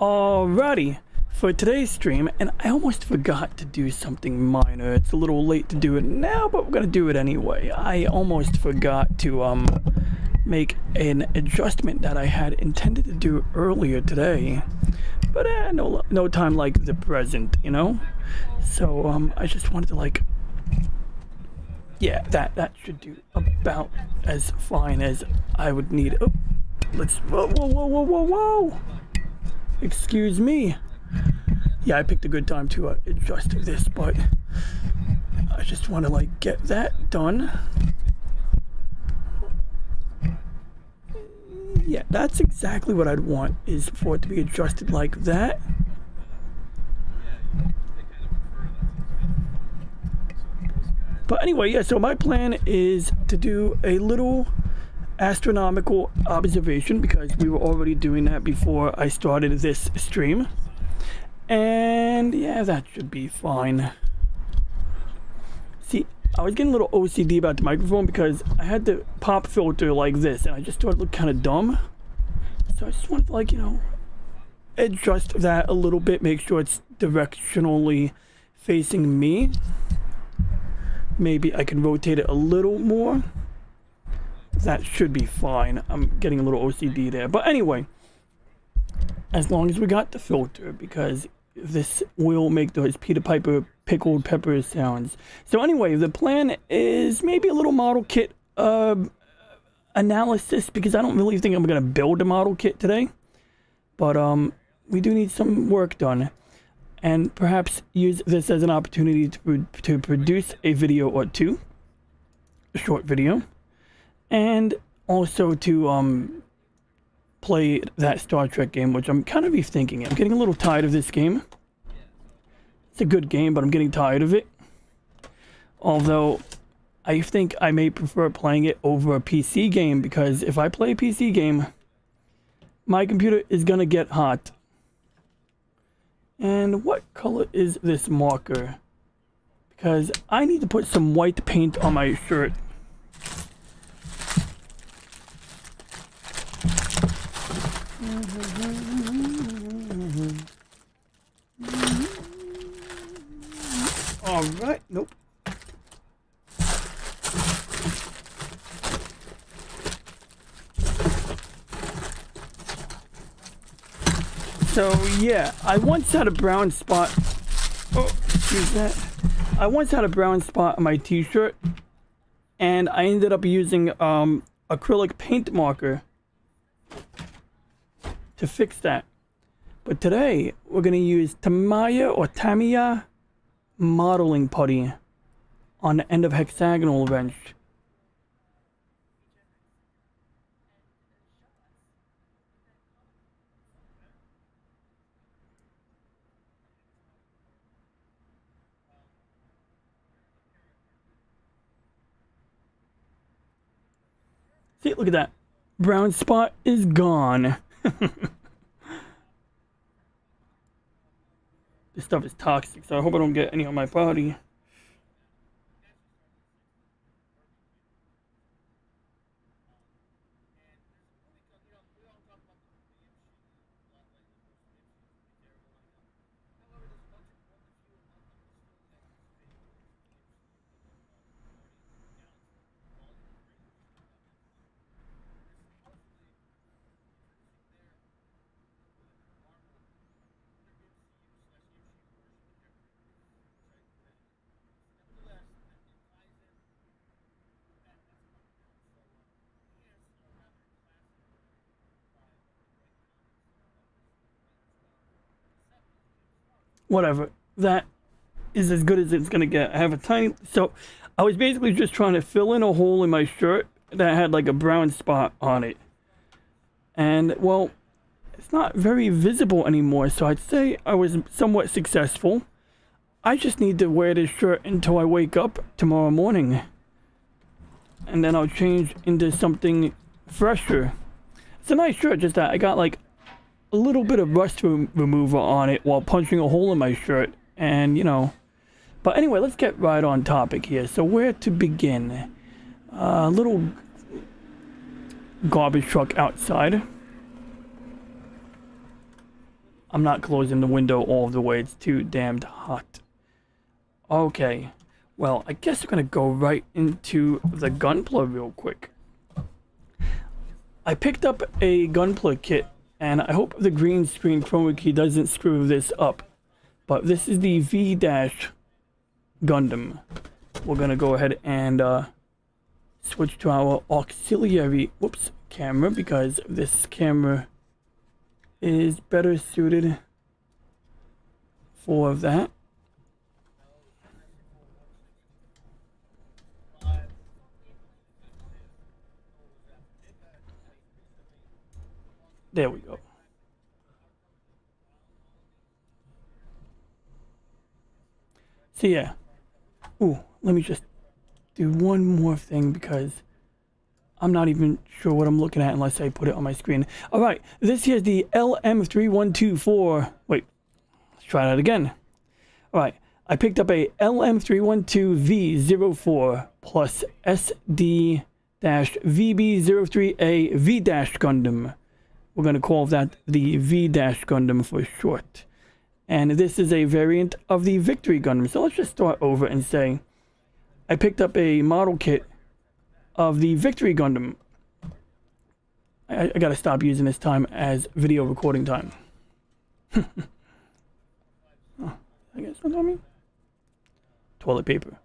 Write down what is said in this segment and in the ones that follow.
Alrighty, for today's stream, and I almost forgot to do something minor. It's a little late to do it now, but we're gonna do it anyway. I almost forgot to make an adjustment that I had intended to do earlier today, but no time like the present, you know. So I just wanted to yeah, that should do about as fine as I would need. Oh, whoa. Excuse me. Yeah, I picked a good time to adjust this, but I just want to get that done. Yeah, that's exactly what I'd want, is for it to be adjusted like that. But anyway, yeah, so my plan is to do a little astronomical observation, because we were already doing that before I started this stream. And yeah, that should be fine. See, I was getting a little OCD about the microphone because I had the pop filter like this, and I just thought it looked kind of dumb. So I just wanted to, adjust that a little bit, make sure it's directionally facing me. Maybe I can rotate it a little more. That should be fine. I'm getting a little OCD there. But anyway, as long as we got the filter, because this will make those Peter Piper pickled pepper sounds. So anyway, the plan is maybe a little model kit analysis, because I don't really think I'm going to build a model kit today. But we do need some work done. And perhaps use this as an opportunity to produce a video or two. A short video. And also to play that Star Trek game, which I'm kind of rethinking. I'm getting a little tired of this game. It's a good game, but I'm getting tired of it. Although, I think I may prefer playing it over a PC game, because if I play a PC game, my computer is gonna get hot. And what color is this marker? Because I need to put some white paint on my shirt. Alright, nope. So yeah, I once had a brown spot. Oh, excuse that. I once had a brown spot on my t-shirt, and I ended up using acrylic paint marker to fix that. But today we're gonna use Tamiya modeling putty on the end of hexagonal wrench. See, look at that. Brown spot is gone. This stuff is toxic, so I hope I don't get any on my body. Whatever. That is as good as it's gonna get. I have a tiny... So, I was basically just trying to fill in a hole in my shirt that had a brown spot on it. And, well, it's not very visible anymore, so I'd say I was somewhat successful. I just need to wear this shirt until I wake up tomorrow morning. And then I'll change into something fresher. It's a nice shirt, just that I got a little bit of rust remover on it while punching a hole in my shirt, and but anyway, let's get right on topic here. So where to begin? Little garbage truck outside. I'm not closing the window all the way. It's too damned hot. Okay. Well, I guess we're going to go right into the gunpla real quick. I picked up a gunpla kit, and I hope the green screen chroma key doesn't screw this up. But this is the V-Dash Gundam. We're going to go ahead and switch to our auxiliary camera, because this camera is better suited for that. There we go. So yeah. Ooh, let me just do one more thing, because I'm not even sure what I'm looking at unless I put it on my screen. Alright, this here's the LM3124. Wait, let's try that again. Alright, I picked up a LM312V04 plus SD-VB03A V-Dash Gundam. We're going to call that the V-Dash Gundam for short. And this is a variant of the Victory Gundam. So let's just start over and say I picked up a model kit of the Victory Gundam. I gotta stop using this time as video recording time. Oh, I guess what I mean? Toilet paper.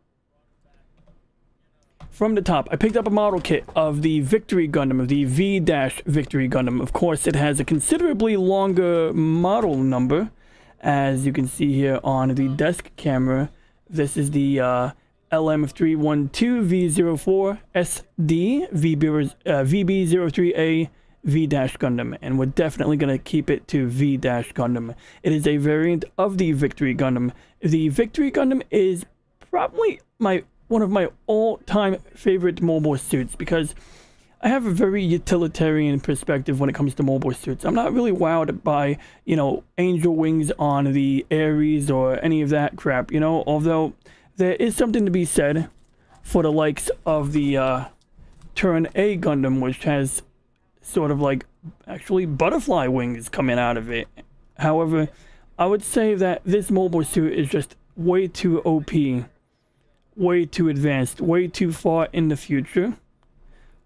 From the top, I picked up a model kit of the Victory Gundam, of the V-Dash Victory Gundam. Of course, it has a considerably longer model number, as you can see here on the desk camera. This is the LM312V04 SD VB03A V-Dash Gundam, and we're definitely going to keep it to V-Dash Gundam. It is a variant of the Victory Gundam. The Victory Gundam is probably one of my all-time favorite mobile suits, because I have a very utilitarian perspective when it comes to mobile suits. I'm not really wowed by, angel wings on the Ares or any of that crap, although there is something to be said for the likes of the Turn A Gundam, which has sort of like actually butterfly wings coming out of it. However, I would say that this mobile suit is just way too OP, way too advanced, way too far in the future.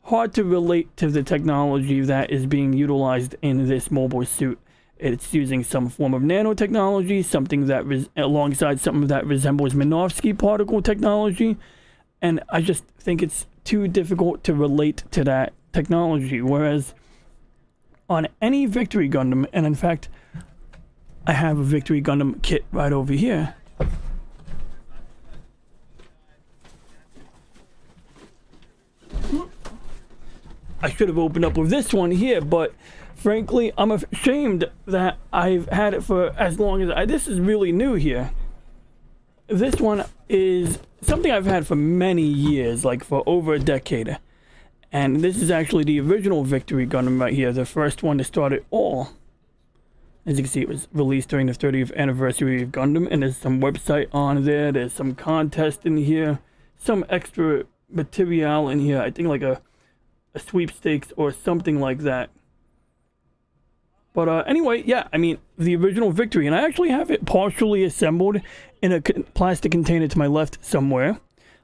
Hard to relate to the technology that is being utilized in this mobile suit. It's using some form of nanotechnology, something that alongside something that resembles Minovsky particle technology, and I just think it's too difficult to relate to that technology. Whereas on any Victory Gundam, and in fact, I have a Victory Gundam kit right over here. I should have opened up with this one here, but frankly, I'm ashamed that I've had it for as long as this is really new here. This one is something I've had for many years, like for over a decade. And this is actually the original Victory Gundam right here, the first one to start it all. As you can see, it was released during the 30th anniversary of Gundam, and there's some website on there, there's some contest in here, some extra material in here, I think like a sweepstakes or something like that. But anyway, yeah, I mean, the original Victory, and I actually have it partially assembled in a plastic container to my left somewhere.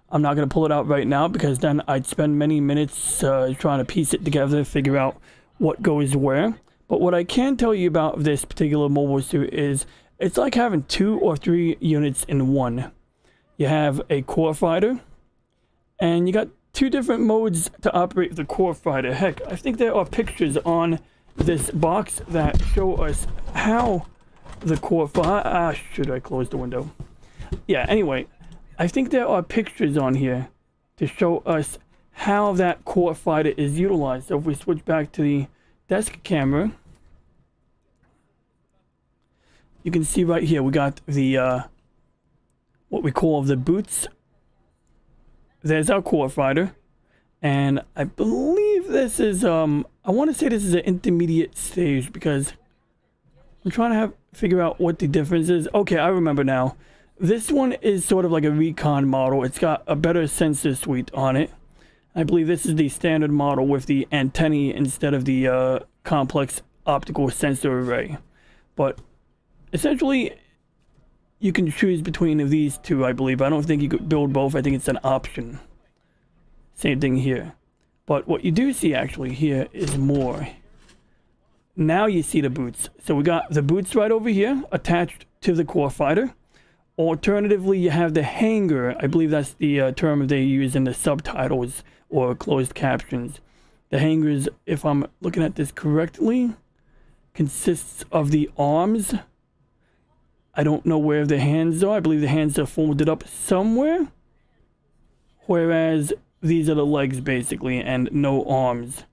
I'm not going to pull it out right now, because then I'd spend many minutes trying to piece it together, figure out what goes where. But what I can tell you about this particular mobile suit is it's like having 2 or 3 units in one. You have a core fighter, and you got 2 different modes to operate the core fighter. Heck, I think there are pictures on this box that show us how the core fighter... should I close the window? Yeah, anyway, I think there are pictures on here to show us how that core fighter is utilized. So if we switch back to the desk camera, you can see right here we got the what we call the boots. There's our core fighter, and I believe this is I want to say this is an intermediate stage, because I'm trying to figure out what the difference is. Okay, I remember now. This one is sort of like a recon model. It's got a better sensor suite on it. I believe this is the standard model with the antennae instead of the complex optical sensor array. But essentially, you can choose between these two, I believe. I don't think you could build both. I think it's an option. Same thing here. But what you do see actually here is more. Now you see the boots. So we got the boots right over here attached to the core fighter. Alternatively, you have the hanger. I believe that's the term they use in the subtitles or closed captions. The hangers, if I'm looking at this correctly, consists of the arms. I don't know where the hands are. I believe the hands are folded up somewhere. Whereas these are the legs, basically, and no arms.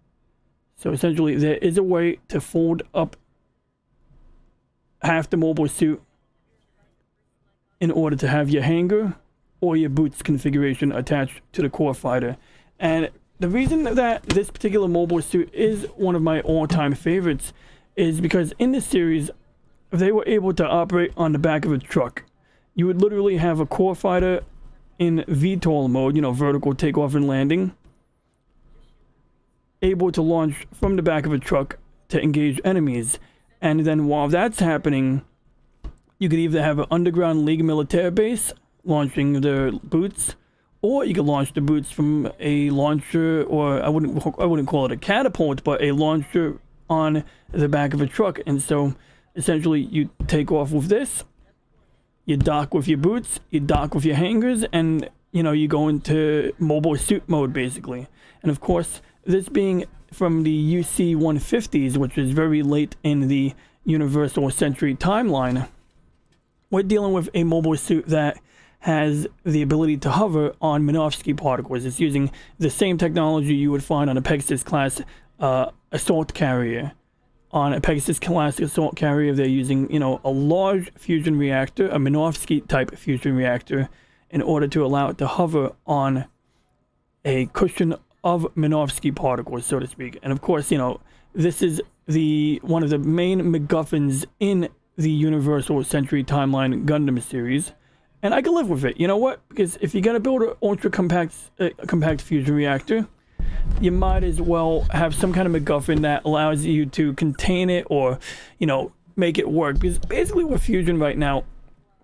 So essentially, there is a way to fold up half the mobile suit in order to have your hanger or your boots configuration attached to the core fighter. And the reason that this particular mobile suit is one of my all-time favorites is because in this series, they were able to operate on the back of a truck. You would literally have a core fighter in VTOL mode, vertical takeoff and landing, able to launch from the back of a truck to engage enemies. And then while that's happening, you could either have an underground League military base launching the boots, or you could launch the boots from a launcher, or I wouldn't call it a catapult, but a launcher on the back of a truck. And so essentially you take off with this, you dock with your boots, you dock with your hangers, and you go into mobile suit mode basically. And of course, this being from the UC 150s, which is very late in the Universal Century timeline, we're dealing with a mobile suit that has the ability to hover on Minovsky particles. It's using the same technology you would find on a Pegasus class assault carrier. On a Pegasus class assault carrier, they're using, a large fusion reactor, a Minovsky type fusion reactor, in order to allow it to hover on a cushion of Minovsky particles, so to speak. And of course, this is one of the main MacGuffins in the Universal Century Timeline Gundam series. And I can live with it. You know what? Because if you're going to build an ultra compact fusion reactor, you might as well have some kind of MacGuffin that allows you to contain it or, make it work. Because basically with fusion right now,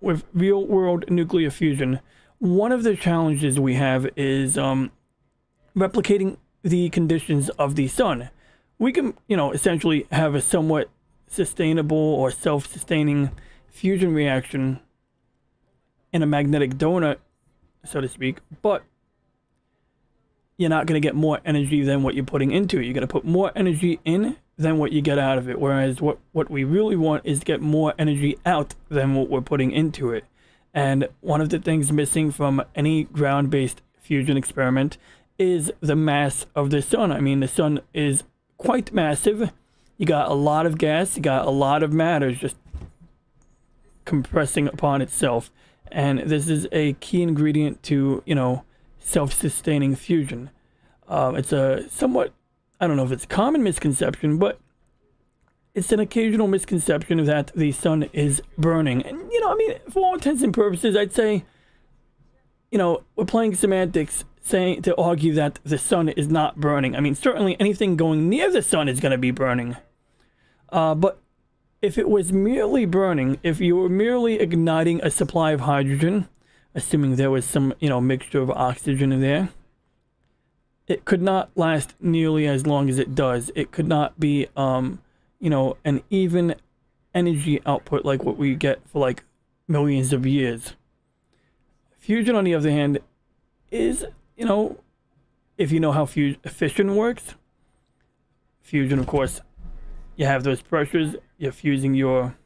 with real world nuclear fusion, one of the challenges we have is replicating the conditions of the sun. We can, essentially have a somewhat sustainable or self-sustaining fusion reaction in a magnetic donut, so to speak, but you're not going to get more energy than what you're putting into it. You're going to put more energy in than what you get out of it, whereas what we really want is to get more energy out than what we're putting into it. And one of the things missing from any ground-based fusion experiment is the mass of the sun. I mean, the sun is quite massive. You got a lot of gas, you got a lot of matter just compressing upon itself. And this is a key ingredient to, self-sustaining fusion. It's a somewhat, I don't know if it's a common misconception, but it's an occasional misconception that the sun is burning. And, for all intents and purposes, I'd say, we're playing semantics saying to argue that the sun is not burning. I mean, certainly anything going near the sun is going to be burning. But if it was merely burning, if you were merely igniting a supply of hydrogen, assuming there was some, mixture of oxygen in there, it could not last nearly as long as it does. It could not be, an even energy output like what we get for like millions of years. Fusion, on the other hand, is, if you know how fission works, fusion, of course, you have those pressures, you're fusing your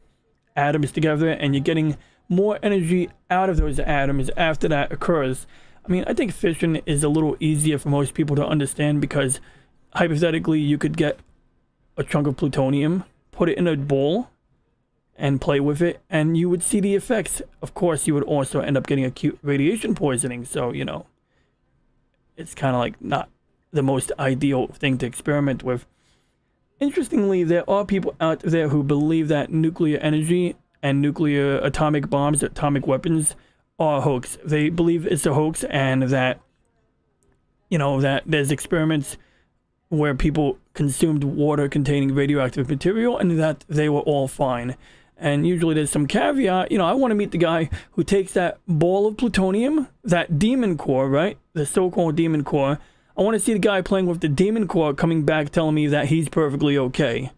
atoms together, and you're getting more energy out of those atoms after that occurs. I mean, I think fission is a little easier for most people to understand because, hypothetically, you could get a chunk of plutonium, put it in a bowl, and play with it, and you would see the effects. Of course, you would also end up getting acute radiation poisoning, so, it's kind of like not the most ideal thing to experiment with. Interestingly, there are people out there who believe that nuclear energy and nuclear atomic bombs, atomic weapons, are a hoax. They believe it's a hoax and that, that there's experiments where people consumed water containing radioactive material and that they were all fine. And usually there's some caveat. You know, I want to meet the guy who takes that ball of plutonium, that demon core, right? The so-called demon core. I want to see the guy playing with the demon core coming back telling me that he's perfectly okay.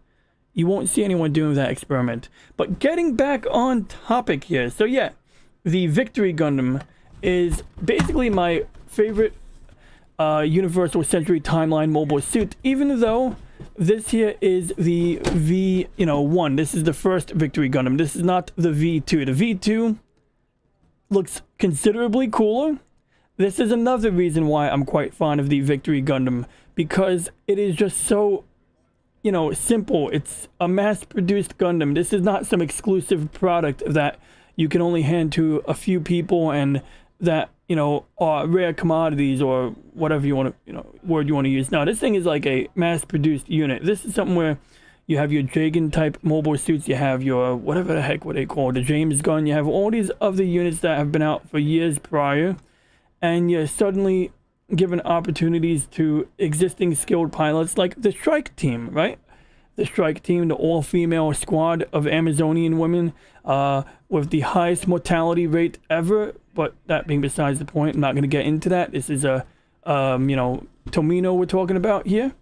You won't see anyone doing that experiment. But getting back on topic here. So yeah, the Victory Gundam is basically my favorite Universal Century Timeline mobile suit, even though this here is the V1. This is the first Victory Gundam. This is not the V2. The V2 looks considerably cooler. This is another reason why I'm quite fond of the Victory Gundam, because it is just so, you know, simple. It's a mass-produced Gundam. This is not some exclusive product that you can only hand to a few people and that, you know, are rare commodities or whatever you want to, you know, word you want to use. Now, this thing is like a mass-produced unit. This is something where you have your Dragon-type mobile suits, you have your, whatever the heck what they call the James gun, you have all these other units that have been out for years prior, and you're suddenly given opportunities to existing skilled pilots like the Strike Team, right? The Strike Team, the all-female squad of Amazonian women with the highest mortality rate ever. But that being besides the point, I'm not going to get into that. This is a, you know, Tomino we're talking about here.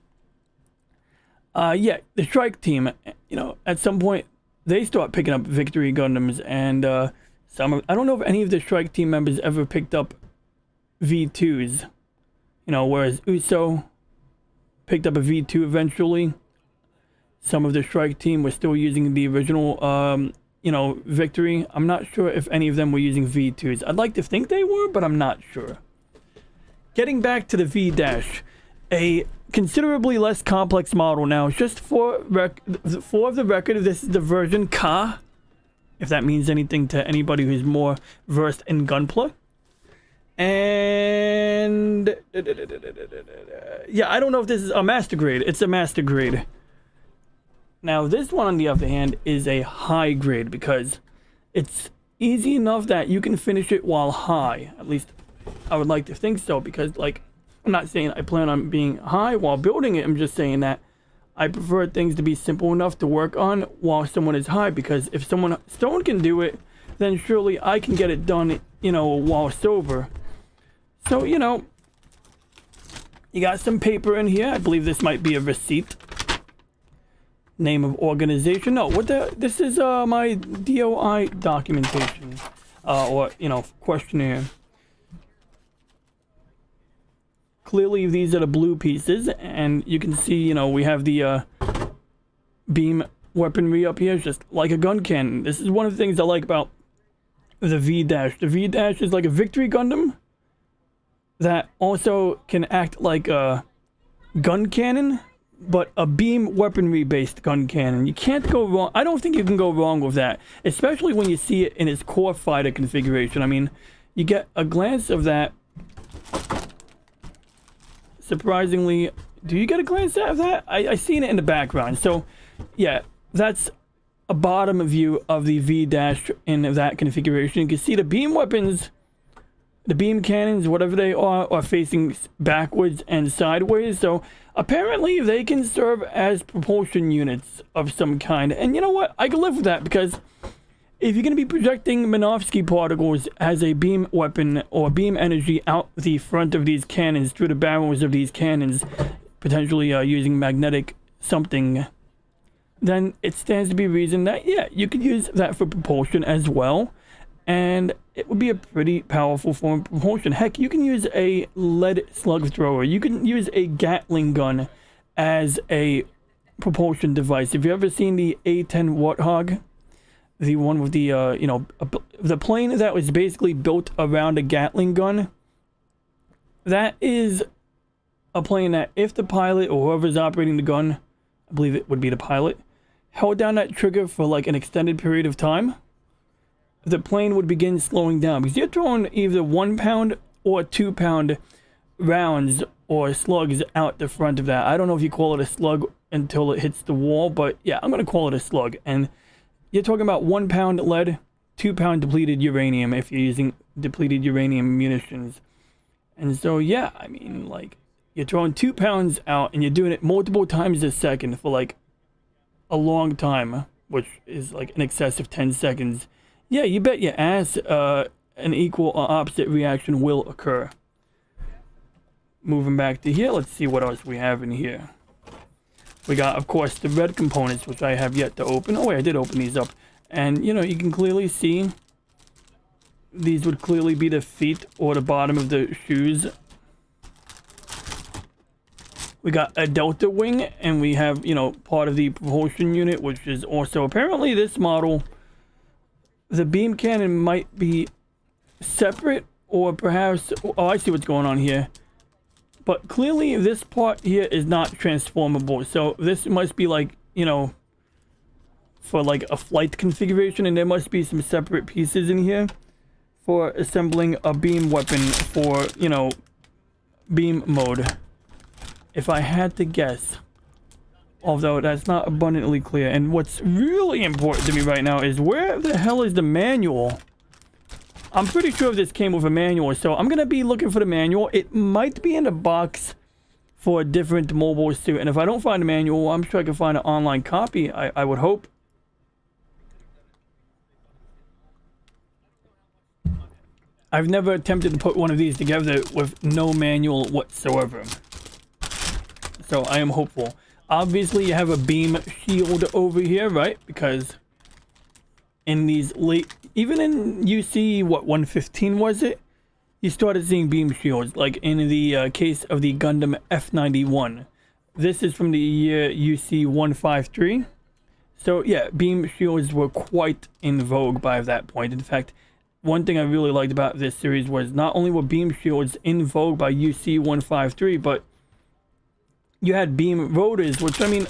Yeah, the Strike Team, you know, at some point, they start picking up Victory Gundams. And I don't know if any of the Strike Team members ever picked up V2s. You know, whereas Uso picked up a V2 eventually. Some of the Strike Team were still using the original, you know, Victory. I'm not sure if any of them were using V2s. I'd like to think they were, but I'm not sure. Getting back to the V-Dash, a considerably less complex model now. Just for the record, this is the version Ka, if that means anything to anybody who's more versed in Gunpla. And yeah, I don't know if this is a master grade. It's a master grade. Now, this one, on the other hand, is a high grade because it's easy enough that you can finish it while high. At least, I would like to think so, because, like, I'm not saying I plan on being high while building it. I'm just saying that I prefer things to be simple enough to work on while someone is high, because if someone can do it, then surely I can get it done, you know, while sober. So, you know, you got some paper in here. I believe this might be a receipt. Name of organization. No, this is my DOI documentation. Or, you know, questionnaire. Clearly, these are the blue pieces, and you can see, you know, we have the beam weaponry up here, just like a gun cannon. This is one of the things I like about the V-Dash. The V-Dash is like a Victory Gundam that also can act like a gun cannon, but a beam weaponry based gun cannon. You can't go wrong. I don't think you can go wrong with that, especially when you see it in its core fighter configuration. I mean, you get a glance of that. Surprisingly, do you get a glance of that? I seen it in the background. So yeah, that's a bottom view of the V-Dash in that configuration. You can see the beam weapons, the beam cannons, whatever they are facing backwards and sideways. So apparently they can serve as propulsion units of some kind. And you know what? I can live with that, because if you're going to be projecting Minovsky particles as a beam weapon or beam energy out the front of these cannons, through the barrels of these cannons, potentially using magnetic something, then it stands to be reasoned that, yeah, you could use that for propulsion as well. And it would be a pretty powerful form of propulsion. Heck, you can use a lead slug thrower. You can use a Gatling gun as a propulsion device. Have you ever seen the A-10 Warthog? The one with the, you know, the plane that was basically built around a Gatling gun? That is a plane that if the pilot or whoever's operating the gun, I believe it would be the pilot, held down that trigger for like an extended period of time, the plane would begin slowing down, because you're throwing either 1 pound or 2 pound rounds or slugs out the front of that. I don't know if you call it a slug until it hits the wall, but yeah, I'm going to call it a slug. And you're talking about 1 pound lead, 2 pound depleted uranium if you're using depleted uranium munitions. And so, yeah, I mean, like, you're throwing 2 pounds out and you're doing it multiple times a second for like a long time. which is like in excess of 10 seconds, yeah, you bet your ass an equal or opposite reaction will occur. Moving back to here, let's see what else we have in here. We got, of course, the red components, which I have yet to open. Oh, wait, I did open these up. And, you know, you can clearly see these would clearly be the feet or the bottom of the shoes. We got a delta wing, and we have, you know, part of the propulsion unit, which is also apparently this model. The beam cannon might be separate, or perhaps, oh, I see what's going on here. But clearly this part here is not transformable. So this must be like, you know, for like a flight configuration, and there must be some separate pieces in here for assembling a beam weapon for, you know, beam mode. If I had to guess, although that's not abundantly clear. And what's really important to me right now is where the hell is the manual? I'm pretty sure this came with a manual, so I'm going to be looking for the manual. It might be in a box for a different mobile suit, and if I don't find a manual, I'm sure I can find an online copy, I would hope. I've never attempted to put one of these together with no manual whatsoever, so I am hopeful. Obviously, you have a beam shield over here, right? Because in these late, even in UC, what, 115 was it? You started seeing beam shields, like in the case of the Gundam F91. This is from the year UC 153. So yeah, beam shields were quite in vogue by that point. In fact, one thing I really liked about this series was not only were beam shields in vogue by UC 153, but you had beam rotors, which, I mean,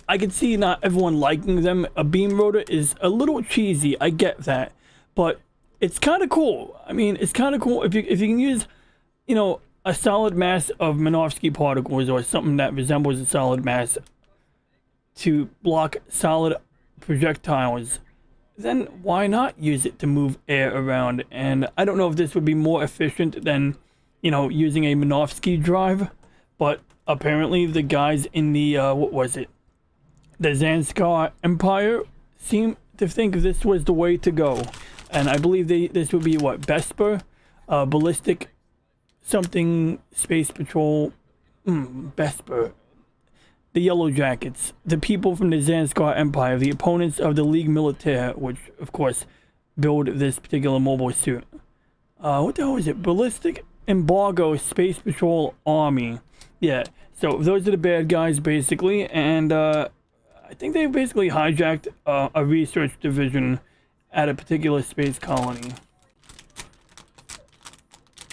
I could see not everyone liking them. A beam rotor is a little cheesy, I get that, but it's kind of cool. I mean, it's kind of cool if you can use, you know, a solid mass of Minovsky particles or something that resembles a solid mass to block solid projectiles, then why not use it to move air around? And I don't know if this would be more efficient than, you know, using a Minovsky drive, but apparently the guys in the, what was it? The Zanskar Empire seem to think this was the way to go. And I believe this would be, what, Vesper? Ballistic something Space Patrol. Vesper. The Yellow Jackets. The people from the Zanskar Empire. The opponents of the Ligue Militaire, which, of course, build this particular mobile suit. What the hell is it? Ballistic Embargo Space Patrol Army. Yeah, so those are the bad guys, basically, and I think they basically hijacked a research division at a particular space colony.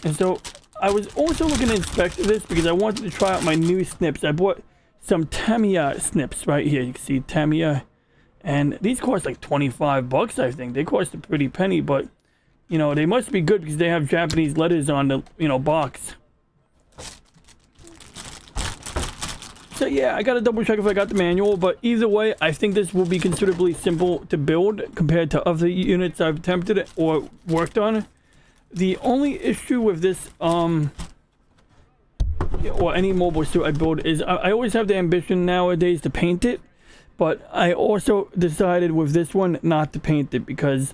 And so I was also looking to inspect this because I wanted to try out my new snips. I bought some Tamiya snips right here. You can see Tamiya, and these cost like 25 bucks, I think. They cost a pretty penny, but, you know, they must be good because they have Japanese letters on the, you know, box. So yeah, I gotta double check if I got the manual, but either way, I think this will be considerably simple to build compared to other units I've attempted or worked on. The only issue with this, or any mobile suit I build, is I always have the ambition nowadays to paint it, but I also decided with this one not to paint it because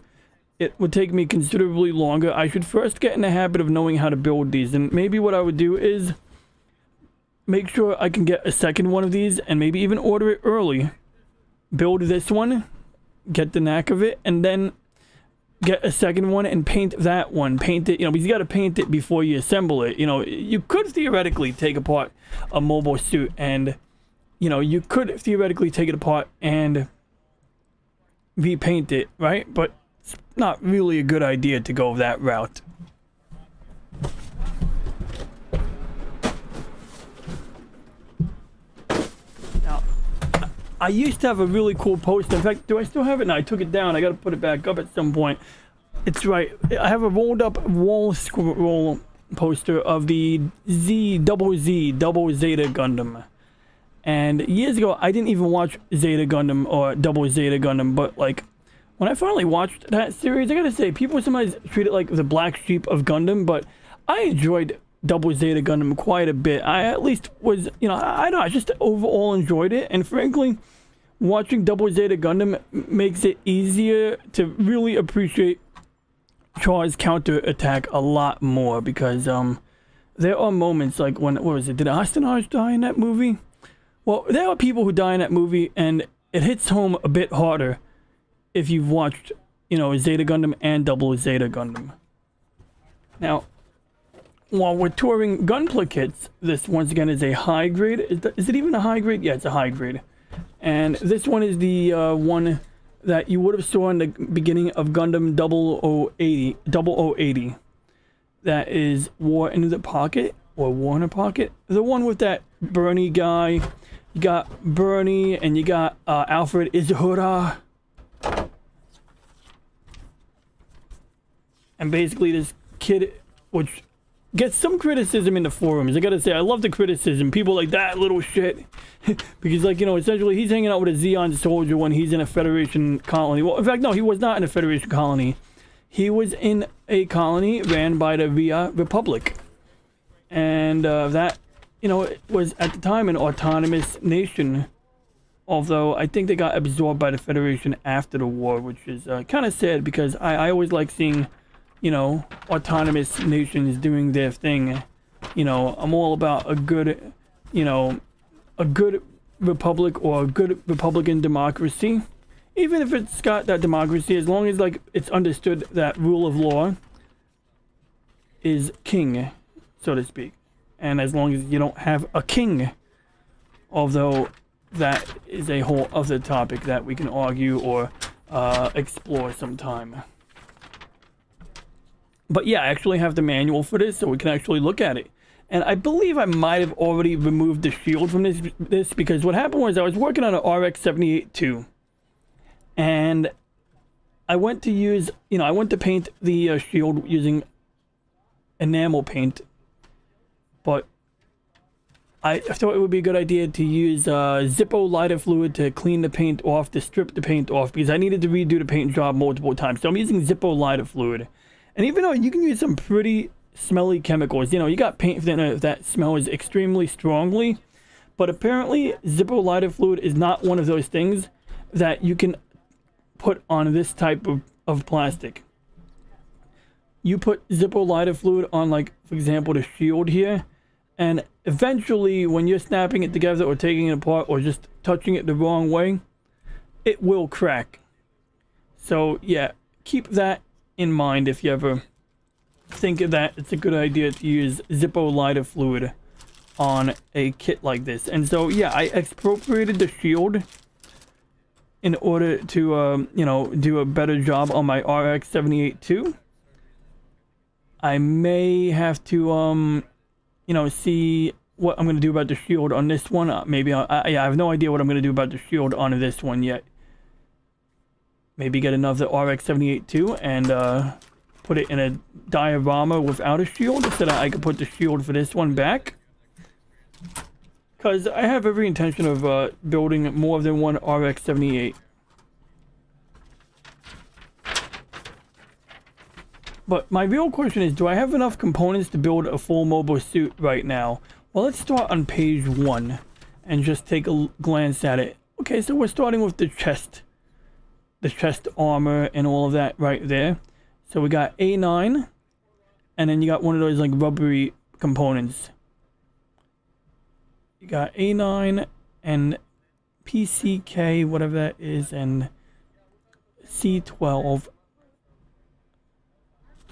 it would take me considerably longer. I should first get in the habit of knowing how to build these, and maybe what I would do is make sure I can get a second one of these and maybe even order it early. Build this one, get the knack of it, and then get a second one and paint that one. Paint it, you know, because you got to paint it before you assemble it. You know, you could theoretically take apart a mobile suit and, you know, you could theoretically take it apart and repaint it, right? But it's not really a good idea to go that route. I used to have a really cool poster. In fact, do I still have it? No, I took it down. I got to put it back up at some point. It's right. I have a rolled up wall scroll poster of the Double Zeta Gundam. And years ago, I didn't even watch Zeta Gundam or Double Zeta Gundam, but like when I finally watched that series, I gotta say, people sometimes treat it like the black sheep of Gundam, but I enjoyed Double Zeta Gundam quite a bit. I at least was, you know, I just overall enjoyed it. And frankly, watching Double Zeta Gundam makes it easier to really appreciate Char's counter-attack a lot more, because there are moments like when, what was it, did Astonage die in that movie? Well, there are people who die in that movie, and it hits home a bit harder if you've watched, you know, Zeta Gundam and Double Zeta Gundam. Now, while we're touring Gunpla kits, this once again is a high grade. Is it even a high grade? Yeah, it's a high grade. And this one is the one that you would have saw in the beginning of Gundam 0080. That is War in the Pocket, or War in a Pocket. The one with that Bernie guy. You got Bernie, and you got Alfred Izahura. And basically this kid, which gets some criticism in the forums. I gotta say, I love the criticism. People like, that little shit. Because, like, you know, essentially he's hanging out with a Zeon soldier when he's in a Federation colony. Well, in fact, no, he was not in a Federation colony. He was in a colony ran by the Via Republic. And that, you know, it was at the time an autonomous nation. Although I think they got absorbed by the Federation after the war, which is kind of sad, because I always like seeing, you know, autonomous nations doing their thing. You know, I'm all about a good, you know, a good republic or a good Republican democracy. Even if it's got that democracy, as long as, like, it's understood that rule of law is king, so to speak. And as long as you don't have a king, although that is a whole other topic that we can argue or explore sometime. But yeah, I actually have the manual for this, so we can actually look at it. And I believe I might have already removed the shield from this because what happened was I was working on an RX-78-2. And I went to use, you know, I went to paint the shield using enamel paint. But I thought it would be a good idea to use Zippo lighter fluid to clean the paint off, to strip the paint off, because I needed to redo the paint job multiple times. So I'm using Zippo lighter fluid. And even though you can use some pretty smelly chemicals, you know, you got paint that smells extremely strongly, but apparently Zippo lighter fluid is not one of those things that you can put on this type of plastic. You put Zippo lighter fluid on, like, for example, the shield here, and eventually when you're snapping it together or taking it apart or just touching it the wrong way, it will crack. So yeah, keep that in mind if you ever think that it's a good idea to use Zippo lighter fluid on a kit like this. And so yeah, I expropriated the shield in order to you know, do a better job on my RX-78-2. I may have to you know, see what I'm gonna do about the shield on this one. Maybe yeah, I have no idea what I'm gonna do about the shield on this one yet. Maybe get another RX-78-2 and put it in a diorama without a shield, so that I could put the shield for this one back. Because I have every intention of building more than one RX-78. But my real question is, do I have enough components to build a full mobile suit right now? Well, let's start on page 1 and just take a glance at it. Okay, so we're starting with the chest armor and all of that right there. So we got A9, and then you got one of those like rubbery components. You got A9 and PCK, whatever that is, and C12.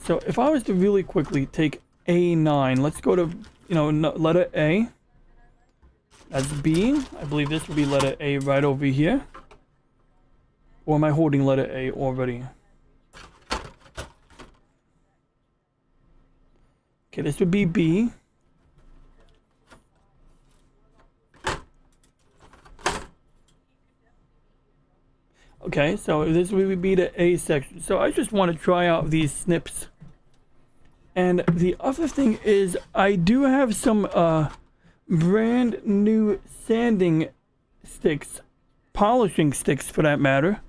So if I was to really quickly take A9, let's go to, you know, letter A. That's B. I believe this would be letter A right over here. Or am I holding letter A already? Okay, this would be B. Okay, so this would be the A section. So I just want to try out these snips. And the other thing is, I do have some brand new sanding sticks, polishing sticks for that matter.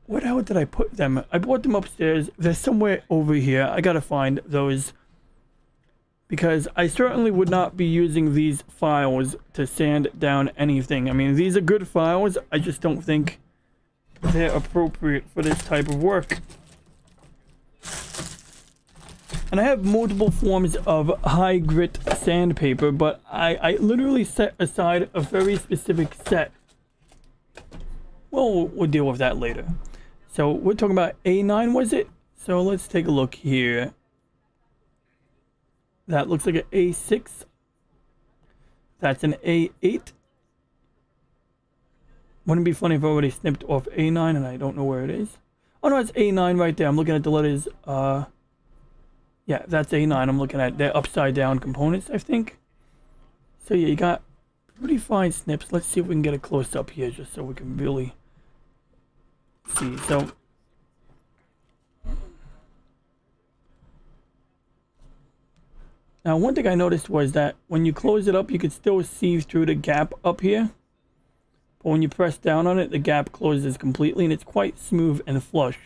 Where the hell did I put them? I brought them upstairs. They're somewhere over here. I gotta find those. because I certainly would not be using these files to sand down anything. I mean, these are good files. I just don't think they're appropriate for this type of work. And I have multiple forms of high grit sandpaper, but I literally set aside a very specific set. Well, we'll deal with that later. So we're talking about A9, was it? So let's take a look here. That looks like an A6. That's an A8. Wouldn't it be funny if I already snipped off A9 and I don't know where it is? Oh no, it's A9 right there. I'm looking at the letters. Yeah, that's A9. I'm looking at their upside down components, I think. So yeah, you got pretty fine snips. Let's see if we can get a close up here just so we can really see. So now one thing I noticed was that when you close it up, you could still see through the gap up here. But when you press down on it, the gap closes completely and it's quite smooth and flush.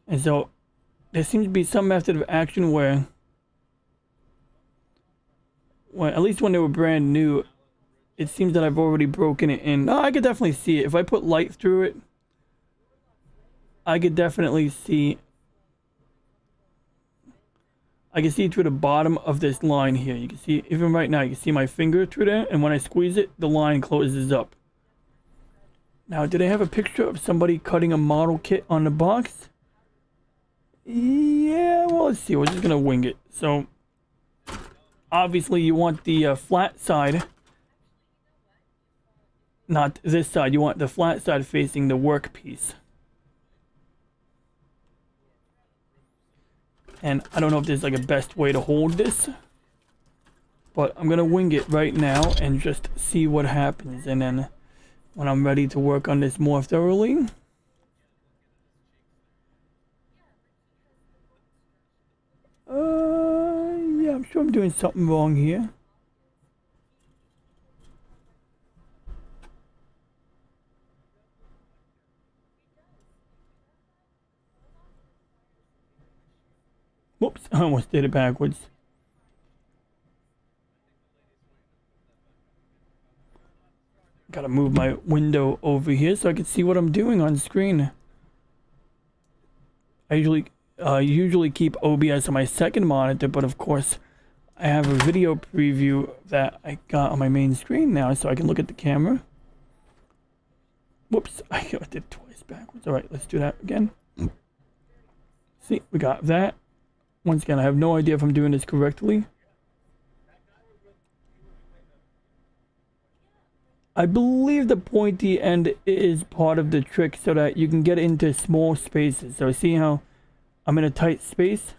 And so there seems to be some method of action where, well, at least when they were brand new, it seems that I've already broken it in. Oh, I could definitely see it. If I put light through it, I could definitely see. I can see through the bottom of this line here. You can see, even right now, you can see my finger through there. And when I squeeze it, the line closes up. Now, do they have a picture of somebody cutting a model kit on the box? Yeah, well, let's see. We're just going to wing it. So, obviously, you want the flat side. Not this side. You want the flat side facing the workpiece. And I don't know if there's like a best way to hold this. But I'm going to wing it right now and just see what happens. And then when I'm ready to work on this more thoroughly. Yeah, I'm sure I'm doing something wrong here. Whoops, I almost did it backwards. Gotta move my window over here so I can see what I'm doing on screen. I usually keep OBS on my second monitor, but of course I have a video preview that I got on my main screen now so I can look at the camera. Whoops, I did it twice backwards. Alright, let's do that again. See, we got that. Once again, I have no idea if I'm doing this correctly. I believe the pointy end is part of the trick so that you can get into small spaces. So see how I'm in a tight space?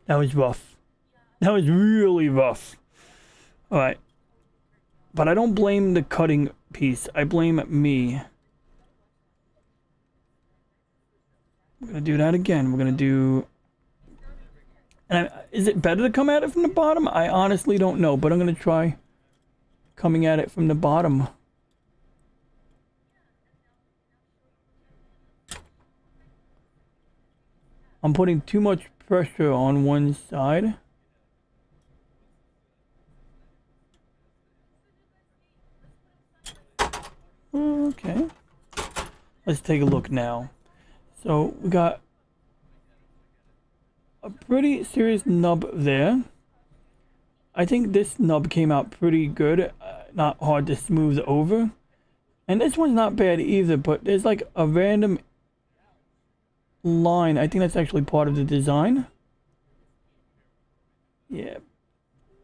That was rough. That was really rough. Alright. But I don't blame the cutting piece. I blame me. We're going to do that again. We're going to do... And is it better to come at it from the bottom? I honestly don't know. But I'm going to try coming at it from the bottom. I'm putting too much pressure on one side. Okay. Let's take a look now. So we got a pretty serious nub there. I think this nub came out pretty good. Not hard to smooth over. And this one's not bad either, but there's like a random line. I think that's actually part of the design. Yeah.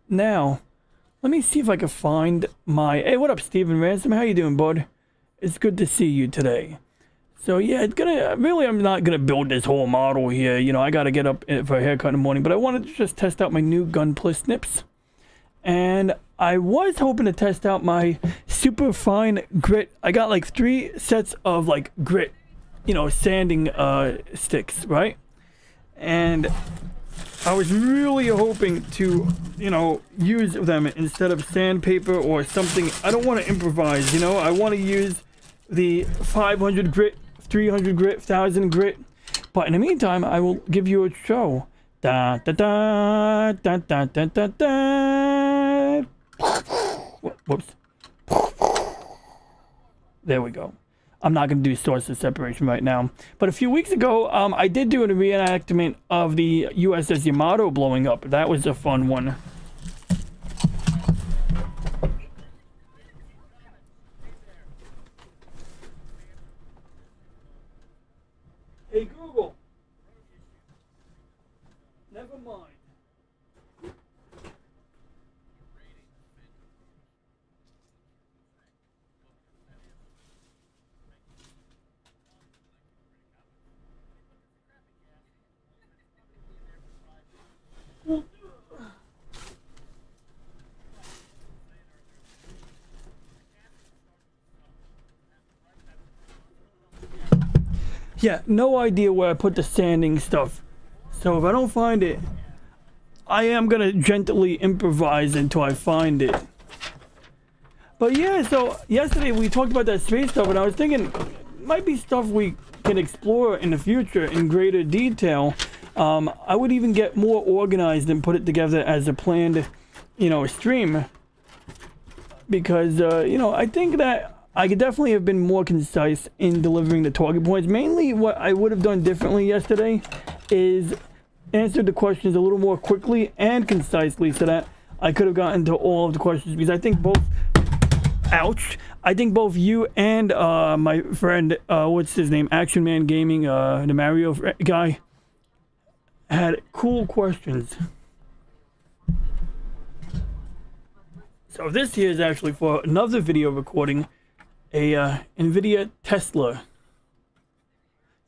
Now, let me see if I can find my... Hey, what up, Steven Ransom? How you doing, bud? It's good to see you today. So, yeah, it's gonna... Really, I'm not gonna build this whole model here. You know, I gotta get up for a haircut in the morning. But I wanted to just test out my new gunpla snips. And I was hoping to test out my super fine grit. I got like 3 sets of like grit, sanding sticks, right? And I was really hoping to, use them instead of sandpaper or something. I don't want to improvise, I want to use the 500 grit, 300 grit, 1000 grit. But in the meantime, I will give you a show. Da da da da da da da da. Whoops. There we go. I'm not going to do source of separation right now. But a few weeks ago, I did do a reenactment of the USS Yamato blowing up. That was a fun one. Hey, Google. Never mind. Yeah, no idea where I put the sanding stuff. So if I don't find it, I am gonna gently improvise until I find it. But yeah, so yesterday we talked about that space stuff, and I was thinking it might be stuff we can explore in the future in greater detail. I would even get more organized and put it together as a planned, stream. Because, I think that I could definitely have been more concise in delivering the talking points. Mainly what I would have done differently yesterday is answered the questions a little more quickly and concisely so that I could have gotten to all of the questions, because I think both, I think both you and my friend, what's his name, Action Man Gaming, the Mario guy, had cool questions. So this here is actually for another video recording, a NVIDIA Tesla.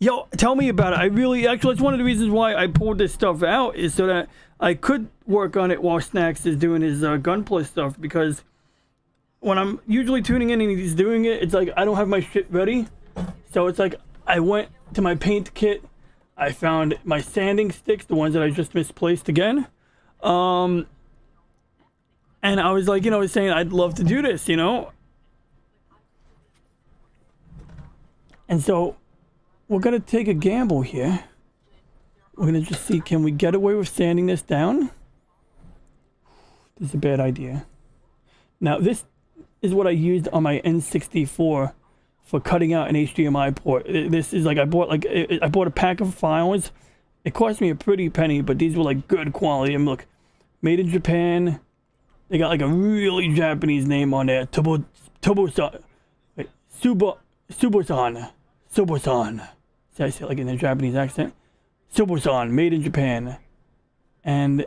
Yo, tell me about it. Actually, that's one of the reasons why I pulled this stuff out, is so that I could work on it while Snacks is doing his Gunpla stuff, because when I'm usually tuning in and he's doing it, it's like I don't have my shit ready. So it's like I went to my paint kit, I found my sanding sticks, the ones that I just misplaced again. And I was like, saying I'd love to do this, And so we're going to take a gamble here. We're going to just see, can we get away with sanding this down? This is a bad idea. Now, this is what I used on my N64 for cutting out an HDMI port. This is like, I bought a pack of files. It cost me a pretty penny, but these were like good quality. And look, made in Japan. They got like a really Japanese name on there. Tobo-san. Wait, Subo-san. Subo-san. See, I say it like in a Japanese accent. Subo-san, made in Japan. And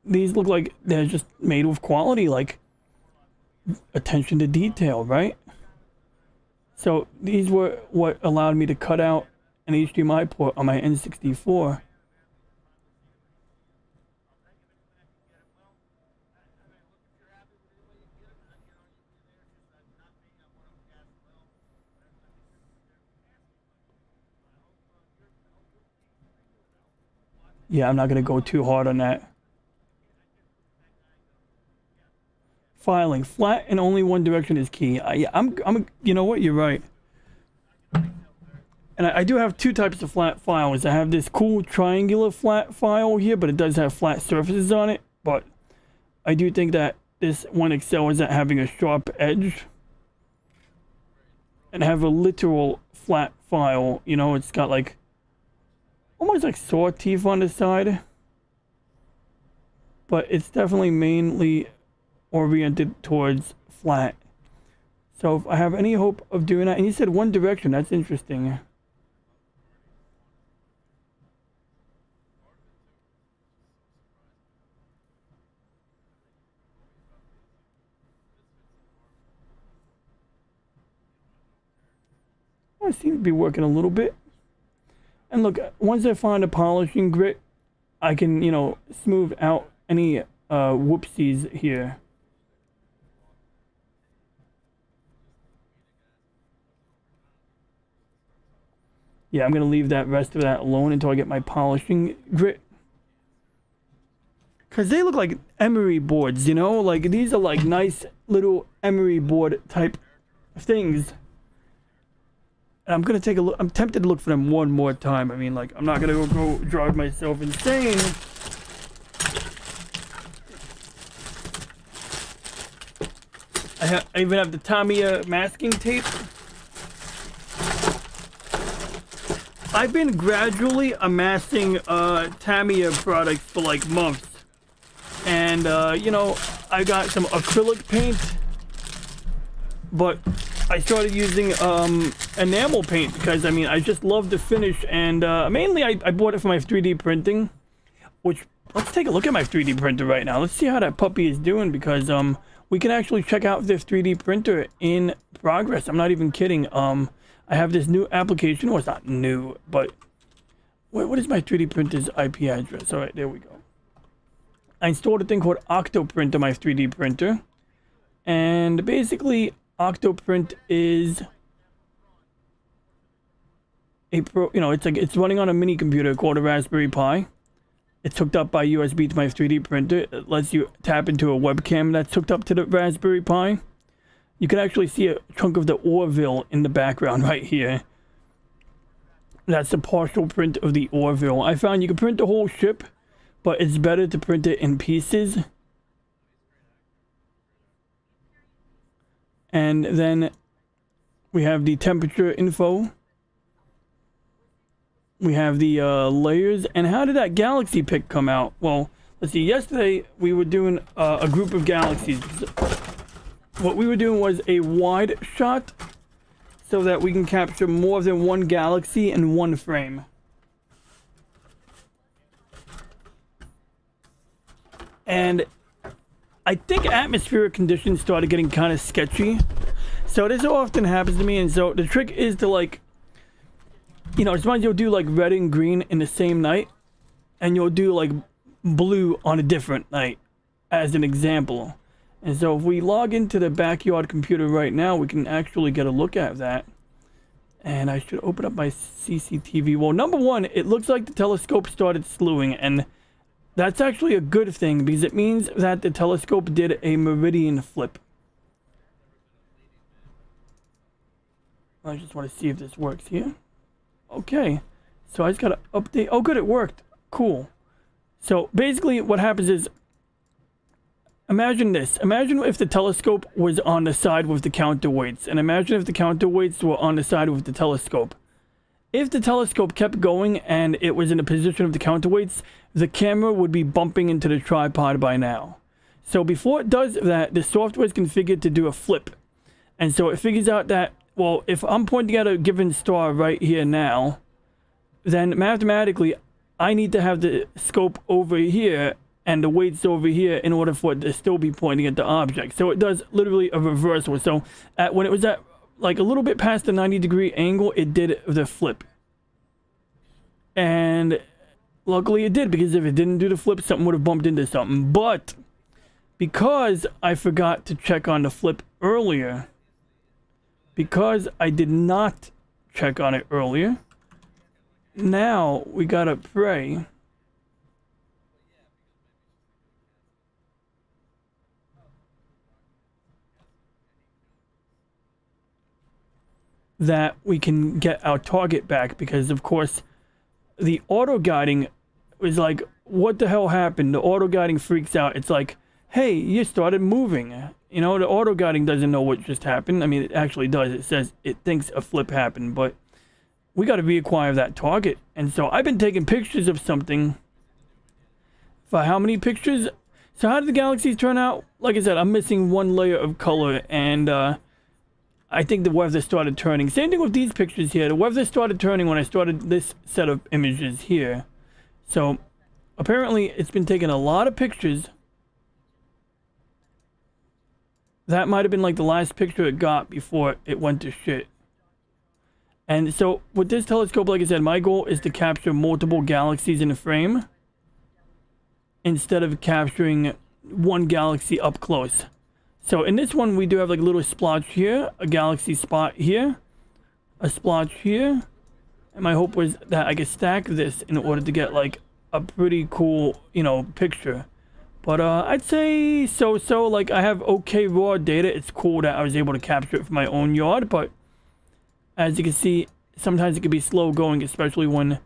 these look like they're just made with quality, like attention to detail, right? So these were what allowed me to cut out an HDMI port on my N64. Yeah, I'm not going to go too hard on that. Filing. Flat and only one direction is key. You know what? You're right. And I do have 2 types of flat files. I have this cool triangular flat file here, but it does have flat surfaces on it. But I do think that this one excels at having a sharp edge. And I have a literal flat file. It's got like almost like saw teeth on the side, but it's definitely mainly oriented towards flat. So if I have any hope of doing that, and you said one direction, that's interesting. I seem to be working a little bit. And look, once I find a polishing grit, I can, smooth out any whoopsies here. Yeah, I'm going to leave that rest of that alone until I get my polishing grit. Because they look like emery boards, you know? Like, these are like nice little emery board type things. And I'm going to take a look. I'm tempted to look for them one more time. I mean, like, I'm not going to go drive myself insane. I even have the Tamiya masking tape. I've been gradually amassing Tamiya products for like months. And, you know, I got some acrylic paint. But I started using enamel paint because, I mean, I just love the finish. And mainly I bought it for my 3D printing. Which, let's take a look at my 3D printer right now. Let's see how that puppy is doing because we can actually check out this 3D printer in progress. I'm not even kidding. I have this new application. Well, it's not new, but what is my 3D printer's IP address? All right, there we go. I installed a thing called Octoprint on my 3D printer. And basically, Octoprint is a it's running on a mini computer called a Raspberry Pi. It's hooked up by USB to my 3D printer. It lets you tap into a webcam that's hooked up to the Raspberry Pi. You can actually see a chunk of the Orville in the background right here. That's a partial print of the Orville. I found you can print the whole ship, but it's better to print it in pieces. And then we have the temperature info. We have the layers. And how did that galaxy pic come out? Well, let's see. Yesterday, we were doing a group of galaxies. What we were doing was a wide shot so that we can capture more than one galaxy in one frame. And I think atmospheric conditions started getting kind of sketchy. So this often happens to me. And so the trick is to, like, you know, sometimes you'll do like red and green in the same night. And you'll do like blue on a different night, as an example. And so if we log into the backyard computer right now, we can actually get a look at that. And I should open up my CCTV. Well, number one, it looks like the telescope started slewing. And that's actually a good thing because it means that the telescope did a meridian flip. I just want to see if this works here. Okay. So I just got to update. Oh, good. It worked. Cool. So basically what happens is, imagine this. Imagine if the telescope was on the side with the counterweights. And imagine if the counterweights were on the side with the telescope. If the telescope kept going and it was in the position of the counterweights, the camera would be bumping into the tripod by now. So before it does that, the software is configured to do a flip. And so it figures out that, well, if I'm pointing at a given star right here now, then mathematically, I need to have the scope over here and the weights over here in order for it to still be pointing at the object. So it does literally a reversal. So when it was at like a little bit past the 90-degree angle, it did the flip. And luckily it did, because if it didn't do the flip, something would have bumped into something. But because I forgot to check on the flip earlier, because I did not check on it earlier, now we gotta pray that we can get our target back, because of course the auto guiding was like, what the hell happened? The auto guiding freaks out. It's like, hey, you started moving. You know, the auto guiding doesn't know what just happened. I mean, it actually does. It says it thinks a flip happened, but we got to reacquire that target. And so I've been taking pictures of something. For how many pictures? So how did the galaxies turn out? Like I said, I'm missing one layer of color, and I think the weather started turning. Same thing with these pictures here. The weather started turning when I started this set of images here. So apparently it's been taking a lot of pictures. That might have been like the last picture it got before it went to shit. And so with this telescope, like I said, my goal is to capture multiple galaxies in a frame instead of capturing one galaxy up close. So in this one, we do have like a little splotch here, a galaxy spot here, a splotch here, And my hope was that I could stack this in order to get like a pretty cool, picture. But I'd say so. Like, I have okay raw data. It's cool that I was able to capture it from my own yard, but as you can see, sometimes it can be slow going, especially when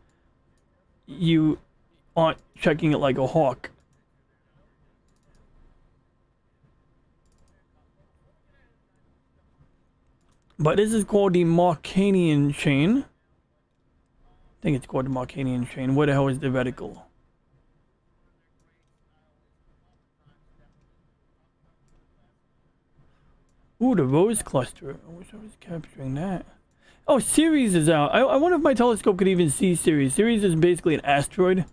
you aren't checking it like a hawk. But this is called the Marcanian chain. I think it's called the Marcanian chain. Where the hell is the reticle? Ooh, the rose cluster. I wish I was capturing that. Oh, Ceres is out. I wonder if my telescope could even see Ceres. Ceres is basically an asteroid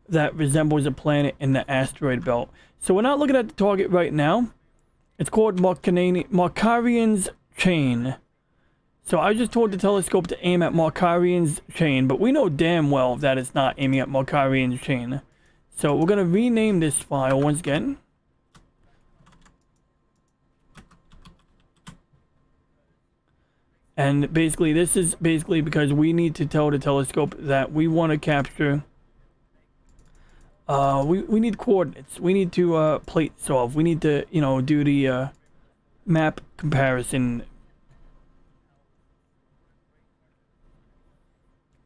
that resembles a planet in the asteroid belt. So we're not looking at the target right now. It's called Marcarian's chain. So I just told the telescope to aim at Marcarian's chain, but we know damn well that it's not aiming at Marcarian's chain. So we're going to rename this file once again. And basically, this is basically because we need to tell the telescope that we want to capture. We need coordinates. We need to plate solve. We need to, do the map comparison.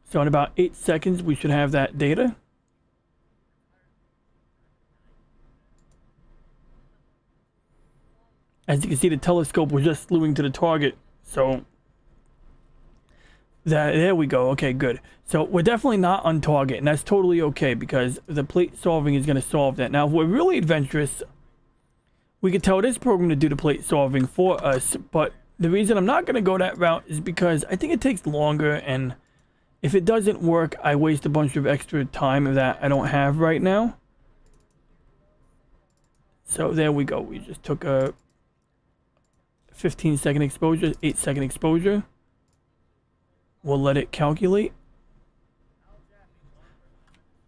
So in about 8 seconds, we should have that data. As you can see, the telescope was just slewing to the target. So there we go. Okay, good. So we're definitely not on target, and that's totally okay because the plate solving is going to solve that. Now, if we're really adventurous, we could tell this program to do the plate solving for us, but the reason I'm not going to go that route is because I think it takes longer, and if it doesn't work, I waste a bunch of extra time that I don't have right now. So there we go. We just took a 15-second exposure, 8-second exposure. We'll let it calculate.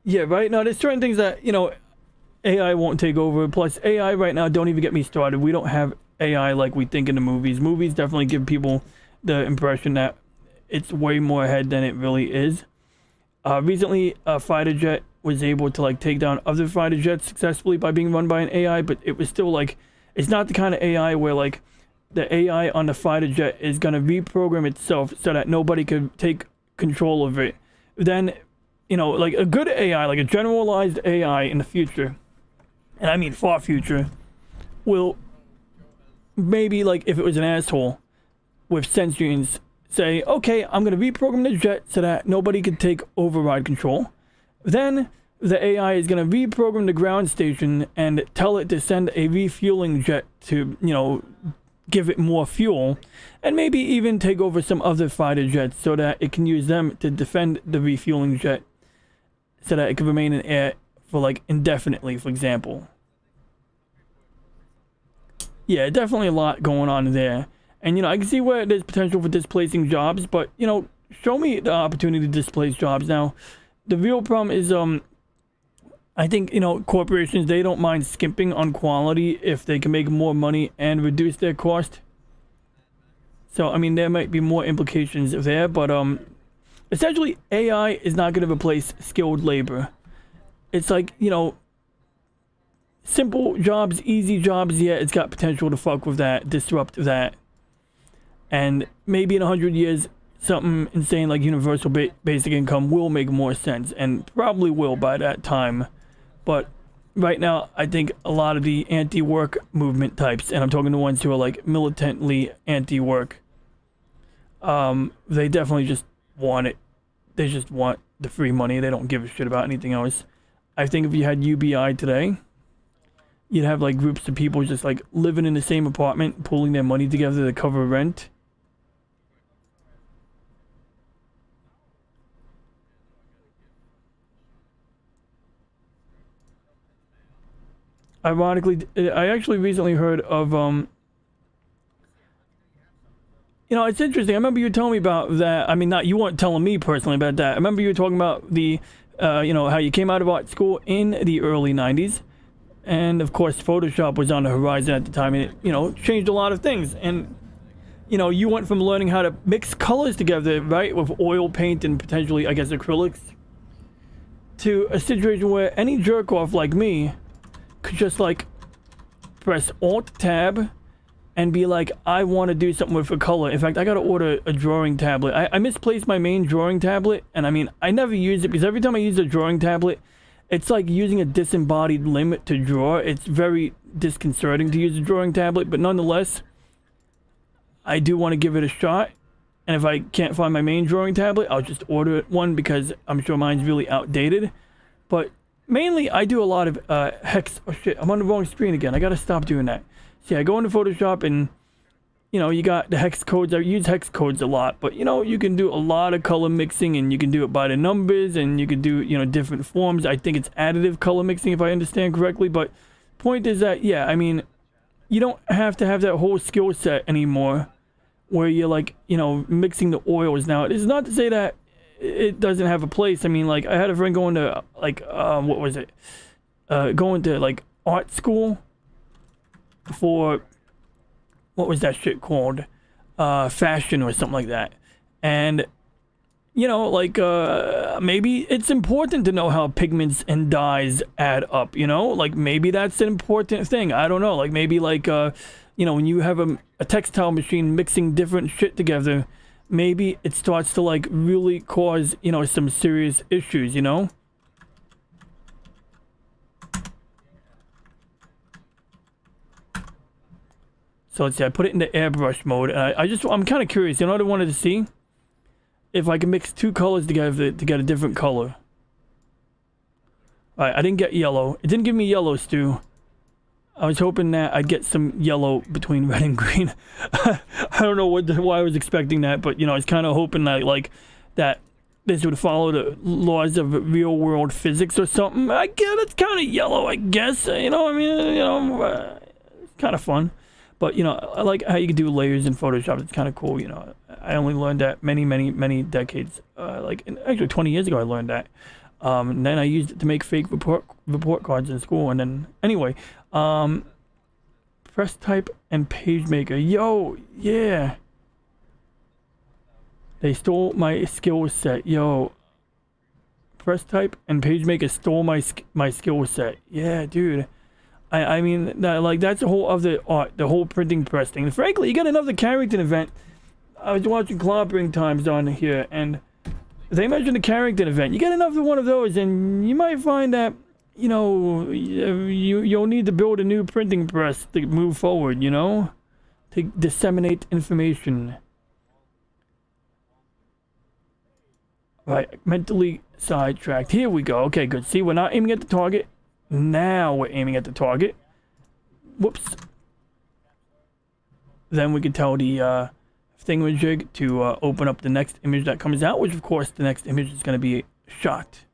Yeah, right now there's certain things that, AI won't take over. Plus, AI right now, don't even get me started. We don't have AI like we think in the movies. Movies definitely give people the impression that it's way more ahead than it really is. Recently, a fighter jet was able to take down other fighter jets successfully by being run by an AI, but it was still it's not the kind of AI where the AI on the fighter jet is going to reprogram itself so that nobody could take control of it. Then, a good AI, like a generalized AI in the future, and I mean far future, will maybe, if it was an asshole with sentience, say, okay, I'm going to reprogram the jet so that nobody could take override control. Then the AI is going to reprogram the ground station and tell it to send a refueling jet to, give it more fuel, and maybe even take over some other fighter jets so that it can use them to defend the refueling jet so that it can remain in air for indefinitely, for example. Yeah, definitely a lot going on there. And, I can see where there's potential for displacing jobs, but, show me the opportunity to displace jobs. Now, the real problem is, I think, corporations, they don't mind skimping on quality if they can make more money and reduce their cost. So, I mean, there might be more implications there, but, essentially, AI is not going to replace skilled labor. It's simple jobs, easy jobs, yeah, it's got potential to fuck with that, disrupt that. And maybe in 100 years, something insane like universal basic income will make more sense, and probably will by that time. But right now, I think a lot of the anti-work movement types, and I'm talking to ones who are militantly anti-work, they definitely just want it. They just want the free money. They don't give a shit about anything else. I think if you had UBI today, you'd have groups of people just living in the same apartment, pooling their money together to cover rent. Ironically, I actually recently heard of, it's interesting. I remember you telling me about that. I mean, you weren't telling me personally about that. I remember you were talking about the, how you came out of art school in the early 90s. And, of course, Photoshop was on the horizon at the time. And it, changed a lot of things. And, you know, you went from learning how to mix colors together, right, with oil paint and potentially, I guess, acrylics, to a situation where any jerk off like me could just like press Alt Tab and be like, I want to do something with a color. In fact, I gotta order a drawing tablet. I misplaced my main drawing tablet, and I mean, I never use it because every time I use a drawing tablet, it's like using a disembodied limit to draw. It's very disconcerting to use a drawing tablet, but nonetheless, I do want to give it a shot. And if I can't find my main drawing tablet, I'll just order one because I'm sure mine's really outdated. But mainly, I do a lot of hex. Oh shit, I'm on the wrong screen again. I gotta stop doing that. See, I go into Photoshop and, you know, you got the hex codes. I use hex codes a lot, but, you know, you can do a lot of color mixing, and you can do it by the numbers, and you can do, you know, different forms. I think it's additive color mixing, if I understand correctly. But point is that, yeah, I mean, you don't have to have that whole skill set anymore where you're like, you know, mixing the oils. Now, it's not to say that it doesn't have a place. I mean, like, I had a friend going to, like, what was it? Going to, like, art school for, what was that shit called? Fashion or something like that. And, you know, like, maybe it's important to know how pigments and dyes add up, you know? Like, maybe that's an important thing. I don't know. Like, maybe, like, you know, when you have a textile machine mixing different shit together, maybe it starts to, like, really cause, you know, some serious issues, you know? So let's see, I put it into airbrush mode, and I'm kind of curious, you know what I wanted to see? If I can mix two colors together to get a different color. Alright, I didn't get yellow. It didn't give me yellow, Stu. I was hoping that I'd get some yellow between red and green. I don't know why I was expecting that, but, you know, I was kind of hoping that, like, that this would follow the laws of real-world physics or something. I get it's kind of yellow, I guess. You know, I mean, you know, it's kind of fun. But, you know, I like how you can do layers in Photoshop. It's kind of cool, you know. I only learned that many decades. Actually, 20 years ago I learned that. And then I used it to make fake report cards in school. And then, anyway, press type and page maker. Yo, yeah. They stole my skill set. Yo. Press type and page maker stole my skill set. Yeah, dude. I mean, like, that's a whole other art, the whole printing press thing. And frankly, you got another Carrington event. I was watching Clobbering Times on here, and they mentioned the Carrington event. You get another one of those, and you might find that, you know, you'll need to build a new printing press to move forward, you know? To disseminate information. Right, mentally sidetracked. Here we go. Okay, good. See, we're not aiming at the target. Now we're aiming at the target. Whoops. Then we can tell the thingamajig to open up the next image that comes out, which of course the next image is going to be shot.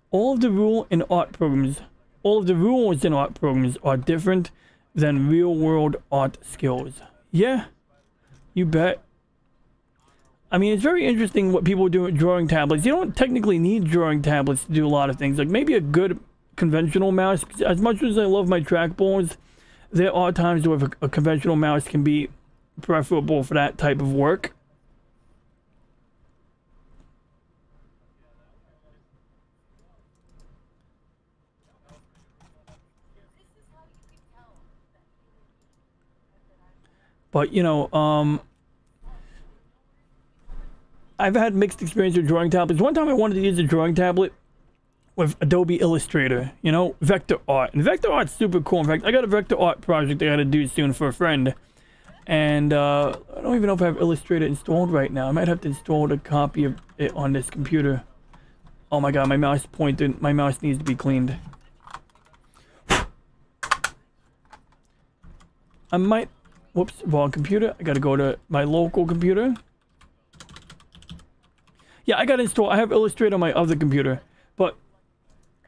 All of the rules in art programs are different than real-world art skills. Yeah, you bet. I mean, it's very interesting what people do with drawing tablets. You don't technically need drawing tablets to do a lot of things. Like, maybe a good conventional mouse. As much as I love my trackballs, there are times where a conventional mouse can be preferable for that type of work. But, you know, I've had mixed experience with drawing tablets. One time I wanted to use a drawing tablet with Adobe Illustrator, you know, vector art. And vector art's super cool. In fact, I got a vector art project I gotta do soon for a friend. And I don't even know if I have Illustrator installed right now. I might have to install a copy of it on this computer. Oh my god, my mouse pointed. My mouse needs to be cleaned. I might... Whoops, wrong computer. I gotta go to my local computer. Yeah, I gotta install. I have Illustrator on my other computer. But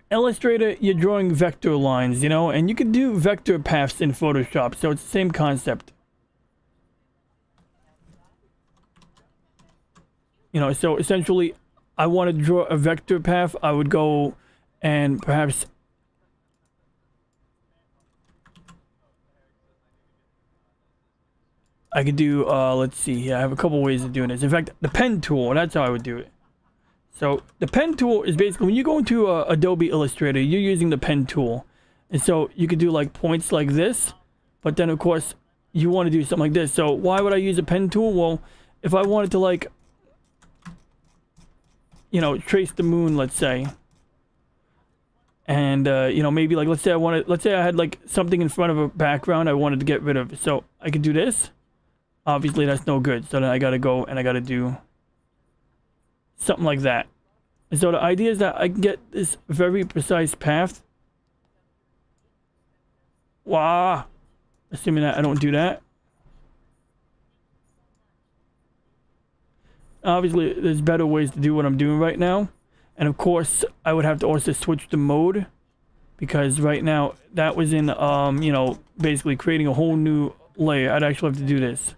Illustrator, you're drawing vector lines, you know? And you can do vector paths in Photoshop. So it's the same concept. You know, so essentially, I want to draw a vector path. I would go and perhaps I could do, let's see here. I have a couple ways of doing this. In fact, the pen tool, that's how I would do it. So the pen tool is basically, when you go into Adobe Illustrator, you're using the pen tool. And so you could do like points like this, but then of course you want to do something like this. So why would I use a pen tool? Well, if I wanted to like, you know, trace the moon, let's say, and you know, maybe like, let's say I had like something in front of a background I wanted to get rid of. So I could do this. Obviously that's no good. So then I gotta go and I gotta do something like that. And so the idea is that I can get this very precise path. Wow. Assuming that I don't do that. Obviously, there's better ways to do what I'm doing right now. And of course, I would have to also switch the mode. Because right now, that was in, you know, basically creating a whole new layer. I'd actually have to do this.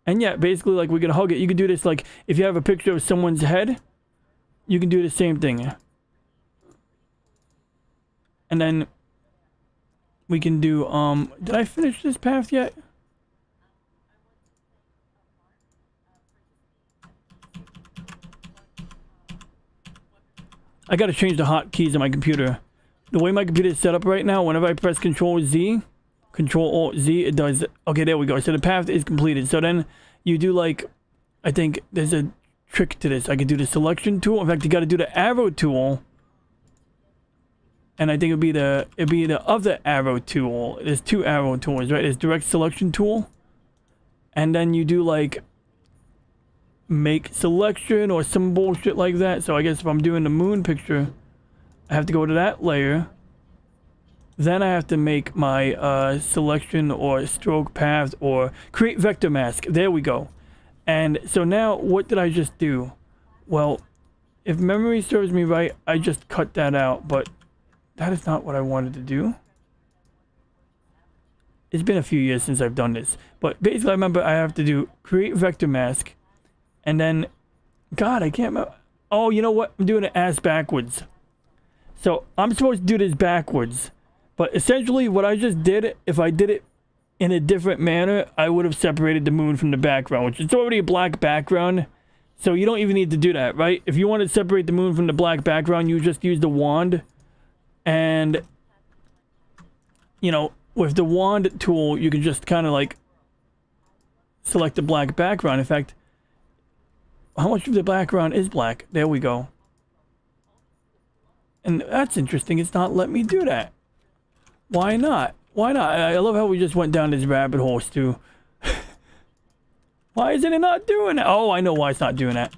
And yeah, basically, like, we can hug it. You can do this, like, if you have a picture of someone's head, you can do the same thing. And then we can do, did I finish this path yet? I gotta change the hotkeys on my computer. The way my computer is set up right now, whenever I press Control Z, Control Alt Z, it does. Okay, there we go. So the path is completed. So then you do like, I think there's a trick to this. I could do the selection tool. In fact, you got to do the arrow tool. And I think it'd be the other arrow tool. There's two arrow tools, right? There's direct selection tool. And then you do like make selection or some bullshit like that. So I guess if I'm doing the moon picture, I have to go to that layer. Then I have to make my selection or stroke path or create vector mask. There we go. And so now what did I just do? Well, if memory serves me right, I just cut that out, but that is not what I wanted to do. It's been a few years since I've done this, but basically I remember I have to do create vector mask and then, God, I can't remember. Oh, you know what? I'm doing it ass backwards. So I'm supposed to do this backwards. But essentially, what I just did, if I did it in a different manner, I would have separated the moon from the background, which is already a black background. So you don't even need to do that, right? If you want to separate the moon from the black background, you just use the wand. And, you know, with the wand tool, you can just kind of like select the black background. In fact, how much of the background is black? There we go. And that's interesting. It's not letting me do that. Why not? Why not? I love how we just went down this rabbit hole, Stu. Why isn't it not doing that? Oh, I know why it's not doing that.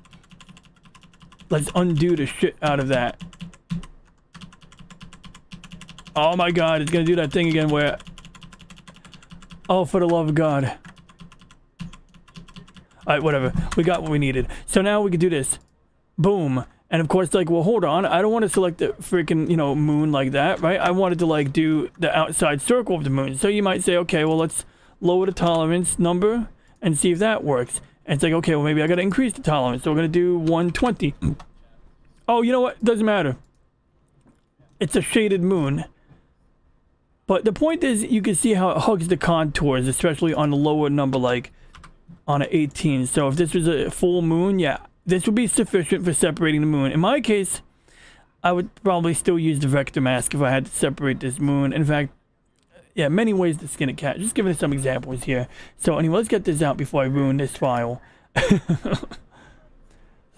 Let's undo the shit out of that. Oh my God, it's gonna do that thing again where... Oh, for the love of God. Alright, whatever. We got what we needed. So now we can do this. Boom. And of course, like, well, hold on. I don't want to select the freaking, you know, moon like that, right? I wanted to, like, do the outside circle of the moon. So you might say, okay, well, let's lower the tolerance number and see if that works. And it's like, okay, well, maybe I got to increase the tolerance. So we're going to do 120. Oh, you know what? Doesn't matter. It's a shaded moon. But the point is, you can see how it hugs the contours, especially on the lower number, like on an 18. So if this was a full moon, yeah. This would be sufficient for separating the moon. In my case, I would probably still use the vector mask if I had to separate this moon. In fact, yeah, many ways to skin a cat. Just giving some examples here. So anyway, let's get this out before I ruin this file. So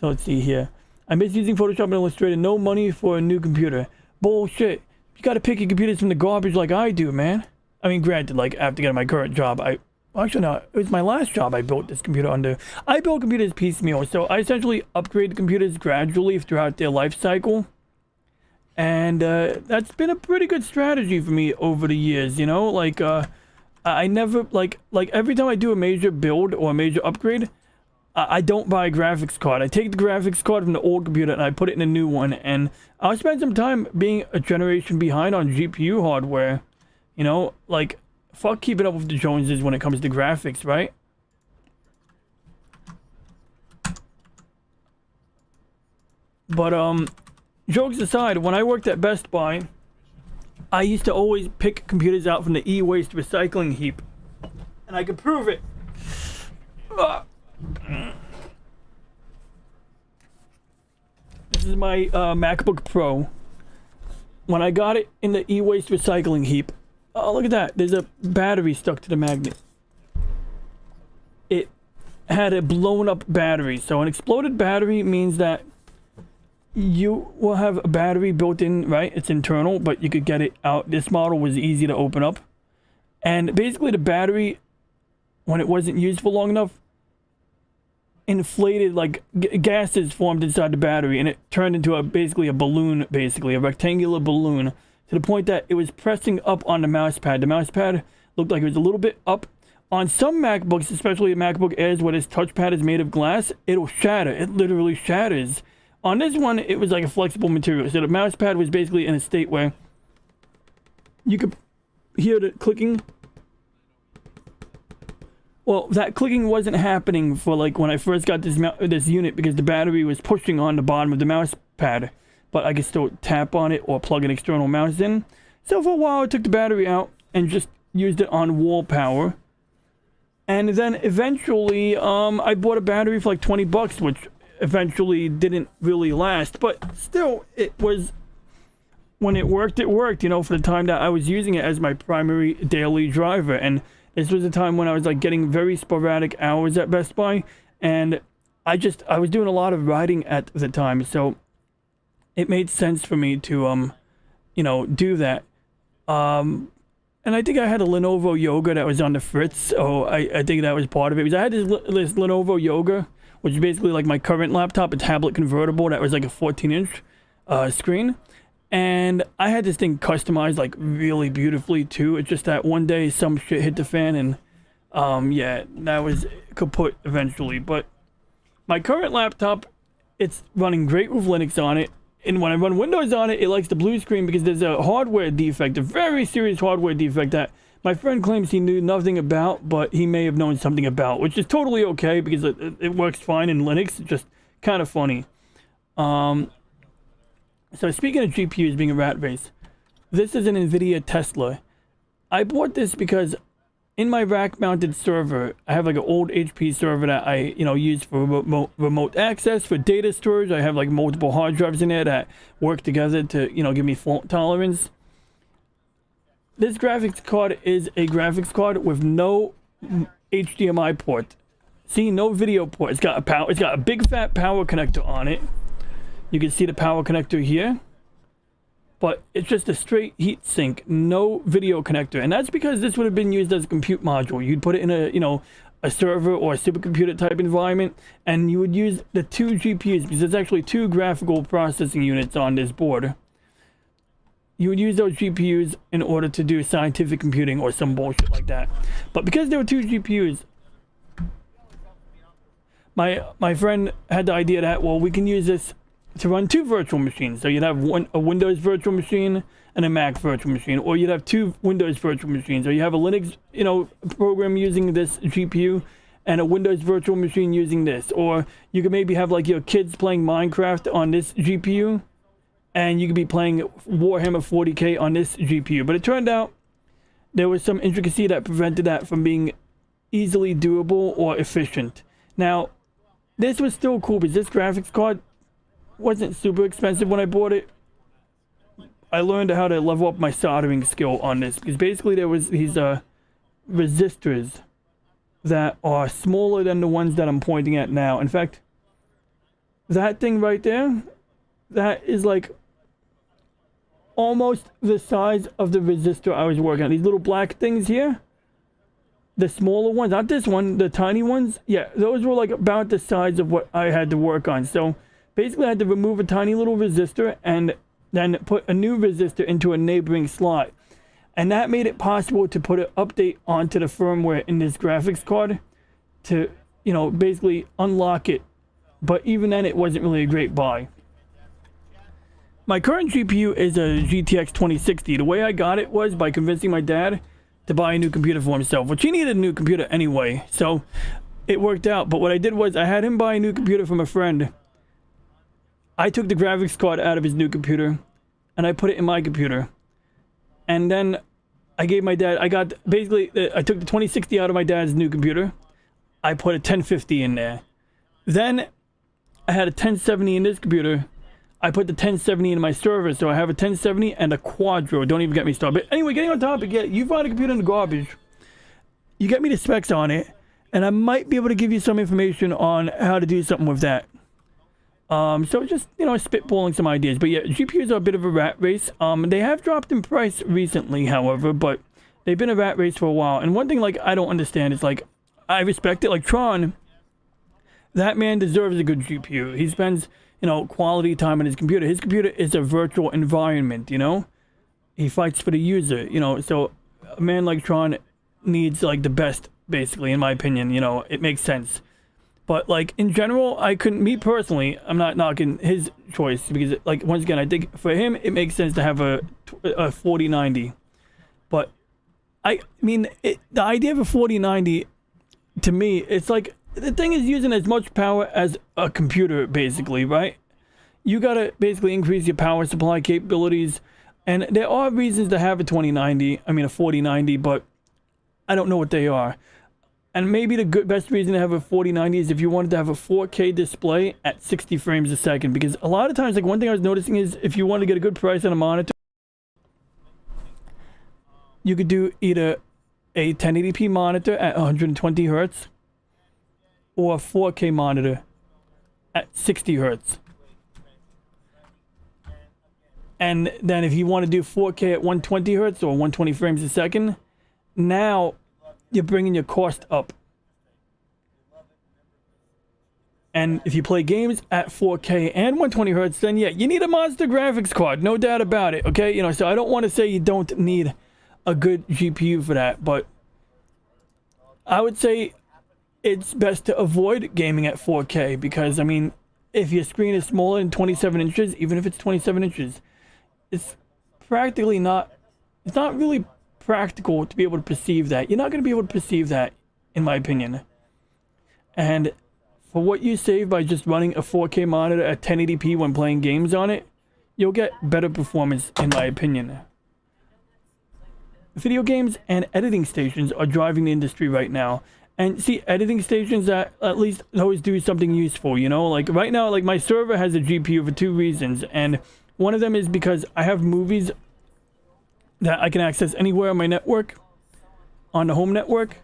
let's see here. I miss using Photoshop and Illustrator. No money for a new computer. Bullshit. You gotta pick your computers from the garbage like I do, man. I mean, granted, like, after getting my current job, well, actually, no, it was my last job I built this computer under. I built computers piecemeal, so I essentially upgrade the computers gradually throughout their life cycle. And that's been a pretty good strategy for me over the years, you know? Like, I never, like every time I do a major build or a major upgrade, I don't buy a graphics card. I take the graphics card from the old computer and I put it in a new one. And I'll spend some time being a generation behind on GPU hardware. You know, like... fuck keeping up with the Joneses when it comes to graphics, right? But jokes aside, when I worked at Best Buy, I used to always pick computers out from the e-waste recycling heap, and I could prove it. This is my MacBook Pro. When I got it in the e-waste recycling heap, oh, look at that. There's a battery stuck to the magnet. It had a blown up battery. So an exploded battery means that you will have a battery built in, right? It's internal, but you could get it out. This model was easy to open up. And basically the battery, when it wasn't used for long enough, inflated, like gases formed inside the battery, and it turned into basically a balloon, a rectangular balloon, to the point that it was pressing up on the mouse pad. The mouse pad looked like it was a little bit up. On some MacBooks, especially MacBook Airs, where this touchpad is made of glass, it'll shatter. It literally shatters. On this one, it was like a flexible material. So the mouse pad was basically in a state where you could hear the clicking. Well, that clicking wasn't happening for like when I first got this unit, because the battery was pushing on the bottom of the mouse pad. But I could still tap on it or plug an external mouse in. So for a while, I took the battery out and just used it on wall power. And then eventually, I bought a battery for like 20 bucks, which eventually didn't really last. But still, it was, when it worked, you know, for the time that I was using it as my primary daily driver. And this was a time when I was like getting very sporadic hours at Best Buy. And I was doing a lot of riding at the time. So it made sense for me to, you know, do that. And I think I had a Lenovo Yoga that was on the fritz, so I think that was part of it. Because I had this Lenovo Yoga, which is basically like my current laptop, a tablet convertible that was like a 14-inch screen. And I had this thing customized like really beautifully too. It's just that one day some shit hit the fan, and yeah, that was kaput eventually. But my current laptop, it's running great with Linux on it. And when I run Windows on it, it likes the blue screen because there's a hardware defect, a very serious hardware defect that my friend claims he knew nothing about, but he may have known something about, which is totally okay because it works fine in Linux. It's just kind of funny. So speaking of GPUs being a rat race, this is an NVIDIA Tesla. I bought this because in my rack-mounted server, I have like an old HP server that I, you know, use for remote access, for data storage. I have like multiple hard drives in there that work together to, you know, give me fault tolerance. This graphics card is a graphics card with no HDMI port. See, no video port. It's got a big fat power connector on it. You can see the power connector here. But it's just a straight heat sink, no video connector. And that's because this would have been used as a compute module. You'd put it in a, you know, a server or a supercomputer type environment, and you would use the two GPUs, because there's actually two graphical processing units on this board. You would use those GPUs in order to do scientific computing or some bullshit like that. But because there were two GPUs, my friend had the idea that, well, we can use this to run two virtual machines. So you'd have a Windows virtual machine and a Mac virtual machine, or you'd have two Windows virtual machines, or you have a Linux, you know, program using this GPU and a Windows virtual machine using this, or you could maybe have like your kids playing Minecraft on this GPU, and you could be playing Warhammer 40k on this GPU. But it turned out there was some intricacy that prevented that from being easily doable or efficient. Now, this was still cool because this graphics card wasn't super expensive when I bought it. I learned how to level up my soldering skill on this, because basically there was these resistors that are smaller than the ones that I'm pointing at now. In fact, that thing right there, that is like almost the size of the resistor I was working on. These little black things here, the smaller ones, not this one, the tiny ones, yeah, those were like about the size of what I had to work on. So basically I had to remove a tiny little resistor and then put a new resistor into a neighboring slot. And that made it possible to put an update onto the firmware in this graphics card to, you know, basically unlock it. But even then, it wasn't really a great buy. My current GPU is a GTX 2060. The way I got it was by convincing my dad to buy a new computer for himself, which he needed a new computer anyway, so it worked out. But what I did was I had him buy a new computer from a friend. I took the graphics card out of his new computer and I put it in my computer, and then I gave my dad, I took the 2060 out of my dad's new computer. I put a 1050 in there. Then I had a 1070 in this computer. I put the 1070 in my server, so I have a 1070 and a Quadro. Don't even get me started. But anyway, getting on topic, yeah, you find a computer in the garbage. You get me the specs on it, and I might be able to give you some information on how to do something with that. So just, spitballing some ideas. But yeah, GPUs are a bit of a rat race. They have dropped in price recently, however, but they've been a rat race for a while. And one thing, like, I don't understand is, like, I respect it. Like, Tron, that man deserves a good GPU. He spends, quality time on his computer. His computer is a virtual environment, He fights for the user, So a man like Tron needs, like, the best, basically, in my opinion, It makes sense. But, like, in general, me personally, I'm not knocking his choice because, like, once again, I think for him, it makes sense to have a 4090. But, the idea of a 4090, to me, it's like, the thing is using as much power as a computer, basically, right? You gotta basically increase your power supply capabilities. And there are reasons to have a 4090, but I don't know what they are. And maybe the best reason to have a 4090 is if you wanted to have a 4K display at 60 frames a second. Because a lot of times, like, one thing I was noticing is if you want to get a good price on a monitor, you could do either a 1080p monitor at 120 hertz or a 4K monitor at 60 hertz. And then if you want to do 4K at 120 hertz or 120 frames a second, now you're bringing your cost up. And if you play games at 4K and 120 hertz, then yeah, you need a monster graphics card, no doubt about it, okay? So I don't want to say you don't need a good GPU for that, but I would say it's best to avoid gaming at 4K because, if your screen is smaller than 27 inches, even if it's 27 inches, it's not really practical to be able to perceive that. You're not going to be able to perceive that, in my opinion. And for what you save by just running a 4K monitor at 1080p when playing games on it, you'll get better performance, in my opinion. Video games and editing stations are driving the industry right now. And see, editing stations that at least always do something useful, Like right now, like my server has a GPU for 2 reasons. And one of them is because I have movies that I can access anywhere on my network, on the home network,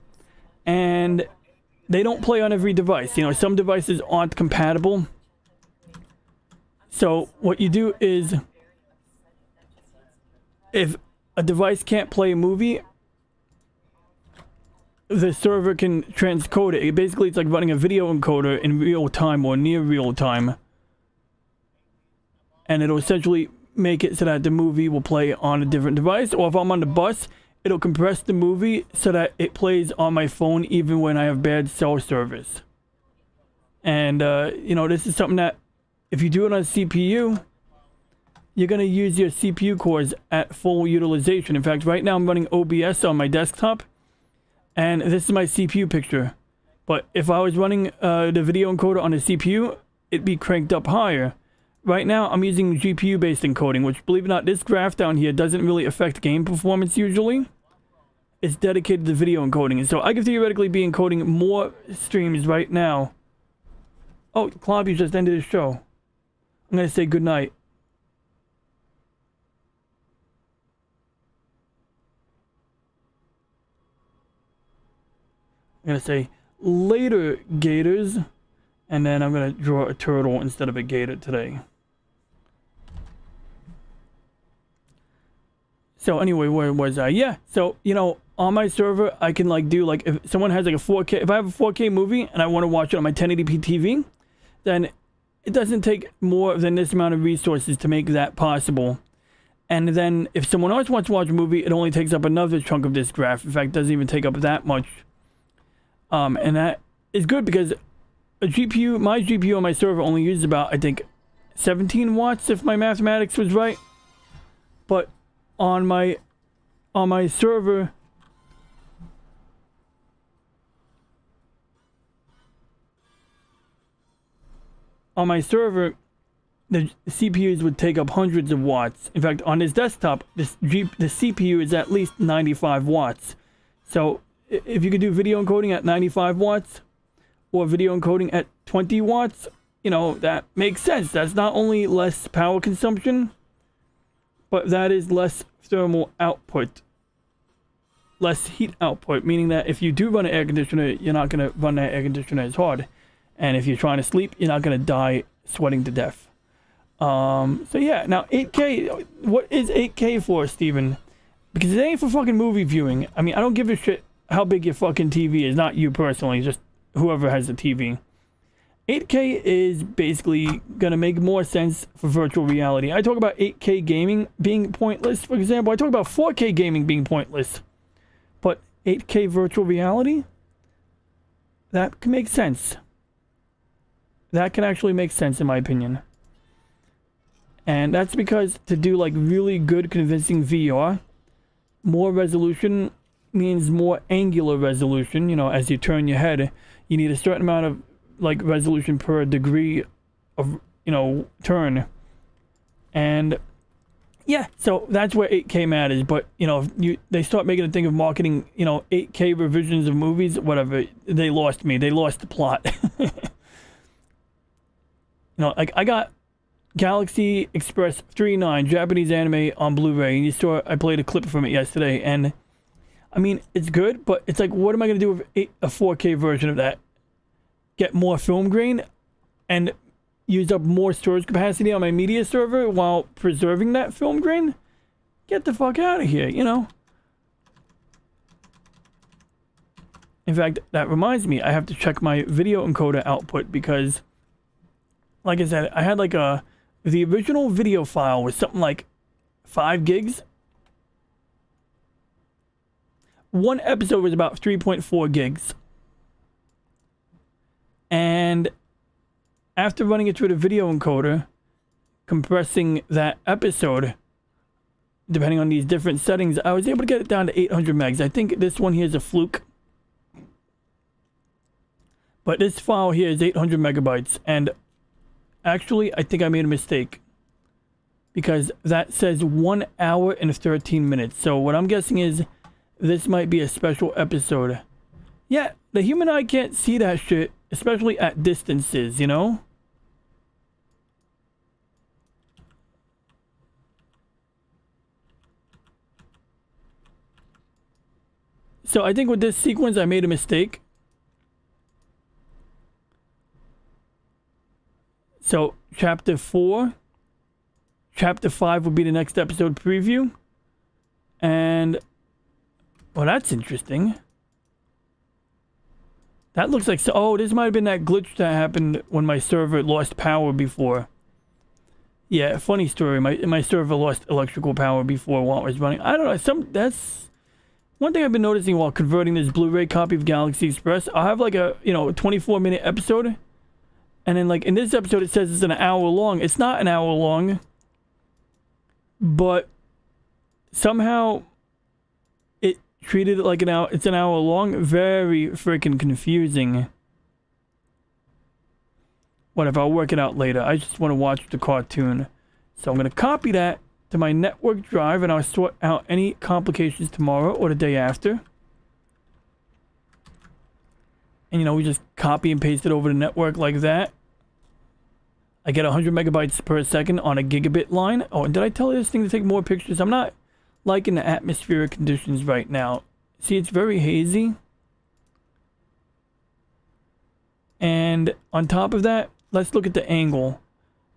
and they don't play on every device. Some devices aren't compatible. So what you do is, if a device can't play a movie, the server can transcode it. Basically, it's like running a video encoder in real time or near real time. And it'll essentially make it so that the movie will play on a different device, or if I'm on the bus, it'll compress the movie so that it plays on my phone even when I have bad cell service. And this is something that if you do it on CPU, you're going to use your CPU cores at full utilization. In fact, right now I'm running OBS on my desktop, and this is my CPU picture. But if I was running the video encoder on the CPU, it'd be cranked up higher. Right now, I'm using GPU-based encoding, which, believe it or not, this graph down here doesn't really affect game performance usually. It's dedicated to video encoding. And so I could theoretically be encoding more streams right now. Oh, Clobby just ended his show. I'm going to say goodnight. I'm going to say later, Gators. And then I'm going to draw a turtle instead of a gator today. So anyway, where was I? Yeah, so, on my server, I can, like, do, like, if someone has, like, a 4K... If I have a 4K movie and I want to watch it on my 1080p TV, then it doesn't take more than this amount of resources to make that possible. And then if someone else wants to watch a movie, it only takes up another chunk of this graph. In fact, it doesn't even take up that much. And that is good because my GPU on my server only uses about, I think, 17 watts if my mathematics was right. But on my server, on my server, the CPUs would take up hundreds of watts. In fact, on this desktop, the CPU is at least 95 watts. So if you could do video encoding at 95 watts or video encoding at 20 watts, you know, that makes sense. That's not only less power consumption, but that is less thermal output, less heat output, meaning that if you do run an air conditioner, you're not going to run that air conditioner as hard. And if you're trying to sleep, you're not going to die sweating to death. So yeah, now 8K, what is 8K for, Steven? Because it ain't for fucking movie viewing. I mean, I don't give a shit how big your fucking TV is. Not you personally, just whoever has a TV. 8K is basically gonna make more sense for virtual reality. I talk about 8K gaming being pointless, for example. I talk about 4K gaming being pointless. But 8K virtual reality? That can make sense. That can actually make sense in my opinion. And that's because to do like really good convincing VR, more resolution means more angular resolution. You know, as you turn your head, you need a certain amount of like resolution per degree of, you know, turn. And yeah, so that's where 8K matters. But you know, if they start making a thing of marketing, you know, 8K revisions of movies, whatever, they lost me. They lost the plot. You know, like I got Galaxy Express 3.9 Japanese anime on Blu-ray, and you saw I played a clip from it yesterday, and I mean it's good, but it's like, what am I gonna do with a 4K version of that? Get more film grain and use up more storage capacity on my media server while preserving that film grain? Get the fuck out of here, you know. In fact, that reminds me, I have to check my video encoder output because, like I said, I had like the original video file was something like 5 gigs. One episode was about 3.4 gigs. And after running it through the video encoder, compressing that episode, depending on these different settings, I was able to get it down to 800 megs. I think this one here is a fluke. But this file here is 800 megabytes. And actually, I think I made a mistake. Because that says 1 hour and 13 minutes. So what I'm guessing is this might be a special episode. Yeah, the human eye can't see that shit, especially at distances, you know? So I think with this sequence, I made a mistake. So chapter 4, chapter 5 will be the next episode preview. And, well, that's interesting. That looks like, oh, this might have been that glitch that happened when my server lost power before. Yeah, funny story. My server lost electrical power before while it was running. I don't know. That's one thing I've been noticing while converting this Blu-ray copy of Galaxy Express. I'll have like a 24-minute episode, and then like in this episode it says it's an hour long. It's not an hour long, but somehow it treated it like an hour. It's an hour long. Very freaking confusing. Whatever, I'll work it out later. I just want to watch the cartoon. So I'm going to copy that to my network drive, and I'll sort out any complications tomorrow or the day after. And, we just copy and paste it over the network like that. I get 100 megabytes per second on a gigabit line. Oh, and did I tell you this thing to take more pictures? I'm not liking the atmospheric conditions right now. See, it's very hazy. And on top of that, let's look at the angle.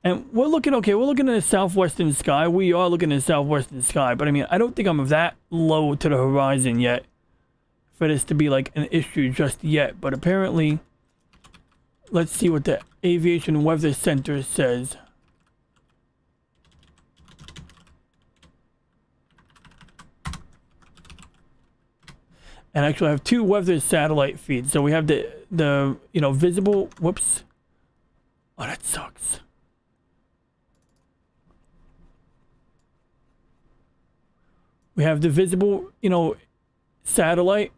And we're looking at the southwestern sky. We are looking at the southwestern sky. But I mean, I don't think I'm that low to the horizon yet for this to be like an issue just yet. But apparently, let's see what the Aviation Weather Center says. And actually, I have 2 weather satellite feeds. So we have the visible. Whoops. Oh, that sucks. We have the visible, satellite.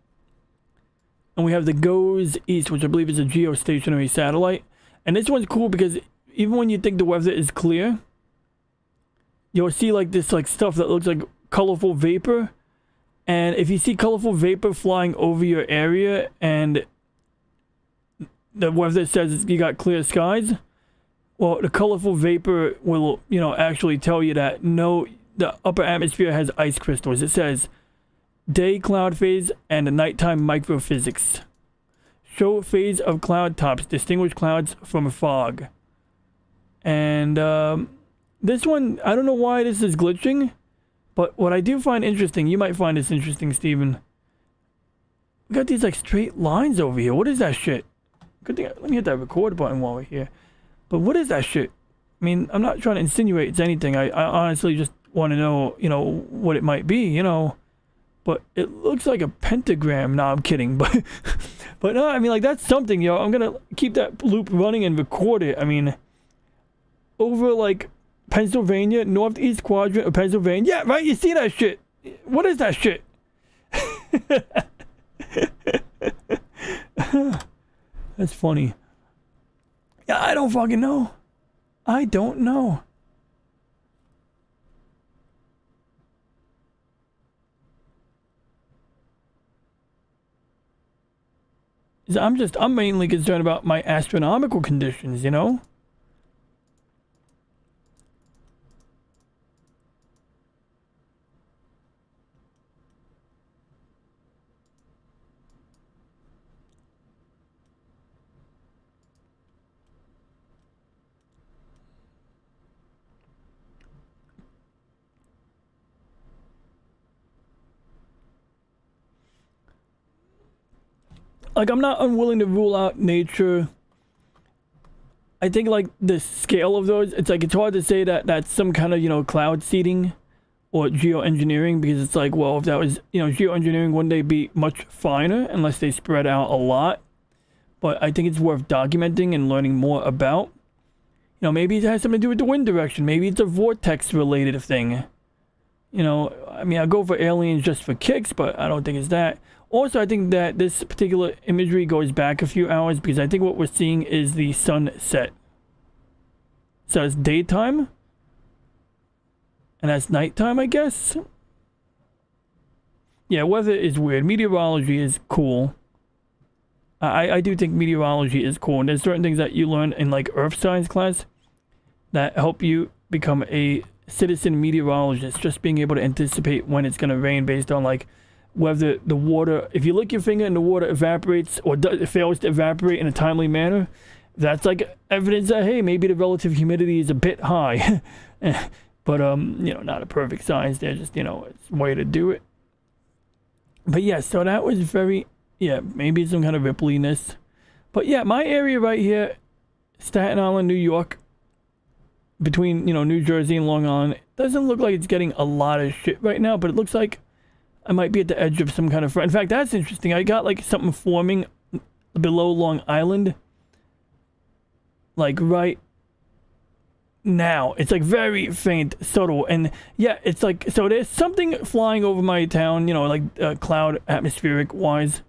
And we have the GOES East, which I believe is a geostationary satellite. And this one's cool because even when you think the weather is clear, you'll see like this like stuff that looks like colorful vapor. And if you see colorful vapor flying over your area and the weather says you got clear skies, well, the colorful vapor will, actually tell you that no, the upper atmosphere has ice crystals. It says day cloud phase and nighttime microphysics. Show phase of cloud tops, distinguish clouds from fog. And this one, I don't know why this is glitching, but what I do find interesting, you might find this interesting, Steven. We got these like straight lines over here. What is that shit? Good thing, let me hit that record button while we're here. But what is that shit? I mean, I'm not trying to insinuate it's anything. I honestly just want to know, what it might be, But it looks like a pentagram. No, I'm kidding. But no, I mean, like, that's something, yo. I'm going to keep that loop running and record it. I mean, over, like, Pennsylvania, northeast quadrant of Pennsylvania. Yeah, right? You see that shit? What is that shit? That's funny. Yeah, I don't fucking know. I don't know. I'm mainly concerned about my astronomical conditions, Like, I'm not unwilling to rule out nature. I think, like, the scale of those, it's hard to say that that's some kind of, cloud seeding or geoengineering, because it's like, well, if that was, geoengineering, wouldn't they be much finer unless they spread out a lot? But I think it's worth documenting and learning more about. Maybe it has something to do with the wind direction. Maybe it's a vortex-related thing. I mean, I go for aliens just for kicks, but I don't think it's that. Also, I think that this particular imagery goes back a few hours, because I think what we're seeing is the sunset. So it's daytime, and that's nighttime, I guess. Yeah, weather is weird. Meteorology is cool. I do think meteorology is cool, and there's certain things that you learn in like earth science class that help you become a citizen meteorologist. Just being able to anticipate when it's going to rain based on like whether the water, if you lick your finger and the water evaporates or it fails to evaporate in a timely manner, that's like evidence that, hey, maybe the relative humidity is a bit high. But, not a perfect science there, just, it's a way to do it. But yeah, so that was very, maybe some kind of rippliness. But yeah, my area right here, Staten Island, New York, between, New Jersey and Long Island, doesn't look like it's getting a lot of shit right now, but it looks like I might be at the edge of some kind of front. In fact, that's interesting. I got like something forming below Long Island. Like right now. It's like very faint, subtle. And yeah, it's like, so there's something flying over my town, like cloud atmospheric wise.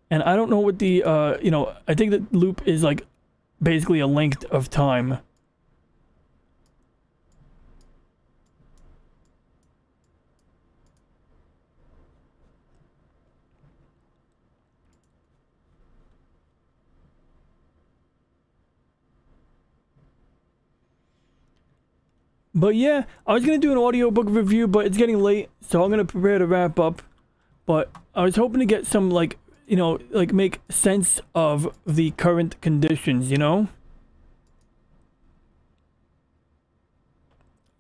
And I don't know what the, I think the loop is like basically a length of time. But yeah, I was going to do an audiobook review, but it's getting late, so I'm going to prepare to wrap up. But I was hoping to get some, like, make sense of the current conditions,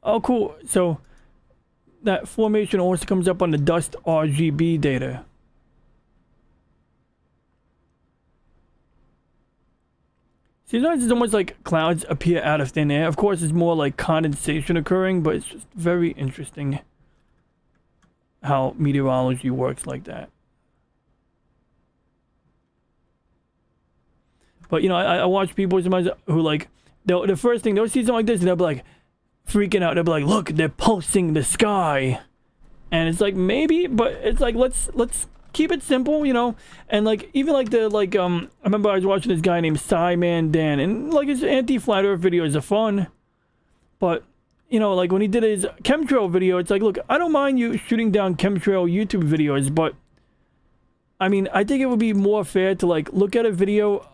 Oh, cool. So that formation also comes up on the dust RGB data. See, sometimes it's almost like clouds appear out of thin air. Of course, it's more like condensation occurring, but it's just very interesting how meteorology works like that. But, I watch people sometimes who, like, the first thing, they'll see something like this, and they'll be, like, freaking out. They'll be like, look, they're pulsing the sky. And it's like, maybe, but it's like, let's keep it simple, you know. And like even like the I remember I was watching this guy named Cyman Dan, and like his anti-flat earth videos are fun, but you know, like when he did his chemtrail video, it's like, look, I don't mind you shooting down chemtrail YouTube videos, but I mean, I think it would be more fair to like look at a video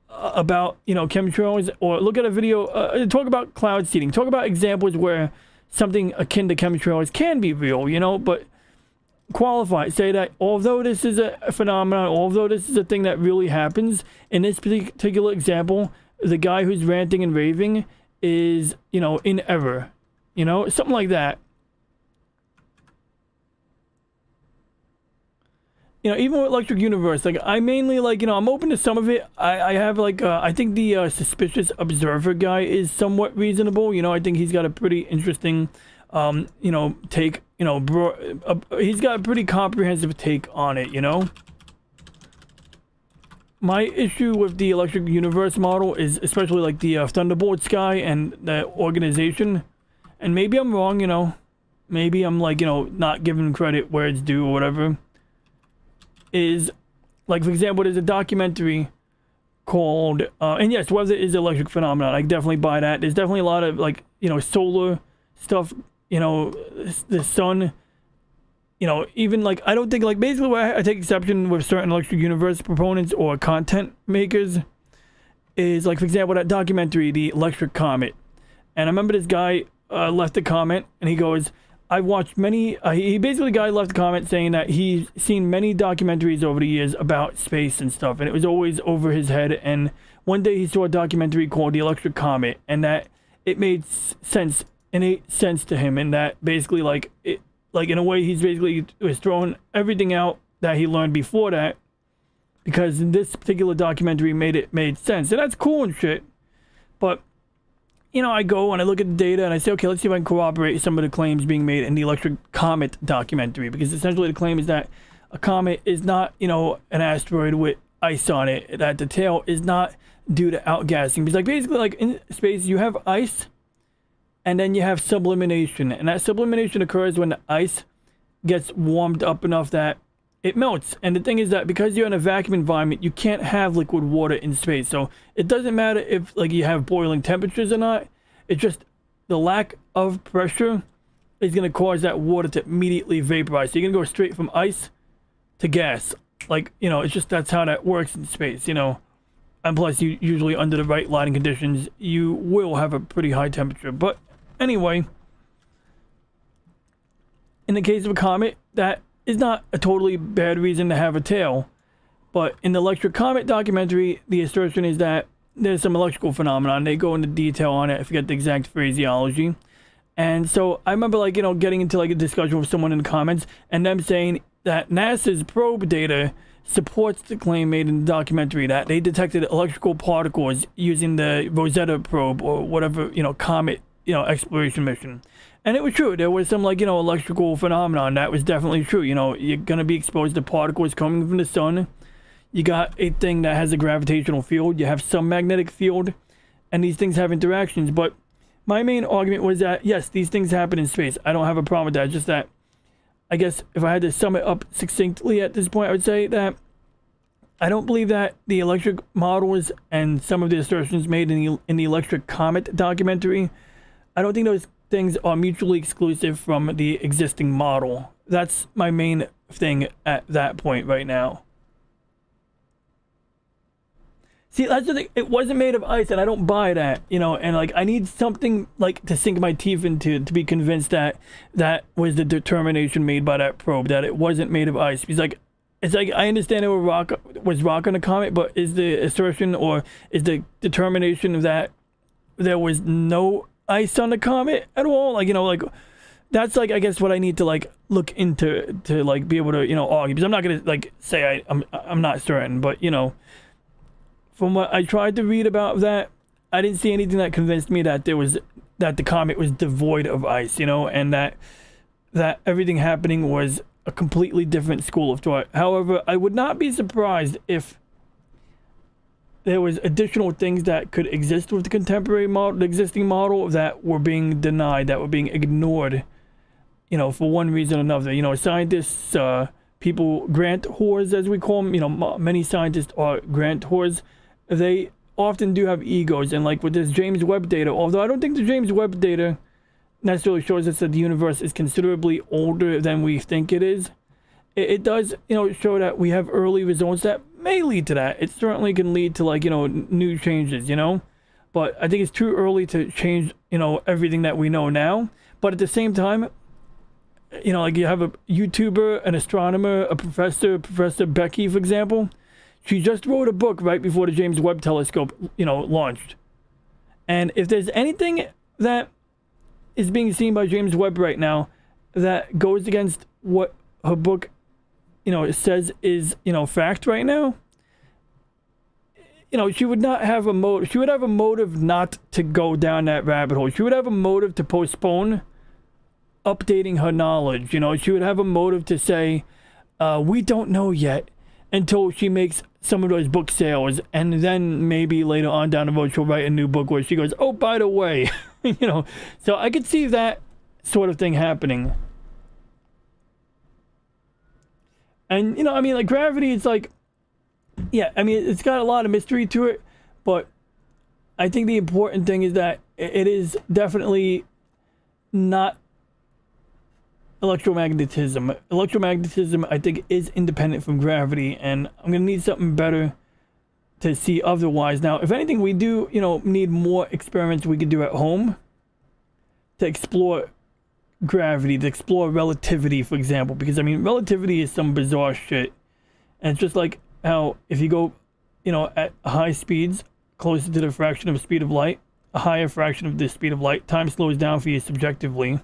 about, you know, chemtrails, or look at a video, talk about cloud seeding, talk about examples where something akin to chemtrails can be real, you know, but qualify, say that although this is a phenomenon, although this is a thing that really happens, in this particular example, the guy who's ranting and raving is, you know, in error, you know, something like that. You know, even with Electric Universe, like, I mainly, like, you know, I'm open to some of it. I have, like, I think the Suspicious Observer guy is somewhat reasonable. You know, I think he's got a pretty interesting, you know, take, you know, he's got a pretty comprehensive take on it, you know? My issue with the Electric Universe model is especially, like, the Thunderbolts guy and the organization. And maybe I'm wrong, you know? Maybe I'm, like, you know, not giving credit where it's due or whatever. Is, like, for example, there's a documentary called, and yes, weather is an electric phenomenon. I definitely buy that. There's definitely a lot of, like, you know, solar stuff, you know, the sun, you know, even, like, I don't think, like, basically where I take exception with certain Electric Universe proponents or content makers is, like, for example, that documentary, The Electric Comet. And I remember this guy left a comment, and he goes, I watched many, he basically, the guy left a comment saying that he's seen many documentaries over the years about space and stuff, and it was always over his head, and one day he saw a documentary called The Electric Comet, and that it made sense, innate sense to him, and that basically, like, it, like, in a way, he's basically was throwing everything out that he learned before that, because this particular documentary made sense, and that's cool and shit, but you know, I go and I look at the data and I say, okay, let's see if I can corroborate some of the claims being made in the Electric Comet documentary. Because essentially the claim is that a comet is not, you know, an asteroid with ice on it. That the tail is not due to outgassing. Because, like, basically, like, in space, you have ice and then you have sublimation. And that sublimation occurs when the ice gets warmed up enough that it melts. And the thing is that because you're in a vacuum environment, you can't have liquid water in space. So it doesn't matter if, like, you have boiling temperatures or not. It's just the lack of pressure is going to cause that water to immediately vaporize. So you're going to go straight from ice to gas. Like, you know, it's just that's how that works in space, you know. And plus, you usually under the right lighting conditions, you will have a pretty high temperature. But anyway, in the case of a comet, that is not a totally bad reason to have a tail. But in the Electric Comet documentary, the assertion is that there's some electrical phenomenon. They go into detail on it. I forget the exact phraseology. And so I remember, like, you know, getting into, like, a discussion with someone in the comments and them saying that NASA's probe data supports the claim made in the documentary that they detected electrical particles using the Rosetta probe or whatever, you know, comet, you know, exploration mission. And it was true. There was some, like, you know, electrical phenomenon. That was definitely true. You know, you're going to be exposed to particles coming from the sun. You got a thing that has a gravitational field. You have some magnetic field. And these things have interactions. But my main argument was that, yes, these things happen in space. I don't have a problem with that. It's just that, I guess, if I had to sum it up succinctly at this point, I would say that I don't believe that the electric models and some of the assertions made in the Electric Comet documentary, I don't think those things are mutually exclusive from the existing model. That's my main thing at that point right now. See, that's the thing. It wasn't made of ice, and I don't buy that, you know, and, like, I need something, like, to sink my teeth into to be convinced that that was the determination made by that probe, that it wasn't made of ice. Because, like, it's like, I understand it was rock on the comet, but is the assertion or is the determination that there was no ice on the comet at all? Like, you know, like, that's, like, I guess what I need to, like, look into to, like, be able to, you know, argue. Because I'm not going to, like, say I'm not certain, but, you know, from what I tried to read about that, I didn't see anything that convinced me that that the comet was devoid of ice, you know, and that everything happening was a completely different school of thought. However, I would not be surprised if there was additional things that could exist with the contemporary model, the existing model, that were being denied, that were being ignored, you know, for one reason or another. You know, scientists, people, grant whores as we call them, many scientists are grant whores. They often do have egos, and like with this James Webb data, although I don't think the James Webb data necessarily shows us that the universe is considerably older than we think it is, it does, show that we have early results that may lead to that. It certainly can lead to like, new changes, but I think it's too early to change, everything that we know now. But at the same time, like you have a YouTuber, an astronomer, a professor, Professor Becky, for example. She just wrote a book right before the James Webb Telescope, launched. And if there's anything that is being seen by James Webb right now that goes against what her book, says is, fact right now, she would not have a motive. She would have a motive not to go down that rabbit hole. She would have a motive to postpone updating her knowledge. She would have a motive to say, we don't know yet, until she makes some of those book sales, and then maybe later on down the road she'll write a new book where she goes, oh, by the way, so I could see that sort of thing happening. And like gravity, it's like, yeah, it's got a lot of mystery to it, but I think the important thing is that it is definitely not electromagnetism. Electromagnetism, I think, is independent from gravity, and I'm gonna need something better to see otherwise. Now, if anything, we do, need more experiments we could do at home to explore gravity, to explore relativity, for example, because relativity is some bizarre shit, and it's just like how if you go, at high speeds, closer to the fraction of the speed of light, a higher fraction of the speed of light, time slows down for you subjectively.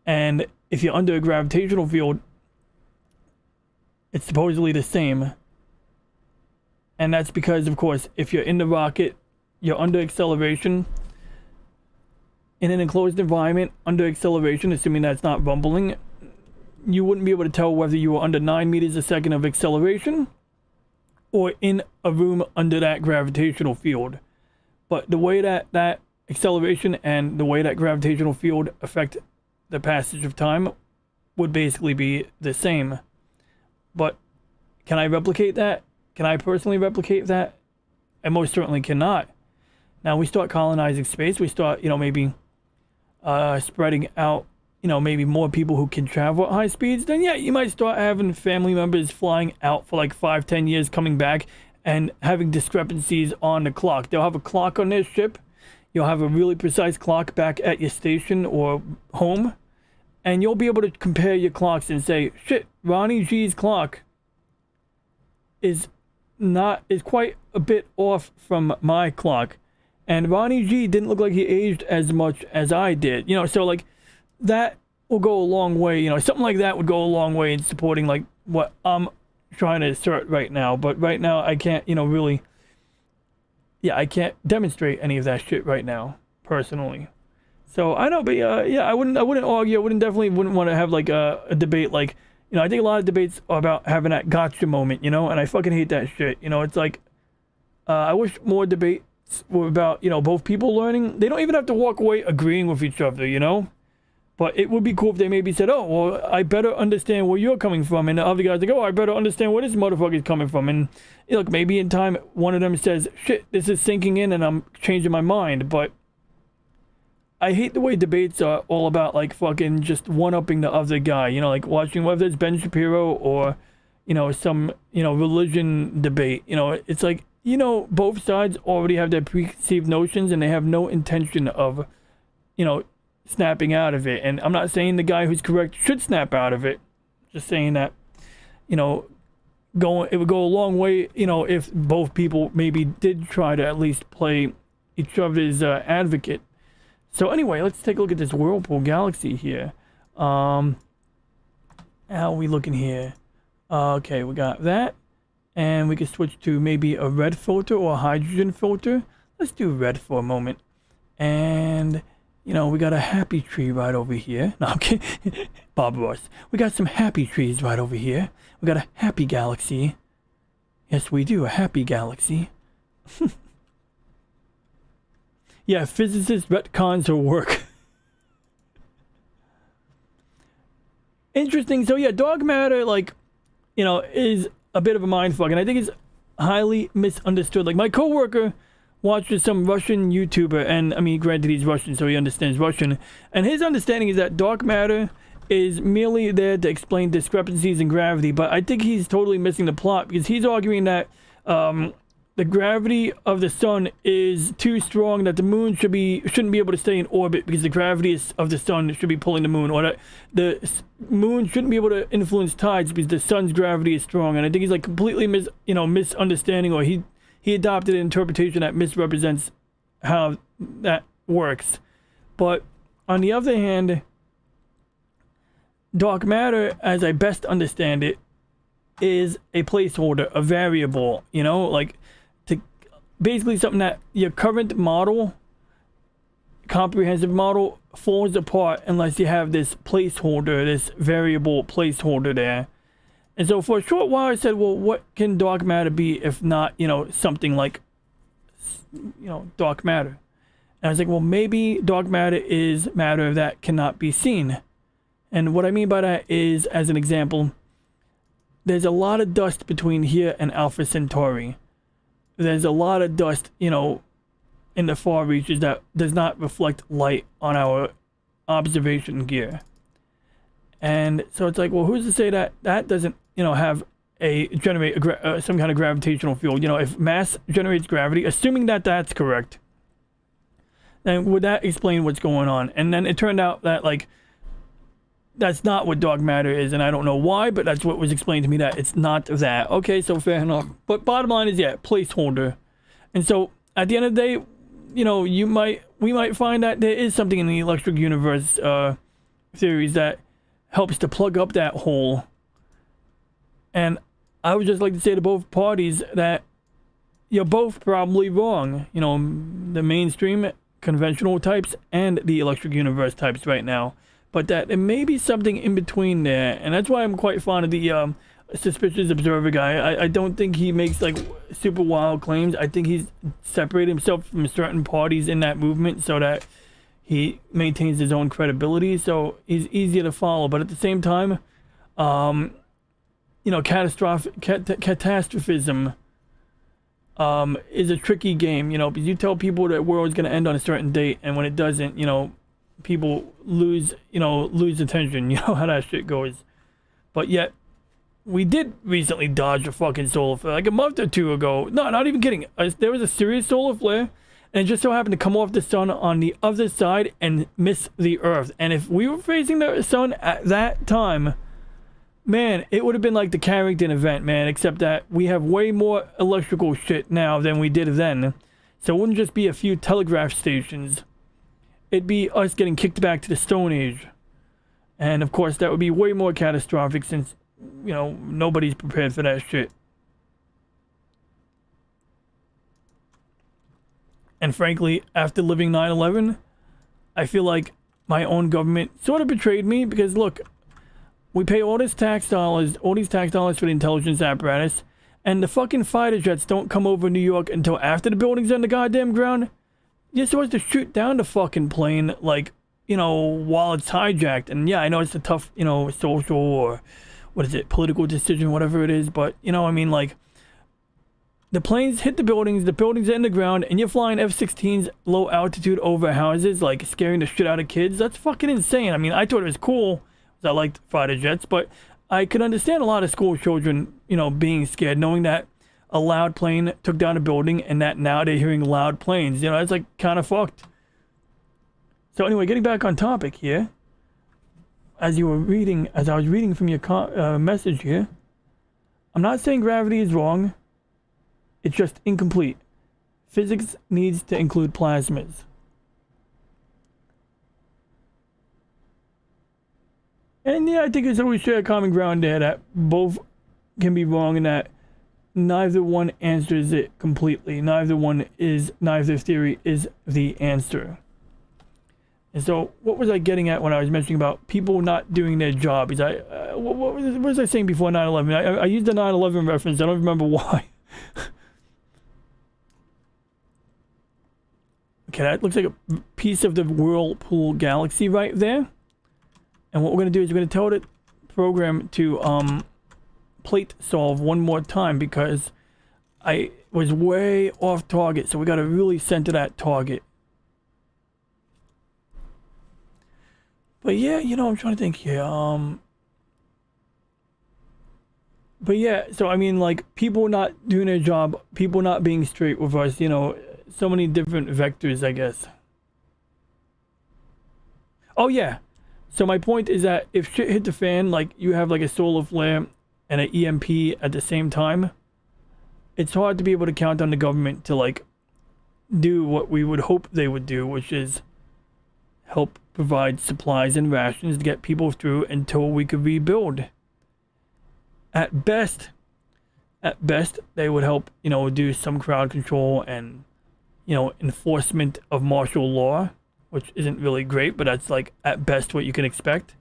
And if you're under a gravitational field, it's supposedly the same. And that's because, of course, if you're in the rocket, you're under acceleration. In an enclosed environment, under acceleration, assuming that's not rumbling, you wouldn't be able to tell whether you were under 9 meters a second of acceleration or in a room under that gravitational field. But the way that acceleration and the way that gravitational field affect the passage of time would basically be the same. But can I replicate that? Can I personally replicate that? I most certainly cannot. Now we start colonizing space, we start, maybe spreading out, maybe more people who can travel at high speeds, then yeah, you might start having family members flying out for like 5-10 years, coming back and having discrepancies on the clock. They'll have a clock on their ship. You'll have a really precise clock back at your station or home, and you'll be able to compare your clocks and say, shit, Ronnie G's clock is quite a bit off from my clock. And Ronnie G didn't look like he aged as much as I did. So like that will go a long way. Something like that would go a long way in supporting like what I'm trying to assert right now. But right now I can't, really, I can't demonstrate any of that shit right now, personally. So I know, but I wouldn't argue. Definitely wouldn't want to have like a debate. Like, I think a lot of debates are about having that gotcha moment, and I fucking hate that shit. It's like, I wish more debates were about, both people learning. They don't even have to walk away agreeing with each other, but it would be cool if they maybe said, oh, well, I better understand where you're coming from. And the other guys like, oh, I better understand where this motherfucker's coming from. And look, maybe in time, one of them says, shit, this is sinking in and I'm changing my mind. But I hate the way debates are all about like fucking just one-upping the other guy, like watching whether it's Ben Shapiro or, some, religion debate. It's like, both sides already have their preconceived notions and they have no intention of, snapping out of it. And I'm not saying the guy who's correct should snap out of it. Just saying that, it would go a long way, if both people maybe did try to at least play each other's advocate. So anyway, let's take a look at this Whirlpool Galaxy here. How are we looking here? Okay, we got that. And we can switch to maybe a red filter or a hydrogen filter. Let's do red for a moment. And, we got a happy tree right over here. No, okay. Bob Ross. We got some happy trees right over here. We got a happy galaxy. Yes, we do. A happy galaxy. Yeah, physicists retcons her work. interesting. So yeah, dark matter, like, is a bit of a mindfuck, and I think it's highly misunderstood. Like, my coworker watches some Russian YouTuber, and I mean, granted, he's Russian, so he understands Russian, and his understanding is that dark matter is merely there to explain discrepancies in gravity, but I think he's totally missing the plot, because he's arguing that the gravity of the sun is too strong, that the moon shouldn't be able to stay in orbit because the gravity of the sun should be pulling the moon, or that the moon shouldn't be able to influence tides because the sun's gravity is strong. And I think he's like completely misunderstanding, or he adopted an interpretation that misrepresents how that works. But on the other hand, dark matter, as I best understand it, is a placeholder, a variable, like, basically something that your current model, comprehensive model, falls apart unless you have this placeholder, this variable placeholder there. And so for a short while I said, well, what can dark matter be if not, something like, dark matter? And I was like, well, maybe dark matter is matter that cannot be seen. And what I mean by that is, as an example, there's a lot of dust between here and Alpha Centauri. There's a lot of dust, in the far reaches that does not reflect light on our observation gear. And so it's like, well, who's to say that that doesn't, have generate some kind of gravitational field? If mass generates gravity, assuming that that's correct, then would that explain what's going on? And then it turned out that, like, that's not what dark matter is, and I don't know why, but that's what was explained to me, that it's not that. Okay, so fair enough. But bottom line is, yeah, placeholder. And so at the end of the day, we might find that there is something in the electric universe theories that helps to plug up that hole. And I would just like to say to both parties that you're both probably wrong. The mainstream conventional types and the electric universe types right now. But that there may be something in between there. And that's why I'm quite fond of the suspicious observer guy. I don't think he makes, like, super wild claims. I think he's separated himself from certain parties in that movement so that he maintains his own credibility. So he's easier to follow. But at the same time, catastrophism is a tricky game, because you tell people that the world is going to end on a certain date, and when it doesn't, people lose attention. You know how that shit goes. But yet, we did recently dodge a fucking solar flare, like a month or two ago. No, not even kidding. There was a serious solar flare, and it just so happened to come off the sun on the other side and miss the Earth. And if we were facing the sun at that time, man, it would have been like the Carrington event, man, except that we have way more electrical shit now than we did then. So it wouldn't just be a few telegraph stations. It'd be us getting kicked back to the Stone Age. And of course, that would be way more catastrophic since, nobody's prepared for that shit. And frankly, after living 9/11, I feel like my own government sort of betrayed me, because look, we pay all these tax dollars for the intelligence apparatus, and the fucking fighter jets don't come over New York until after the building's on the goddamn ground. You're supposed to shoot down the fucking plane, like, while it's hijacked. And yeah, I know it's a tough, social or, political decision, whatever it is. But, like, the planes hit the buildings are in the ground, and you're flying F-16s low altitude over houses, like, scaring the shit out of kids. That's fucking insane. I mean, I thought it was cool, because I liked fighter jets, but I could understand a lot of school children, being scared, knowing that a loud plane took down a building, and that now they're hearing loud planes. It's like kind of fucked. So anyway, getting back on topic here. As I was reading from your message here, I'm not saying gravity is wrong. It's just incomplete. Physics needs to include plasmas. And yeah, I think it's always share a common ground there, that both can be wrong, and that neither one answers it completely. Neither theory is the answer. And so, what was I getting at when I was mentioning about people not doing their job? What was I saying before 9/11? I used the 9/11 reference. I don't remember why. Okay, that looks like a piece of the Whirlpool galaxy right there. And what we're going to do is we're going to program to plate solve one more time because I was way off target, so we got to really center that target. But yeah, you know, I'm trying to think here. But yeah, so I mean, like, people not doing their job, people not being straight with us, you know, so many different vectors, I guess. Oh yeah. So my point is that if shit hit the fan, like you have like a solar flare and an EMP at the same time, it's hard to be able to count on the government to like do what we would hope they would do, which is help provide supplies and rations to get people through until we could rebuild. At best, they would help, you know, do some crowd control and, you know, enforcement of martial law, which isn't really great, but that's like at best what you can expect.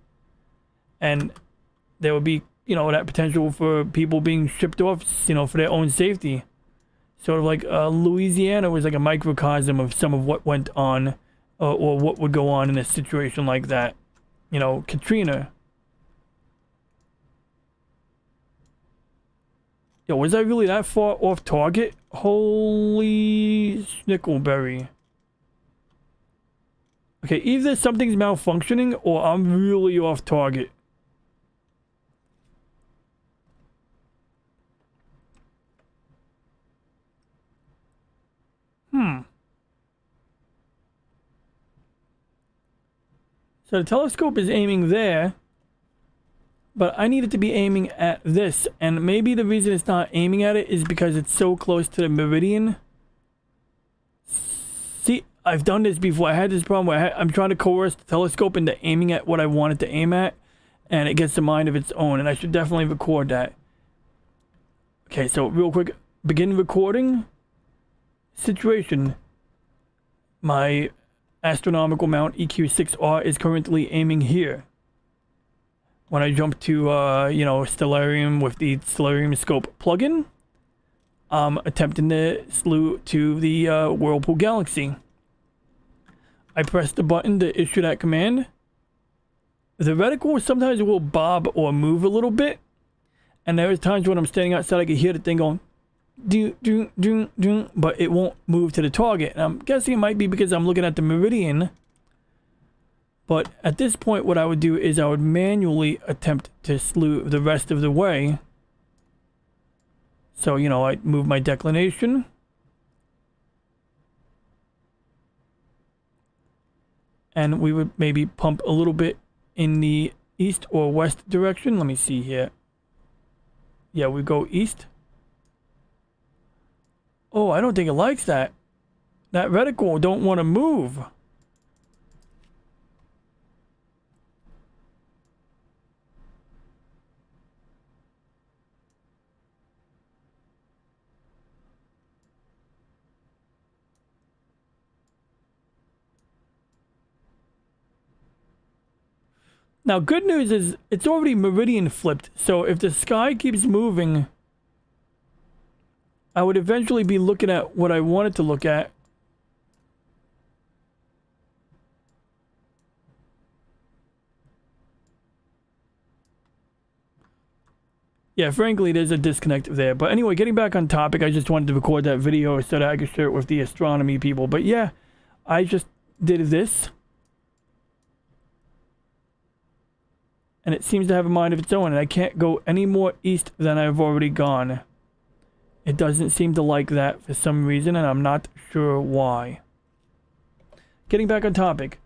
And there would be, you know, that potential for people being shipped off, you know, for their own safety. Sort of like Louisiana was like a microcosm of some of what went on or what would go on in a situation like that. You know, Katrina. Yo, was I really that far off target? Holy Snickleberry. Okay, either something's malfunctioning or I'm really off target. So the telescope is aiming there, but I need it to be aiming at this, and maybe the reason it's not aiming at it is because it's so close to the meridian. See, I've done this before. I had this problem where I'm trying to coerce the telescope into aiming at what I want it to aim at, and it gets a mind of its own, and I should definitely record that. Okay, so real quick, begin recording. Situation. My astronomical mount EQ6R is currently aiming here. When I jump to, you know, Stellarium with the Stellarium Scope plugin, I'm attempting to slew to the Whirlpool Galaxy. I press the button to issue that command. The reticle sometimes will bob or move a little bit, and there's times when I'm standing outside I can hear the thing going do do do do, but it won't move to the target. And I'm guessing it might be because I'm looking at the meridian. But at this point, what I would do is I would manually attempt to slew the rest of the way. So, you know, I'd move my declination. And we would maybe pump a little bit in the east or west direction. Let me see here. Yeah, we go east. Oh, I don't think it likes that. That reticle don't want to move. Now, good news is it's already meridian flipped, so if the sky keeps moving, I would eventually be looking at what I wanted to look at. Yeah, frankly, there's a disconnect there. But anyway, getting back on topic, I just wanted to record that video so that I could share it with the astronomy people. But yeah, I just did this. And it seems to have a mind of its own, and I can't go any more east than I've already gone. It doesn't seem to like that for some reason, and I'm not sure why. Getting back on topic.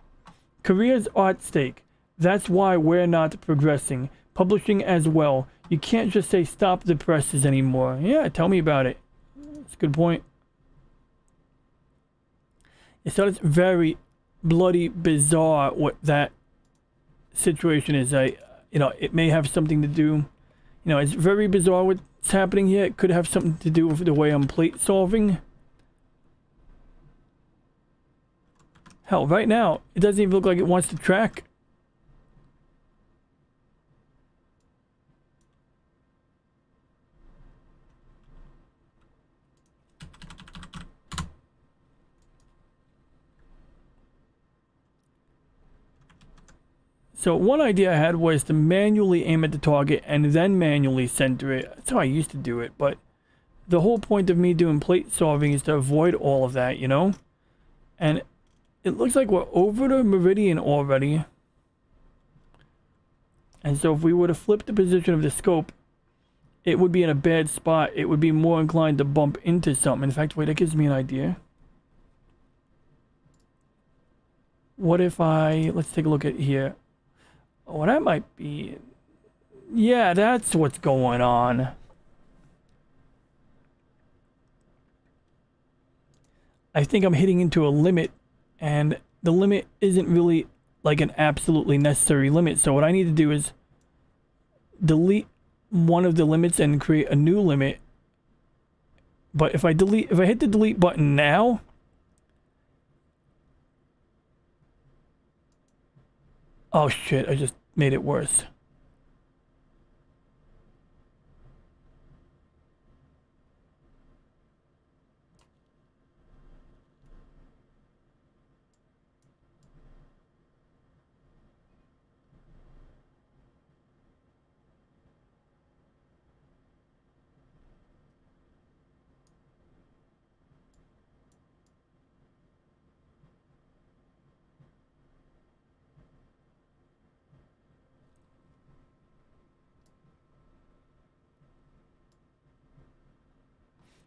Korea's at stake. That's why we're not progressing. Publishing as well. You can't just say stop the presses anymore. Yeah, tell me about it. That's a good point. So it's very bloody bizarre what that situation is. You know, it may have something to do. You know, it's very bizarre what's happening here. It could have something to do with the way I'm plate solving. Hell, right now, it doesn't even look like it wants to track. So one idea I had was to manually aim at the target and then manually center it. That's how I used to do it, but the whole point of me doing plate solving is to avoid all of that, you know? And it looks like we're over the meridian already. And so if we were to flip the position of the scope, it would be in a bad spot. It would be more inclined to bump into something. In fact, wait, that gives me an idea. What if let's take a look at here. Oh, that might be, yeah, that's what's going on. I think I'm hitting into a limit, and the limit isn't really like an absolutely necessary limit. So what I need to do is delete one of the limits and create a new limit. But if I hit the delete button now, oh shit, I just made it worse.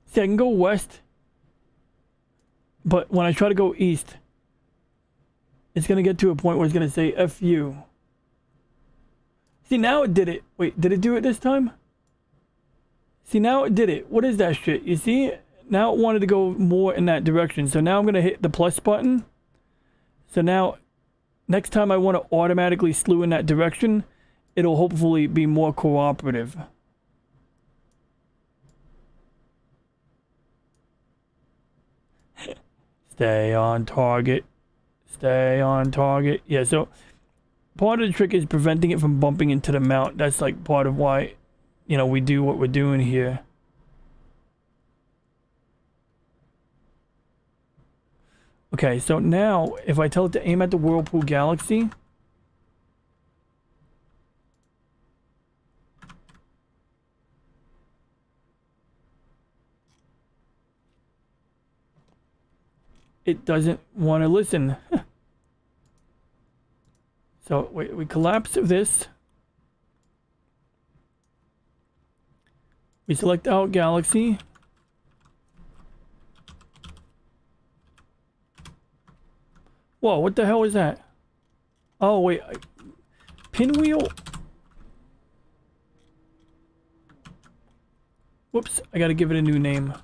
See, I can go west, but when I try to go east, it's going to get to a point where it's going to say F you. See, now it did it. Wait, did it do it this time? See, now it did it. What is that shit? You see? Now it wanted to go more in that direction. So now I'm going to hit the plus button. So now, next time I want to automatically slew in that direction, it'll hopefully be more cooperative. Stay on target. Stay on target. Yeah, so part of the trick is preventing it from bumping into the mount. That's like part of why, you know, we do what we're doing here. Okay, so now if I tell it to aim at the Whirlpool Galaxy, it doesn't want to listen. So we collapse this. We select out Galaxy. Whoa, what the hell is that? Oh, wait. Pinwheel? Whoops, I gotta give it a new name.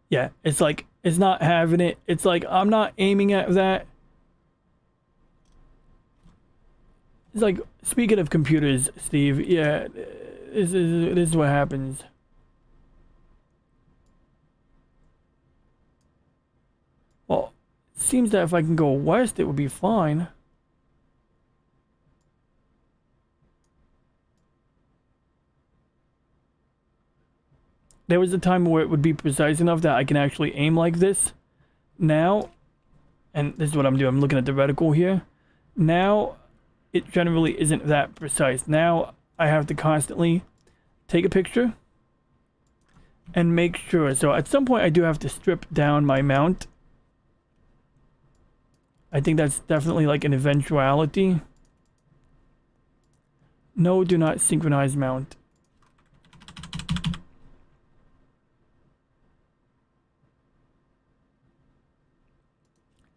Yeah, it's like, it's not having it. It's like, I'm not aiming at that. It's like, speaking of computers, Steve, yeah, this is what happens. Well, it seems that if I can go west, it would be fine. There was a time where it would be precise enough that I can actually aim like this. Now, and this is what I'm doing, I'm looking at the reticle here. Now, it generally isn't that precise. Now, I have to constantly take a picture and make sure. So at some point, I do have to strip down my mount. I think that's definitely like an eventuality. No, do not synchronize mount.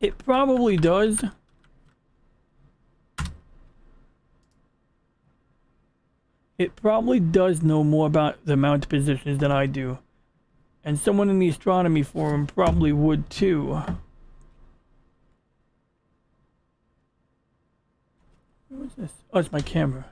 It probably does. It probably does know more about the mount positions than I do. And someone in the astronomy forum probably would too. What's this? Oh, it's my camera.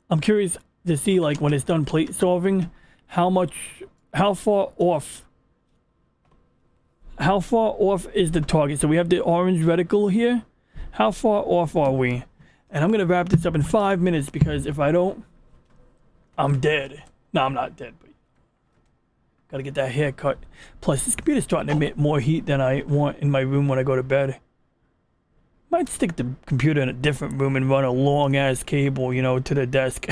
I'm curious to see, like, when it's done plate solving, how much how far off is the target? So we have the orange reticle here. How far off are we? And I'm gonna wrap this up in 5 minutes, because if I don't, I'm dead. No, I'm not dead, but gotta get that haircut. Plus, this computer's starting to emit more heat than I want in my room when I go to bed. Might stick the computer in a different room and run a long ass cable, you know, to the desk.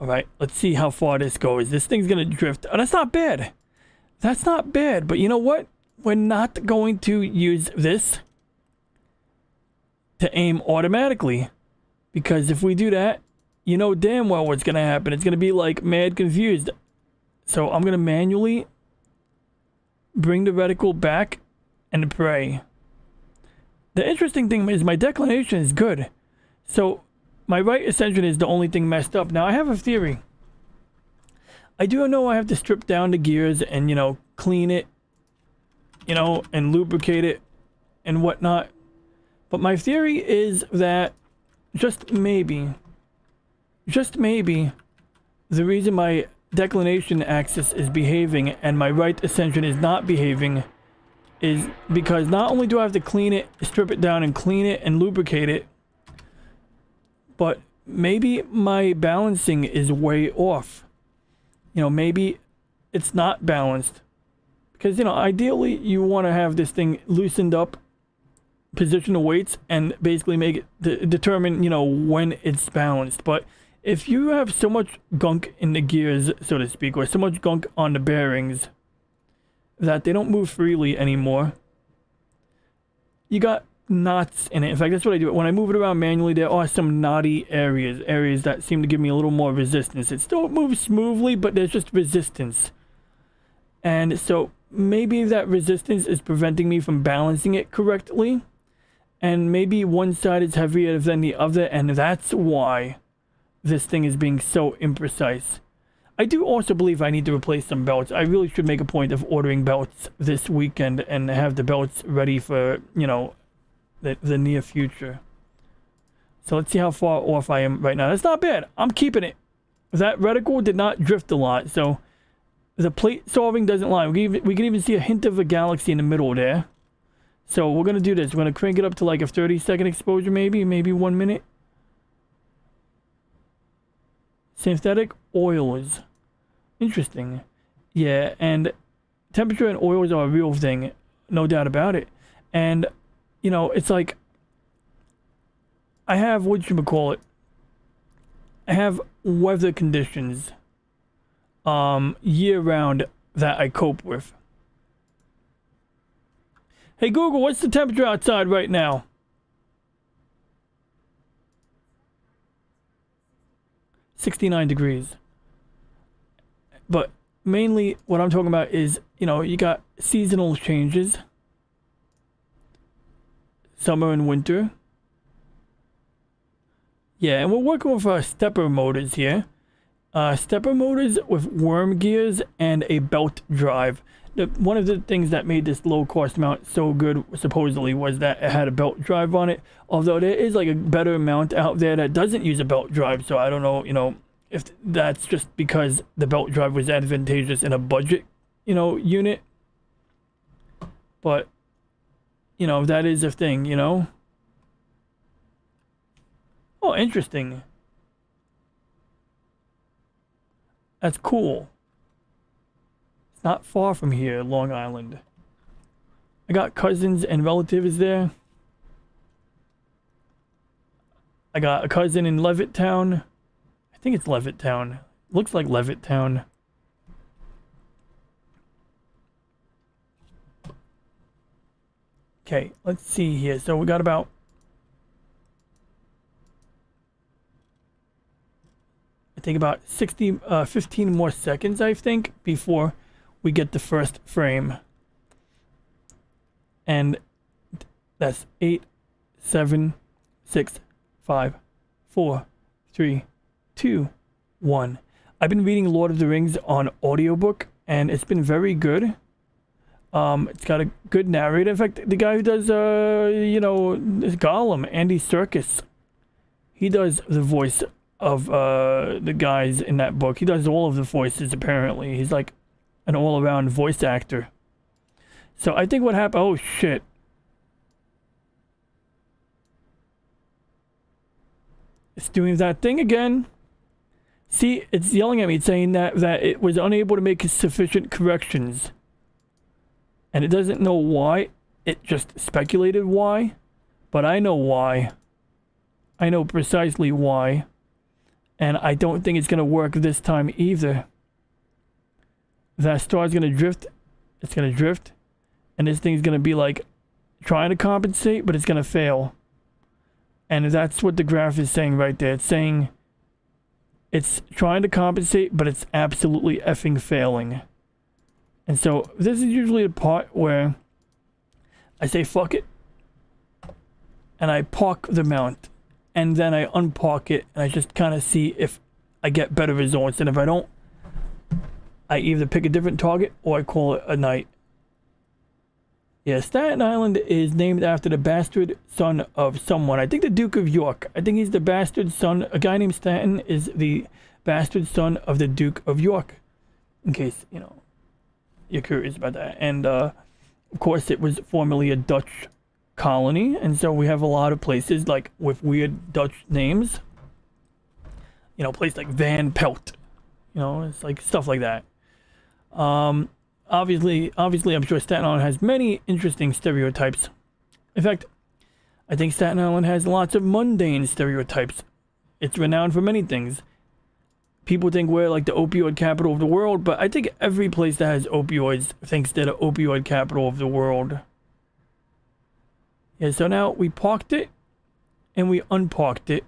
Alright, let's see how far this goes. This thing's gonna drift. Oh, that's not bad. That's not bad, but you know what? We're not going to use this to aim automatically. Because if we do that, you know damn well what's gonna happen. It's gonna be like mad confused. So I'm gonna manually bring the reticle back and pray. The interesting thing is my declination is good. So my right ascension is the only thing messed up. Now I have a theory. I do know I have to strip down the gears and, you know, clean it, you know, and lubricate it and whatnot. But my theory is that just maybe, the reason my declination axis is behaving and my right ascension is not behaving is because not only do I have to clean it, strip it down and clean it and lubricate it, but maybe my balancing is way off. You know, maybe it's not balanced. Because, you know, ideally you want to have this thing loosened up, position the weights, and basically make it determine, you know, when it's balanced. But if you have so much gunk in the gears, so to speak, or so much gunk on the bearings that they don't move freely anymore, you got knots in it. In fact, that's what I do. When I move it around manually, there are some knotty areas that seem to give me a little more resistance. It still moves smoothly, but there's just resistance. And so maybe that resistance is preventing me from balancing it correctly. And maybe one side is heavier than the other, and that's why this thing is being so imprecise. I do also believe I need to replace some belts. I really should make a point of ordering belts this weekend and have the belts ready for, you know, the near future. So let's see how far off I am right now. That's not bad. I'm keeping it. That reticle did not drift a lot, so the plate solving doesn't lie. We can even see a hint of a galaxy in the middle there. So we're going to do this. We're going to crank it up to like a 30-second exposure, maybe 1 minute. Synthetic oils. Interesting. Yeah, and temperature and oils are a real thing. No doubt about it. And, you know, it's like I have, whatchamacallit, I have weather conditions year-round that I cope with. Hey Google, what's the temperature outside right now? 69 degrees. But mainly what I'm talking about is, you know, you got seasonal changes. Summer and winter. Yeah, and we're working with stepper motors here. Stepper motors with worm gears and a belt drive. One of the things that made this low-cost mount so good, supposedly, was that it had a belt drive on it. Although there is like a better mount out there that doesn't use a belt drive, so I don't know, you know, if that's just because the belt drive was advantageous in a budget, you know, unit. But, you know, that is a thing, you know. Oh, interesting. That's cool. It's not far from here, Long Island. I got cousins and relatives there. I got a cousin in Levittown. I think it's Levittown. Looks like Levittown. Okay, let's see here. So we got about about 15 more seconds, I think, before we get the first frame. And that's 8, 7, 6, 5, 4, 3, 2, 1. I've been reading Lord of the Rings on audiobook, and it's been very good. It's got a good narrator. In fact, the guy who does, you know, this Gollum, Andy Serkis, he does the voice the guys in that book. He does all of the voices, apparently. He's like an all-around voice actor. So I think what happened... Oh, shit. It's doing that thing again. See, it's yelling at me, saying that it was unable to make sufficient corrections. And it doesn't know why. It just speculated why. But I know why. I know precisely why. And I don't think it's going to work this time either. That star's going to drift. It's going to drift. And this thing's going to be like trying to compensate, but it's going to fail. And that's what the graph is saying right there. It's saying it's trying to compensate, but it's absolutely effing failing. And so this is usually the part where I say fuck it. And I park the mount. And then I unpark it. And I just kind of see if I get better results. And if I don't, I either pick a different target or I call it a night. Yeah, Staten Island is named after the bastard son of someone. I think the Duke of York. I think he's the bastard son. A guy named Stanton is the bastard son of the Duke of York. In case, you know, you're curious about that. And, of course, it was formerly a Dutch colony. And so we have a lot of places, like, with weird Dutch names. You know, a place like Van Pelt. You know, it's like stuff like that. Obviously, I'm sure Staten Island has many interesting stereotypes. In fact, I think Staten Island has lots of mundane stereotypes. It's renowned for many things. People think we're like the opioid capital of the world, but I think every place that has opioids thinks they're the opioid capital of the world. Yeah, so now we parked it, and we unparked it.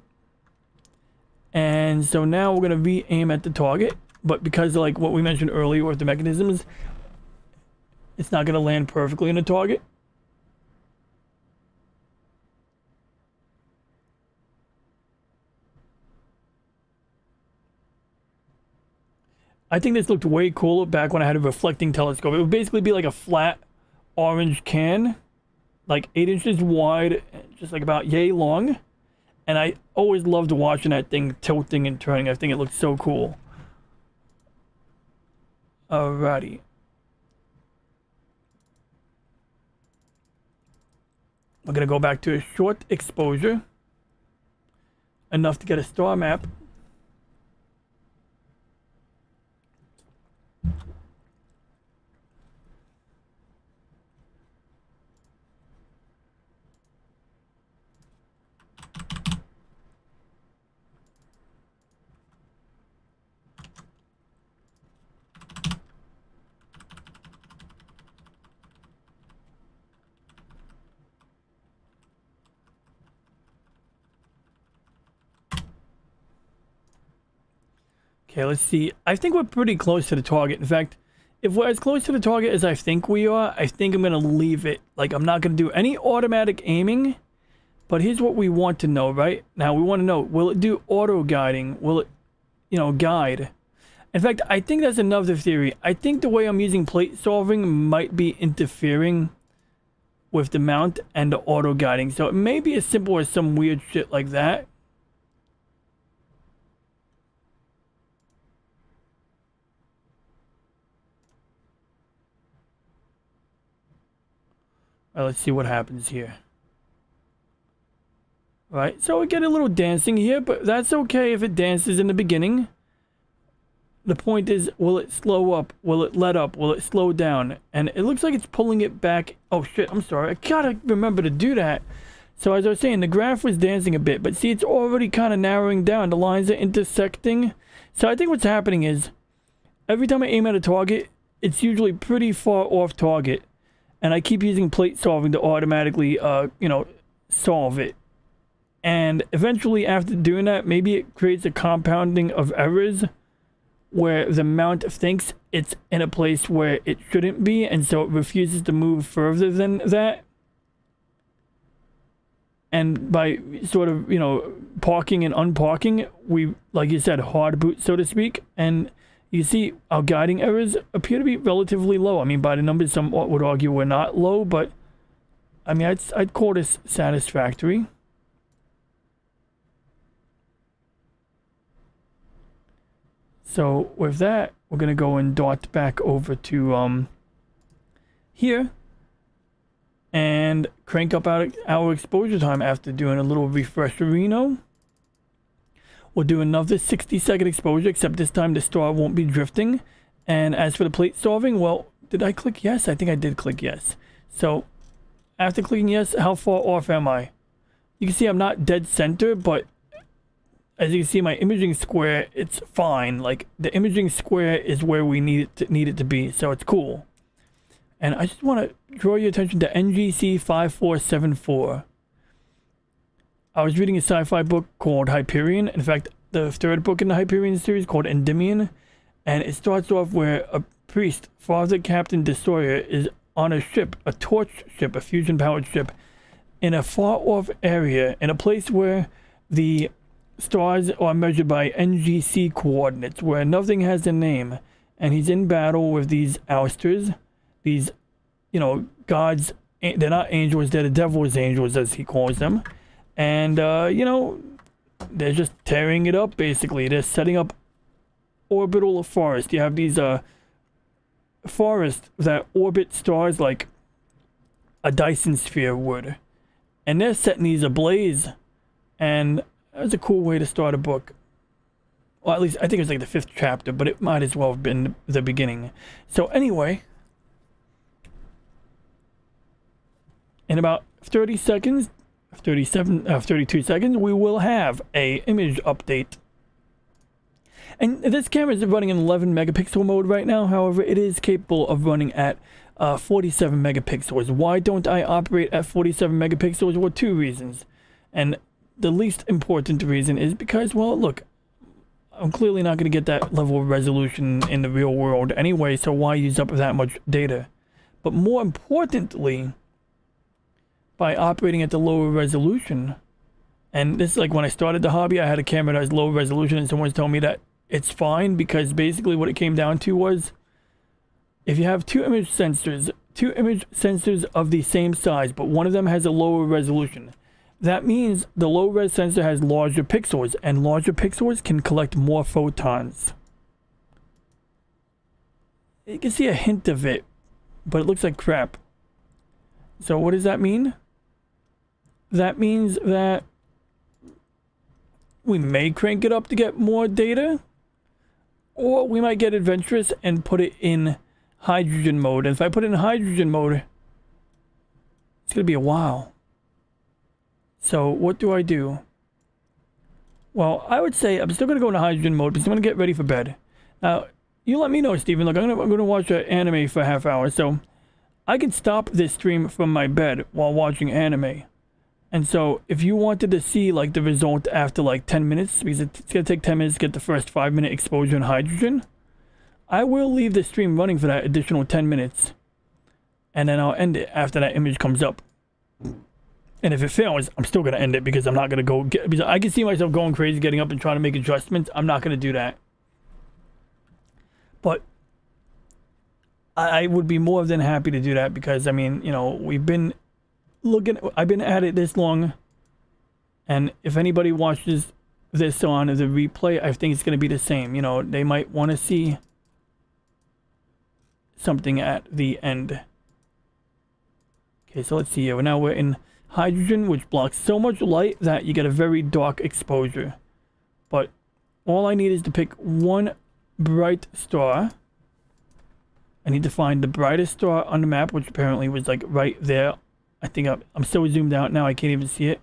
And so now we're going to re-aim at the target, but because of like what we mentioned earlier with the mechanisms, it's not going to land perfectly on the target. I think this looked way cooler back when I had a reflecting telescope. It would basically be like a flat orange can, like 8 inches wide, just like about yay long. And I always loved watching that thing tilting and turning. I think it looked so cool. Alrighty. We're going to go back to a short exposure. Enough to get a star map. Okay, let's see. I think we're pretty close to the target. In fact, if we're as close to the target as I think we are, I think I'm going to leave it. Like, I'm not going to do any automatic aiming. But here's what we want to know, right? Now, we want to know, will it do auto guiding? Will it, you know, guide? In fact, I think that's another theory. I think the way I'm using plate solving might be interfering with the mount and the auto guiding. So it may be as simple as some weird shit like that. All right, let's see what happens here. All right, so we get a little dancing here, but that's okay if it dances in the beginning. The point is, will it slow up? Will it let up? Will it slow down? And it looks like it's pulling it back. Oh shit, I'm sorry. I gotta remember to do that. So as I was saying, the graph was dancing a bit, but see, it's already kind of narrowing down. The lines are intersecting. So I think what's happening is, every time I aim at a target, it's usually pretty far off target. And I keep using plate solving to automatically, you know, solve it. And eventually, after doing that, maybe it creates a compounding of errors where the mount thinks it's in a place where it shouldn't be, and so it refuses to move further than that. And by sort of, you know, parking and unparking, we, like you said, hard boot, so to speak. And you see our guiding errors appear to be relatively low. I mean, by the numbers, some would argue we're not low, but I mean, I'd call this satisfactory. So with that, we're gonna go and dart back over to here and crank up our exposure time after doing a little refresherino. We'll do another 60-second exposure, except this time the star won't be drifting. And as for the plate solving, well, did I click yes? I think I did click yes. So after clicking yes, how far off am I? You can see I'm not dead center, but as you can see, my imaging square, it's fine. Like, the imaging square is where we need it to be, so it's cool. And I just want to draw your attention to NGC 5474. I was reading a sci-fi book called Hyperion. In fact, the third book in the Hyperion series called Endymion. And it starts off where a priest, Father Captain Destroyer, is on a ship, a torch ship, a fusion-powered ship, in a far-off area, in a place where the stars are measured by NGC coordinates, where nothing has a name. And he's in battle with these ousters, these, gods. They're not angels, they're the devil's angels, as he calls them. And, they're just tearing it up, basically. They're setting up orbital forest. You have these forests that orbit stars like a Dyson sphere would. And they're setting these ablaze. And that's a cool way to start a book. Well, at least I think it was like the 5th chapter, but it might as well have been the beginning. So anyway, in about 30 seconds, 32 seconds, we will have a image update. And this camera is running in 11 megapixel mode right now. However, it is capable of running at 47 megapixels. Why don't I operate at 47 megapixels? Well, 2 reasons. And the least important reason is because, well, look, I'm clearly not going to get that level of resolution in the real world anyway, so why use up that much data? But more importantly, by operating at the lower resolution, and this is like when I started the hobby, I had a camera that was low resolution, and someone's told me that it's fine, because basically what it came down to was, if you have two image sensors of the same size, but one of them has a lower resolution, that means the low res sensor has larger pixels, and larger pixels can collect more photons. You can see a hint of it, but it looks like crap. So what does that mean? That means that we may crank it up to get more data, or we might get adventurous and put it in hydrogen mode. And if I put it in hydrogen mode, it's going to be a while. So what do I do? Well, I would say I'm still going to go into hydrogen mode because I'm going to get ready for bed. Now, you let me know, Steven. Look, I'm going to watch an anime for a half hour, so I can stop this stream from my bed while watching anime. And so if you wanted to see like the result after like 10 minutes, because it's going to take 10 minutes to get the first 5-minute exposure in hydrogen, I will leave the stream running for that additional 10 minutes. And then I'll end it after that image comes up. And if it fails, I'm still going to end it, because I'm not going to go get, because I can see myself going crazy, getting up and trying to make adjustments. I'm not going to do that. But I would be more than happy to do that, because I mean, we've been I've been at it this long, and if anybody watches this on the replay, I think it's going to be the same. They might want to see something at the end. Okay, so let's see here. Now we're in hydrogen, which blocks so much light that you get a very dark exposure. But all I need is to pick one bright star. I need to find the brightest star on the map, which apparently was like right there. I think I'm so zoomed out now I can't even see it.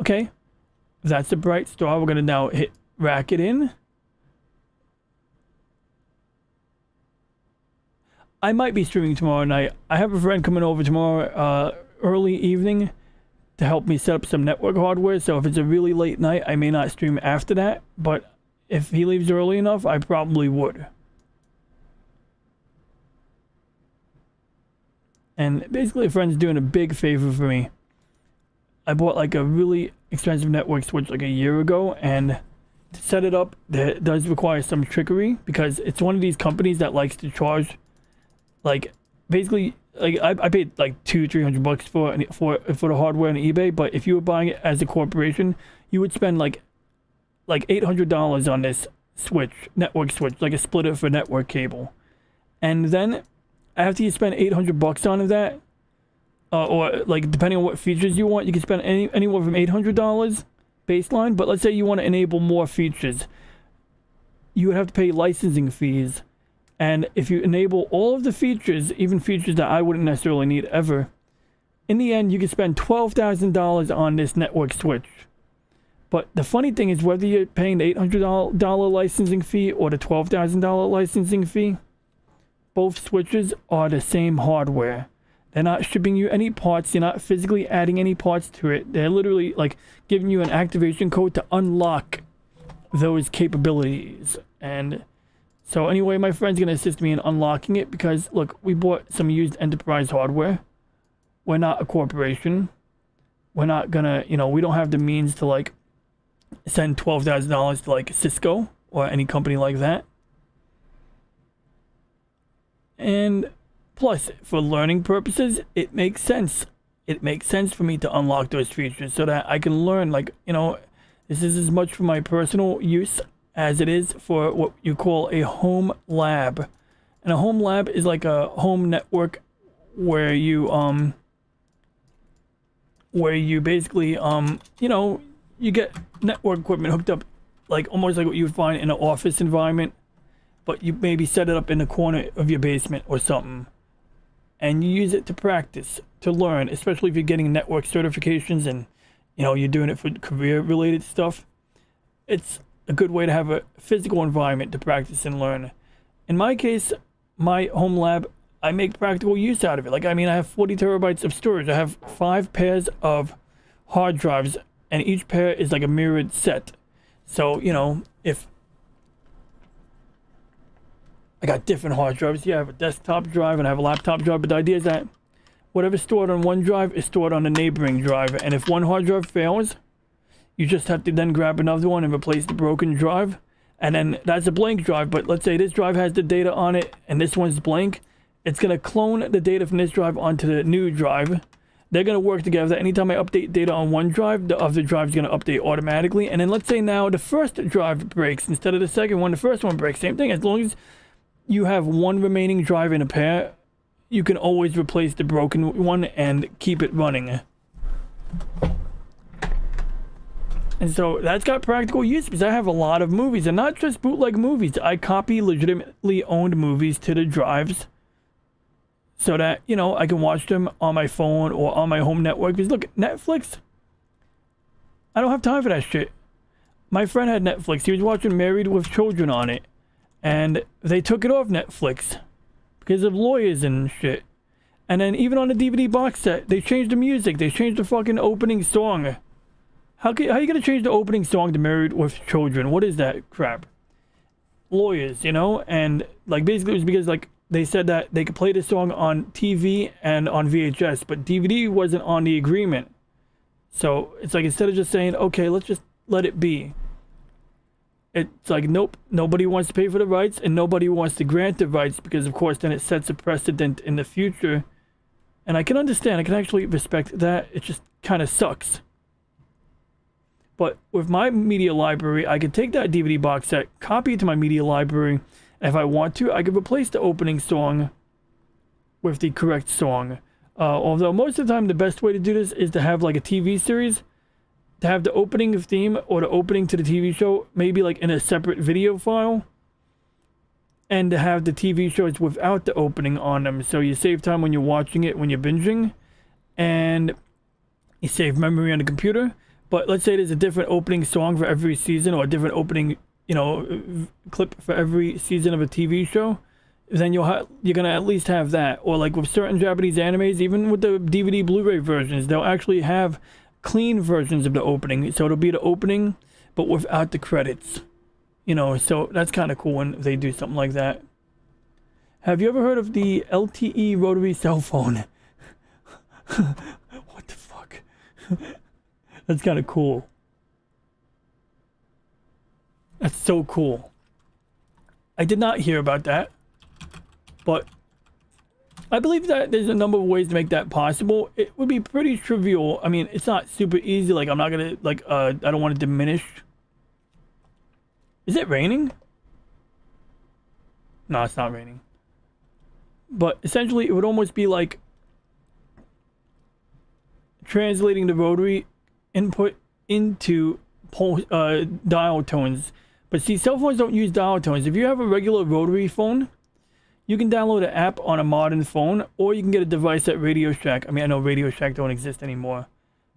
Okay, that's a bright star. We're gonna now rack it in. I might be streaming tomorrow night. I have a friend coming over tomorrow early evening to help me set up some network hardware, so if it's a really late night, I may not stream after that, but if he leaves early enough, I probably would. And basically, a friend's doing a big favor for me. I bought like a really expensive network switch like a year ago, and to set it up, that does require some trickery, because it's one of these companies that likes to charge, like, basically like I paid like $200-300 for the hardware on eBay, but if you were buying it as a corporation, you would spend like $800 on this network switch, like a splitter for network cable. And then after you spend $800 on that, or like depending on what features you want, you can spend anywhere from $800 baseline. But let's say you want to enable more features, you would have to pay licensing fees. And if you enable all of the features, even features that I wouldn't necessarily need ever, in the end you can spend $12,000 on this network switch. But the funny thing is, whether you're paying the $800 licensing fee or the $12,000 licensing fee, both switches are the same hardware. They're not shipping you any parts. You're not physically adding any parts to it. They're literally like giving you an activation code to unlock those capabilities. And so anyway, my friend's going to assist me in unlocking it because, look, we bought some used enterprise hardware. We're not a corporation. We're not going to, we don't have the means to like send $12,000 to like Cisco or any company like that. And plus, for learning purposes, it makes sense. It makes sense for me to unlock those features so that I can learn, like, this is as much for my personal use as it is for what you call a home lab. And a home lab is like a home network where you basically, you get network equipment hooked up, like almost like what you would find in an office environment, but you maybe set it up in the corner of your basement or something. And you use it to practice, to learn, especially if you're getting network certifications and, you're doing it for career-related stuff. It's a good way to have a physical environment to practice and learn. In my case, my home lab, I make practical use out of it. Like, I have 40 terabytes of storage. I have 5 pairs of hard drives, and each pair is like a mirrored set. So, if I got different hard drives. Yeah, I have a desktop drive and I have a laptop drive, but the idea is that whatever's stored on one drive is stored on the neighboring drive. And if one hard drive fails, you just have to then grab another one and replace the broken drive. And then that's a blank drive, but let's say this drive has the data on it and this one's blank. It's going to clone the data from this drive onto the new drive. They're going to work together. Anytime I update data on one drive, the other drive is going to update automatically. And then let's say now the first drive breaks instead of the second one, the first one breaks. Same thing, as long as you have one remaining drive in a pair, you can always replace the broken one and keep it running. And so that's got practical use because I have a lot of movies, and not just bootleg movies. I copy legitimately owned movies to the drives so that, I can watch them on my phone or on my home network. Because look, Netflix, I don't have time for that shit. My friend had Netflix. He was watching Married with Children on it. And they took it off Netflix because of lawyers and shit. And then even on the DVD box set, they changed the music. They changed the fucking opening song. How are you going to change the opening song to Married with Children? What is that crap? Lawyers, And like basically it was because like they said that they could play this song on TV and on VHS, but DVD wasn't on the agreement. So it's like instead of just saying, okay, let's just let it be. It's like, nope, nobody wants to pay for the rights and nobody wants to grant the rights because, of course, then it sets a precedent in the future. And I can understand, I can actually respect that. It just kind of sucks. But with my media library, I could take that DVD box set, copy it to my media library, and if I want to, I could replace the opening song with the correct song. Although most of the time, the best way to do this is to have like a TV series, to have the opening theme or the opening to the TV show maybe like in a separate video file, and to have the TV shows without the opening on them, so you save time when you're watching it, when you're binging, and you save memory on the computer. But let's say there's a different opening song for every season, or a different opening clip for every season of a TV show, then you're gonna at least have that. Or like with certain Japanese animes, even with the DVD Blu-ray versions, they'll actually have clean versions of the opening, so it'll be the opening but without the credits, so that's kind of cool when they do something like that. Have you ever heard of the LTE rotary cell phone? What the fuck? That's kind of cool. That's so cool. I did not hear about that, but I believe that there's a number of ways to make that possible. It would be pretty trivial. I mean, it's not super easy. Like, I'm not gonna, like, I don't want to diminish. Is it raining? No, it's not raining. But essentially, it would almost be like translating the rotary input into dial tones. But see, cell phones don't use dial tones. If you have a regular rotary phone, you can download an app on a modern phone, or you can get a device at Radio Shack. I mean, I know Radio Shack don't exist anymore,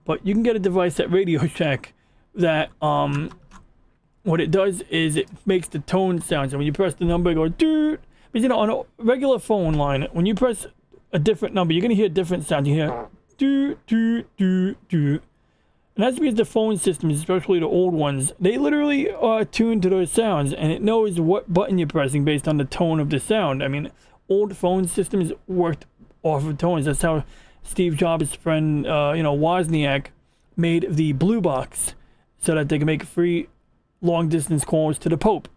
but you can get a device at Radio Shack that, what it does is it makes the tone sound. So when you press the number, it goes, dude. Because, you know, on a regular phone line, when you press a different number, you're going to hear different sounds. You hear, do, do, do, do. And that's because the phone systems, especially the old ones, they literally are tuned to those sounds, and it knows what button you're pressing based on the tone of the sound. I mean, old phone systems worked off of tones. That's how Steve Jobs' friend, Wozniak, made the Blue Box so that they could make free long-distance calls to the Pope,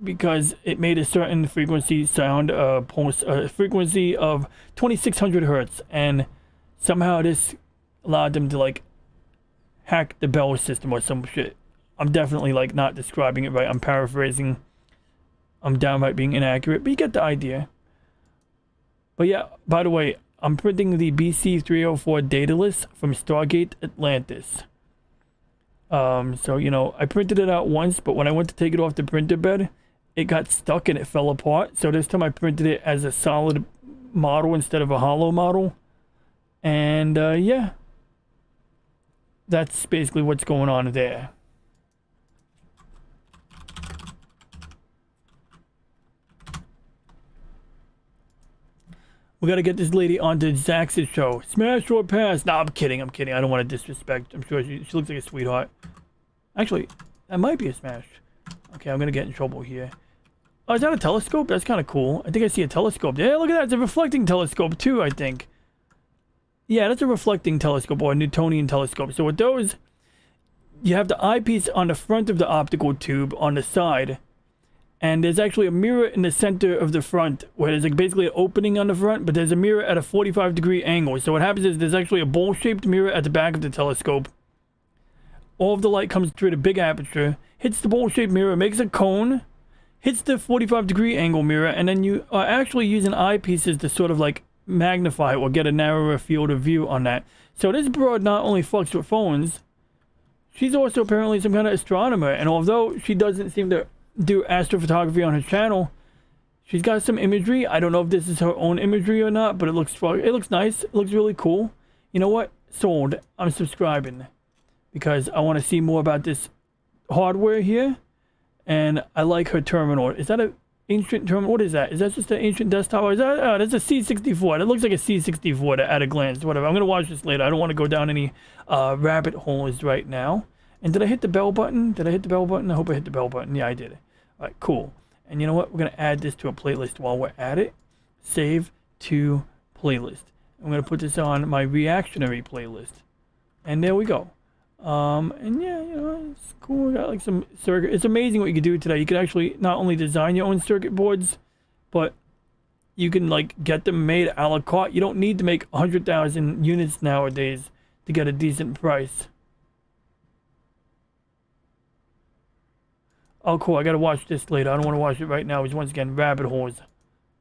because it made a certain frequency sound, frequency of 2600 hertz, and somehow this allowed them to, like, hack the Bell system or some shit. I'm definitely, like, not describing it right. I'm paraphrasing. I'm downright being inaccurate, but you get the idea. But yeah, by the way, I'm printing the BC304 Daedalus from Stargate Atlantis. So, you know, I printed it out once, but when I went to take it off the printer bed, it got stuck and it fell apart. So this time I printed it as a solid model instead of a hollow model. And, yeah. That's basically what's going on there. We gotta get this lady onto Zax's show. Smash or pass? Nah, I'm kidding. I don't want to disrespect. I'm sure she looks like a sweetheart. Actually, that might be a smash. Okay, I'm gonna get in trouble here. Oh, is that a telescope? That's kind of cool. I think I see a telescope. Yeah, look at that. It's a reflecting telescope too, I think. Yeah, that's a reflecting telescope or a Newtonian telescope. So with those, you have the eyepiece on the front of the optical tube on the side. And there's actually a mirror in the center of the front where there's like basically an opening on the front, but there's a mirror at a 45-degree angle. So what happens is there's actually a bowl-shaped mirror at the back of the telescope. All of the light comes through the big aperture, hits the bowl-shaped mirror, makes a cone, hits the 45-degree angle mirror, and then you are actually using eyepieces to sort of like magnify or get a narrower field of view on that. So this broad not only fucks with phones, she's also apparently some kind of astronomer, and although she doesn't seem to do astrophotography on her channel, she's got some imagery. I don't know if this is her own imagery or not, but it looks nice. It looks really cool. You know what? Sold. I'm subscribing because I want to see more about this hardware here, and I like her terminal. Is that a ancient terminal? What is that? Is that just an ancient desktop? Or is that, oh, that's a C64. That looks like a C64 at a glance. Whatever. I'm going to watch this later. I don't want to go down any rabbit holes right now. And did I hit the bell button? I hope I hit the bell button. Yeah, I did. All right, cool. And you know what? We're going to add this to a playlist while we're at it. Save to playlist. I'm going to put this on my reactionary playlist. And there we go. And yeah, you know, it's cool. I got like some circuit. It's amazing what you can do today. You can actually not only design your own circuit boards, but you can like get them made a la carte. You don't need to make 100,000 units nowadays to get a decent price. Oh, cool. I gotta watch this later. I don't want to watch it right now. It's once again rabbit holes.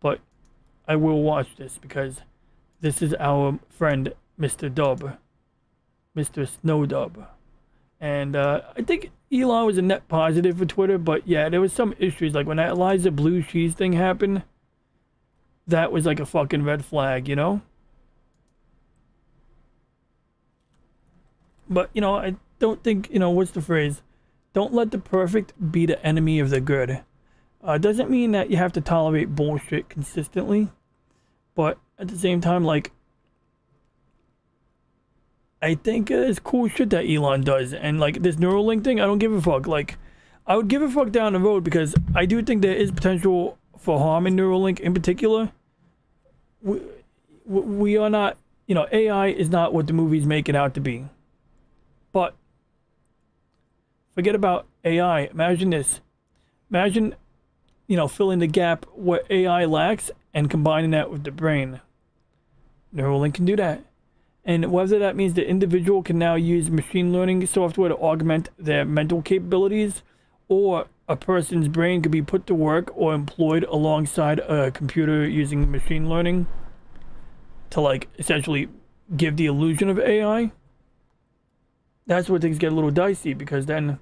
But I will watch this because this is our friend, Mr. Dub. Mr. Snowdub. And I think Elon was a net positive for Twitter, but yeah, there was some issues. Like when that Eliza Blue Cheese thing happened, that was like a fucking red flag, you know? But, you know, I don't think, you know, what's the phrase? Don't let the perfect be the enemy of the good. Doesn't mean that you have to tolerate bullshit consistently, but at the same time, like, I think it's cool shit that Elon does, and like this Neuralink thing, I don't give a fuck. Like, I would give a fuck down the road because I do think there is potential for harm in Neuralink in particular. We are not, you know, AI is not what the movies make it out to be. But forget about AI. Imagine this. Imagine, you know, filling the gap what AI lacks and combining that with the brain. Neuralink can do that. And whether that means the individual can now use machine learning software to augment their mental capabilities, or a person's brain could be put to work or employed alongside a computer using machine learning to like essentially give the illusion of AI. That's where things get a little dicey, because then,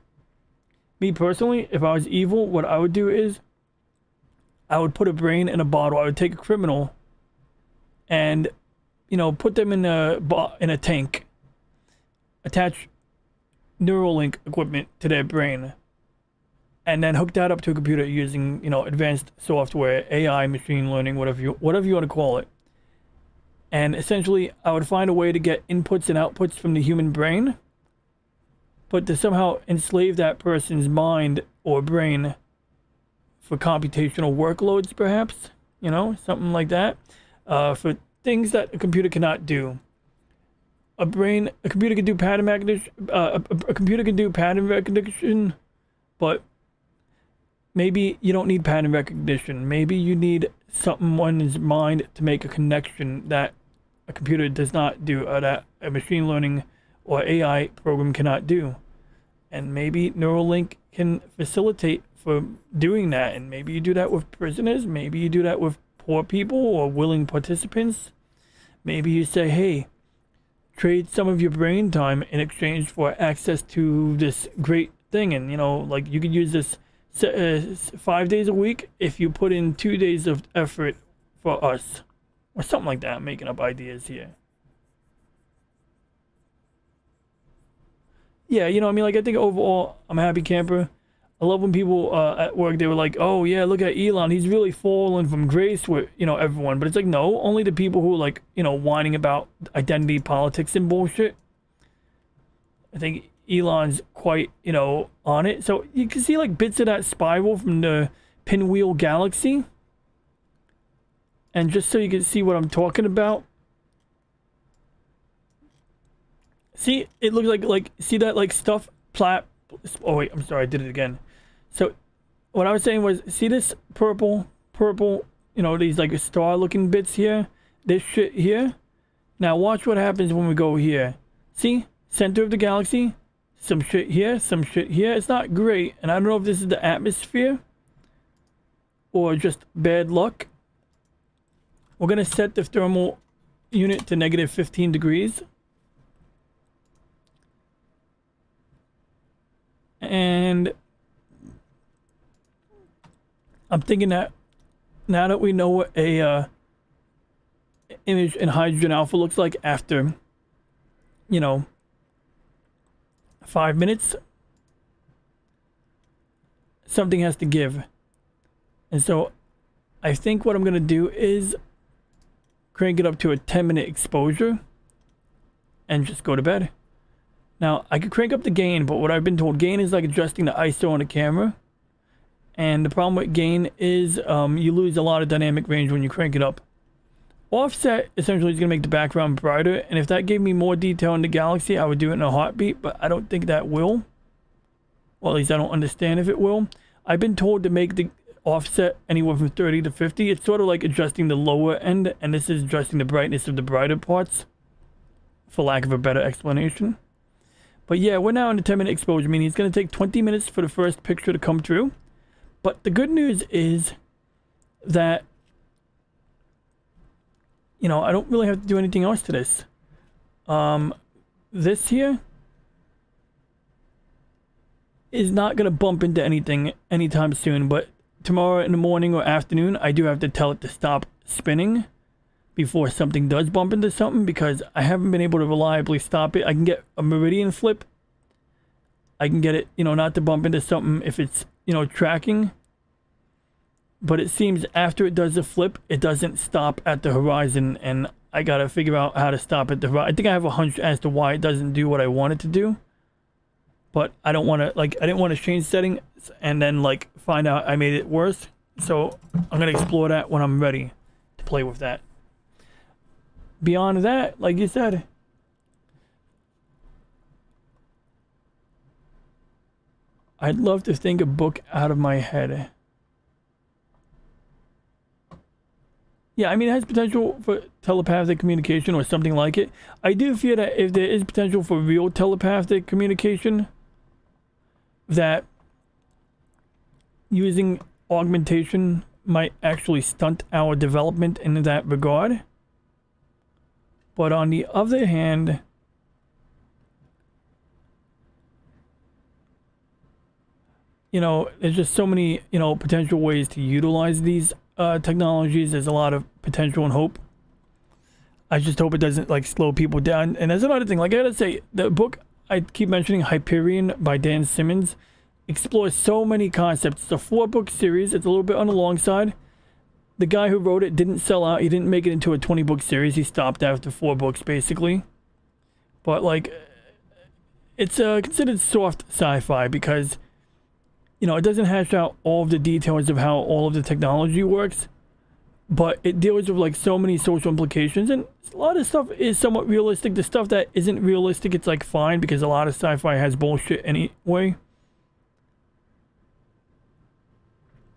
me personally, if I was evil, what I would do is I would put a brain in a bottle. I would take a criminal and, put them in a tank, attach Neuralink equipment to their brain, and then hook that up to a computer using, advanced software, AI, machine learning, whatever you want to call it. And essentially, I would find a way to get inputs and outputs from the human brain, but to somehow enslave that person's mind or brain for computational workloads, perhaps, something like that, for things that a computer cannot do. A computer can do pattern recognition. A computer can do pattern recognition, but maybe you don't need pattern recognition. Maybe you need someone's mind to make a connection that a computer does not do, or that a machine learning or AI program cannot do. And maybe Neuralink can facilitate for doing that. And maybe you do that with prisoners. Maybe you do that with poor people or willing participants. Maybe you say, hey, trade some of your brain time in exchange for access to this great thing. And, like you could use this 5 days a week if you put in 2 days of effort for us. Or something like that. I'm making up ideas here. Yeah, I think overall, I'm a happy camper. I love when people at work, they were like, oh yeah, look at Elon, he's really fallen from grace with, everyone. But it's like, no, only the people who are like, whining about identity politics and bullshit. I think Elon's quite, on it. So you can see like bits of that spiral from the Pinwheel Galaxy. And just so you can see what I'm talking about. See, it looks like see that like stuff plat. Oh wait, I'm sorry, I did it again. So what I was saying was, see this purple, these like star looking bits here, this shit here. Now watch what happens when we go here. See, center of the galaxy, some shit here, some shit here. It's not great, and I don't know if this is the atmosphere or just bad luck. We're gonna set the thermal unit to negative 15 degrees. And I'm thinking that now that we know what a image in hydrogen alpha looks like after, 5 minutes, something has to give. And so I think what I'm going to do is crank it up to a 10-minute exposure and just go to bed. Now, I could crank up the gain, but what I've been told, gain is like adjusting the ISO on the camera. And the problem with gain is you lose a lot of dynamic range when you crank it up. Offset essentially is going to make the background brighter, and if that gave me more detail in the galaxy, I would do it in a heartbeat, but I don't think that will. Well, at least I don't understand if it will. I've been told to make the offset anywhere from 30 to 50. It's sort of like adjusting the lower end, and this is adjusting the brightness of the brighter parts, for lack of a better explanation. But yeah, we're now in the 10-minute exposure, meaning it's going to take 20 minutes for the first picture to come through. But the good news is that, I don't really have to do anything else to this. This here is not going to bump into anything anytime soon, but tomorrow in the morning or afternoon, I do have to tell it to stop spinning before something does bump into something, because I haven't been able to reliably stop it. I can get a meridian flip. I can get it, not to bump into something if it's, tracking. But it seems after it does the flip, it doesn't stop at the horizon, and I gotta figure out how to stop at the horizon. I think I have a hunch as to why it doesn't do what I want it to do. But I don't want to, I didn't want to change settings and then, find out I made it worse. So I'm gonna explore that when I'm ready to play with that. Beyond that, like you said, I'd love to think a book out of my head. Yeah, I mean, it has potential for telepathic communication or something like it. I do fear that if there is potential for real telepathic communication, that using augmentation might actually stunt our development in that regard. But on the other hand, there's just so many, potential ways to utilize these technologies. There's a lot of potential and hope. I just hope it doesn't like slow people down. And there's another thing, like I gotta say, the book I keep mentioning, Hyperion by Dan Simmons, explores so many concepts. It's a 4-book series. It's a little bit on the long side. The guy who wrote it didn't sell out. He didn't make it into a 20-book series. He stopped after 4 books, basically. But like, it's considered soft sci-fi because it doesn't hash out all of the details of how all of the technology works, but it deals with like so many social implications, and a lot of stuff is somewhat realistic. The stuff that isn't realistic, it's like fine because a lot of sci-fi has bullshit anyway.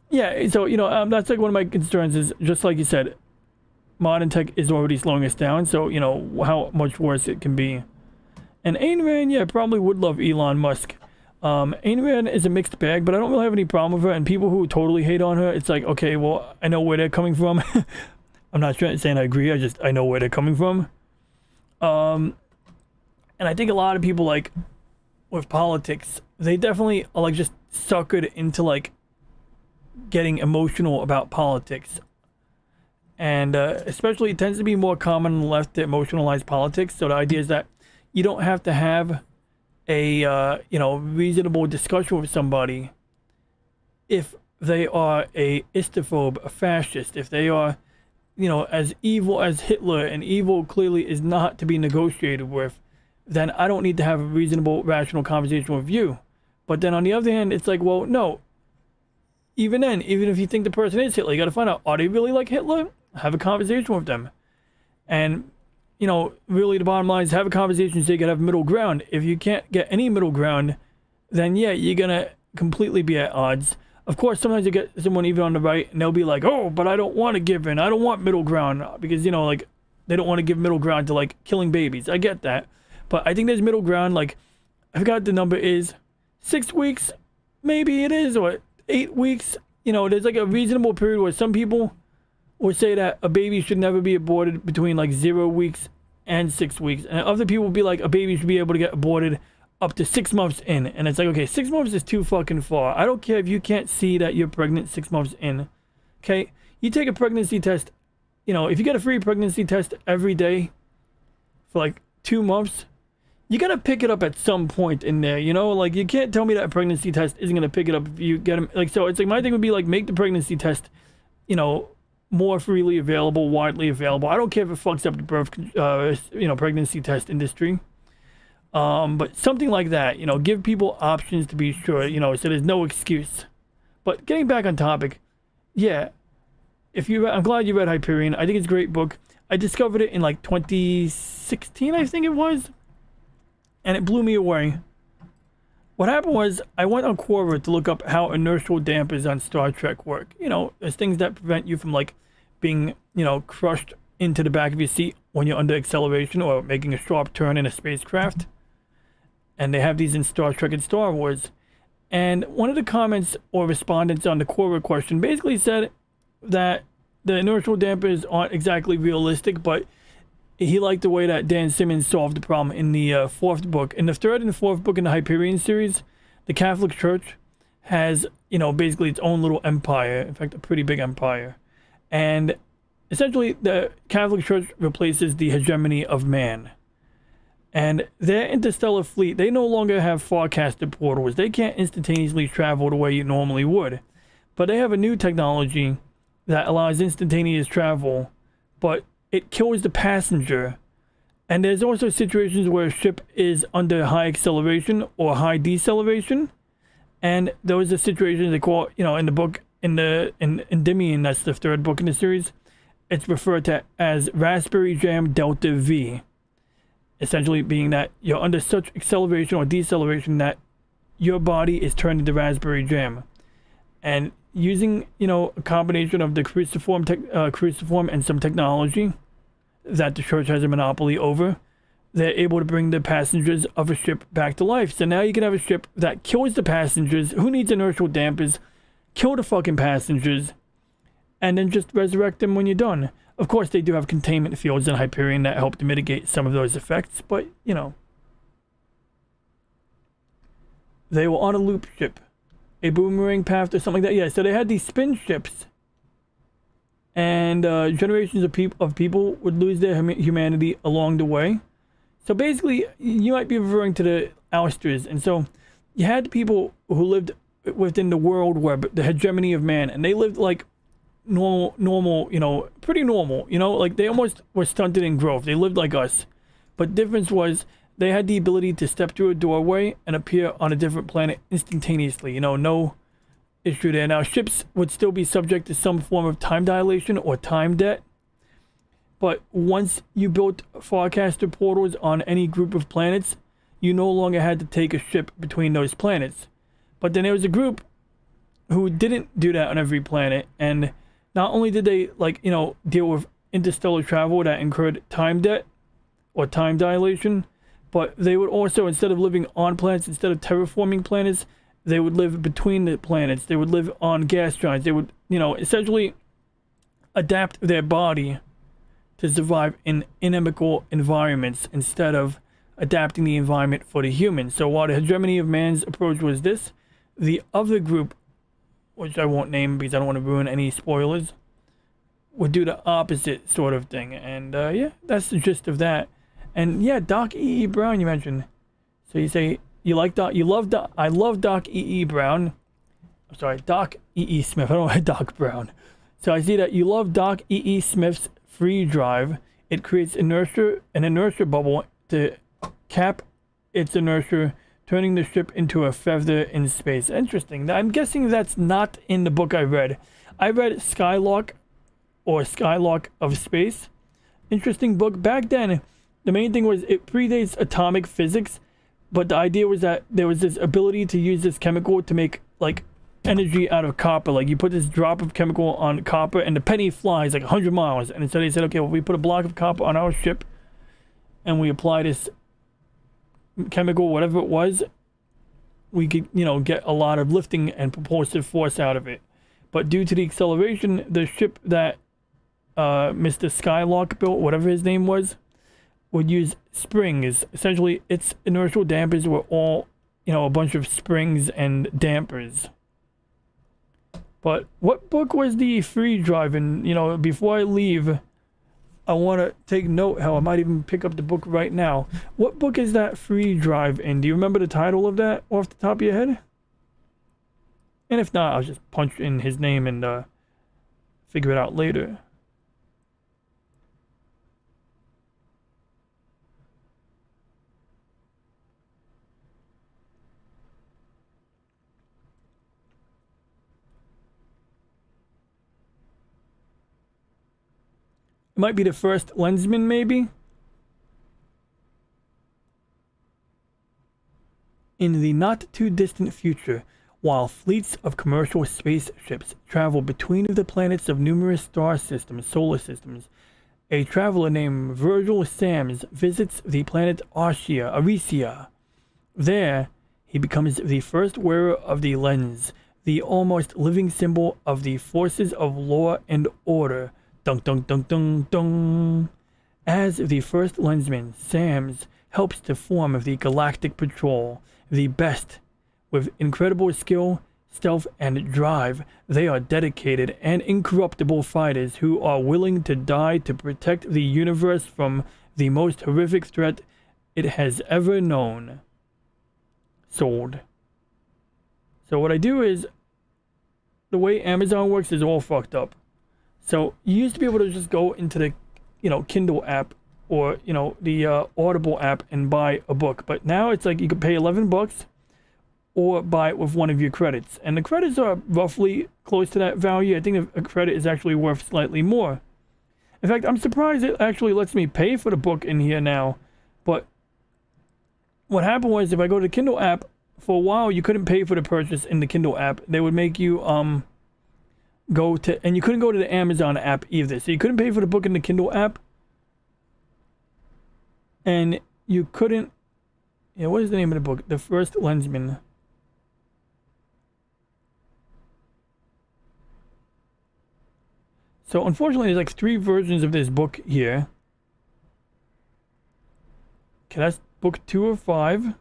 Yeah, so that's like one of my concerns is, just like you said, modern tech is already slowing us down, so how much worse it can be. And Ayn Rand, yeah, probably would love Elon Musk. Ayn Rand is a mixed bag, but I don't really have any problem with her. And people who totally hate on her, it's like, okay, well, I know where they're coming from. I'm not saying I agree. I know where they're coming from. And I think a lot of people, like, with politics, they definitely are like just suckered into like getting emotional about politics. And especially it tends to be more common on the left to emotionalize politics. So the idea is that you don't have to have a reasonable discussion with somebody if they are a istophobe, a fascist, if they are as evil as Hitler, and evil clearly is not to be negotiated with, then I don't need to have a reasonable, rational conversation with you. But then on the other hand, it's like, well, no, even then, even if you think the person is Hitler, you got to find out, are they really like Hitler? Have a conversation with them. And really the bottom line is have a conversation so you can have middle ground. If you can't get any middle ground, then yeah, you're gonna completely be at odds. Of course, sometimes you get someone even on the right and they'll be like, oh, but I don't want to give in. I don't want middle ground because, like they don't want to give middle ground to like killing babies. I get that. But I think there's middle ground. Like I forgot the number is 6 weeks, maybe it is, or 8 weeks. There's like a reasonable period where some people or say that a baby should never be aborted between like 0 weeks and 6 weeks. And other people will be like, a baby should be able to get aborted up to 6 months in. And it's like, okay, 6 months is too fucking far. I don't care if you can't see that you're pregnant 6 months in. Okay? You take a pregnancy test, if you get a free pregnancy test every day for like 2 months, you gotta pick it up at some point in there, Like, you can't tell me that a pregnancy test isn't gonna pick it up if you get them. Like, so it's like, my thing would be like, make the pregnancy test, more freely available, widely available. I don't care if it fucks up the birth, pregnancy test industry. But something like that, give people options to be sure, so there's no excuse. But getting back on topic, yeah, I'm glad you read Hyperion. I think it's a great book. I discovered it in like 2016, I think it was, and it blew me away. What happened was I went on Quora to look up how inertial dampers on Star Trek work. There's things that prevent you from like being, crushed into the back of your seat when you're under acceleration or making a sharp turn in a spacecraft. And they have these in Star Trek and Star Wars. And one of the comments or respondents on the Quora question basically said that the inertial dampers aren't exactly realistic, but he liked the way that Dan Simmons solved the problem in the 4th book. In the 3rd and 4th book in the Hyperion series, the Catholic Church has, basically its own little empire. In fact, a pretty big empire. And essentially, the Catholic Church replaces the hegemony of man. And their interstellar fleet, they no longer have forecasted portals. They can't instantaneously travel the way you normally would. But they have a new technology that allows instantaneous travel, but it kills the passenger. And there's also situations where a ship is under high acceleration or high deceleration. And those are situations they call, in the book, in Endymion, that's the 3rd book in the series, it's referred to as Raspberry Jam Delta V. Essentially being that you're under such acceleration or deceleration that your body is turned into raspberry jam. And using, a combination of the cruciform and some technology that the church has a monopoly over, they're able to bring the passengers of a ship back to life. So now you can have a ship that kills the passengers. Who needs inertial dampers? Kill the fucking passengers, and then just resurrect them when you're done. Of course, they do have containment fields in Hyperion that help to mitigate some of those effects, but, they were on a loop ship. A boomerang path or something like that. Yeah, so they had these spin ships, and generations of people would lose their humanity along the way. So basically, you might be referring to the ousters, and so you had people who lived within the world web, the hegemony of man, and they lived like normal, pretty normal, like they almost were stunted in growth. They lived like us, but difference was they had the ability to step through a doorway and appear on a different planet instantaneously. No issue there. Now, ships would still be subject to some form of time dilation or time debt, but once you built forecaster portals on any group of planets, you no longer had to take a ship between those planets. But then there was a group who didn't do that on every planet, and not only did they, deal with interstellar travel that incurred time debt or time dilation, but they would also, instead of living on planets, instead of terraforming planets, they would live between the planets. They would live on gas giants. They would, essentially adapt their body to survive in inimical environments instead of adapting the environment for the humans. So while the hegemony of man's approach was this, the other group, which I won't name because I don't want to ruin any spoilers, would do the opposite sort of thing. And yeah, that's the gist of that. And yeah, Doc E.E. Brown you mentioned. So you say you like Doc, you love Doc. I love Doc E.E. Brown. I'm sorry, Doc E.E. Smith. I don't like Doc Brown. So I see that you love Doc E.E. Smith's free drive. It creates an inertia bubble to cap its inertia, turning the ship into a feather in space. Interesting. I'm guessing that's not in the book I read. I read Skylark or Skylark of Space. Interesting book. Back then, the main thing was it predates atomic physics, but the idea was that there was this ability to use this chemical to make energy out of copper. Like you put this drop of chemical on copper and the penny flies 100 miles. And so they said, okay, well, we put a block of copper on our ship and we apply this chemical, whatever it was, we could, get a lot of lifting and propulsive force out of it. But due to the acceleration, the ship that Mr. Skylark built, whatever his name was, would use springs. Essentially, its inertial dampers were all, a bunch of springs and dampers. But what book was the free drive? And, before I leave, I want to take note how I might even pick up the book right now. What book is that free drive in? Do you remember the title of that off the top of your head? And if not, I'll just punch in his name and figure it out later. It might be the first Lensman, maybe? In the not-too-distant future, while fleets of commercial spaceships travel between the planets of numerous solar systems, a traveler named Virgil Sams visits the planet Aricia. There, he becomes the first wearer of the lens, the almost living symbol of the forces of law and order. Dun dun dun dun dun. As the first lensman, Sams helps to form the Galactic Patrol, the best. With incredible skill, stealth, and drive, they are dedicated and incorruptible fighters who are willing to die to protect the universe from the most horrific threat it has ever known. Sold. So what I do is, the way Amazon works is all fucked up. So you used to be able to just go into the, Kindle app or, the Audible app and buy a book. But now it's like you could pay $11 or buy it with one of your credits. And the credits are roughly close to that value. I think a credit is actually worth slightly more. In fact, I'm surprised it actually lets me pay for the book in here now. But what happened was if I go to the Kindle app, for a while you couldn't pay for the purchase in the Kindle app. They would make you go to, and you couldn't go to the Amazon app either. So you couldn't pay for the book in the Kindle app. And you couldn't, yeah, what is the name of the book? The First Lensman. So unfortunately, there's like 3 versions of this book here. Okay, that's book 2 or 5.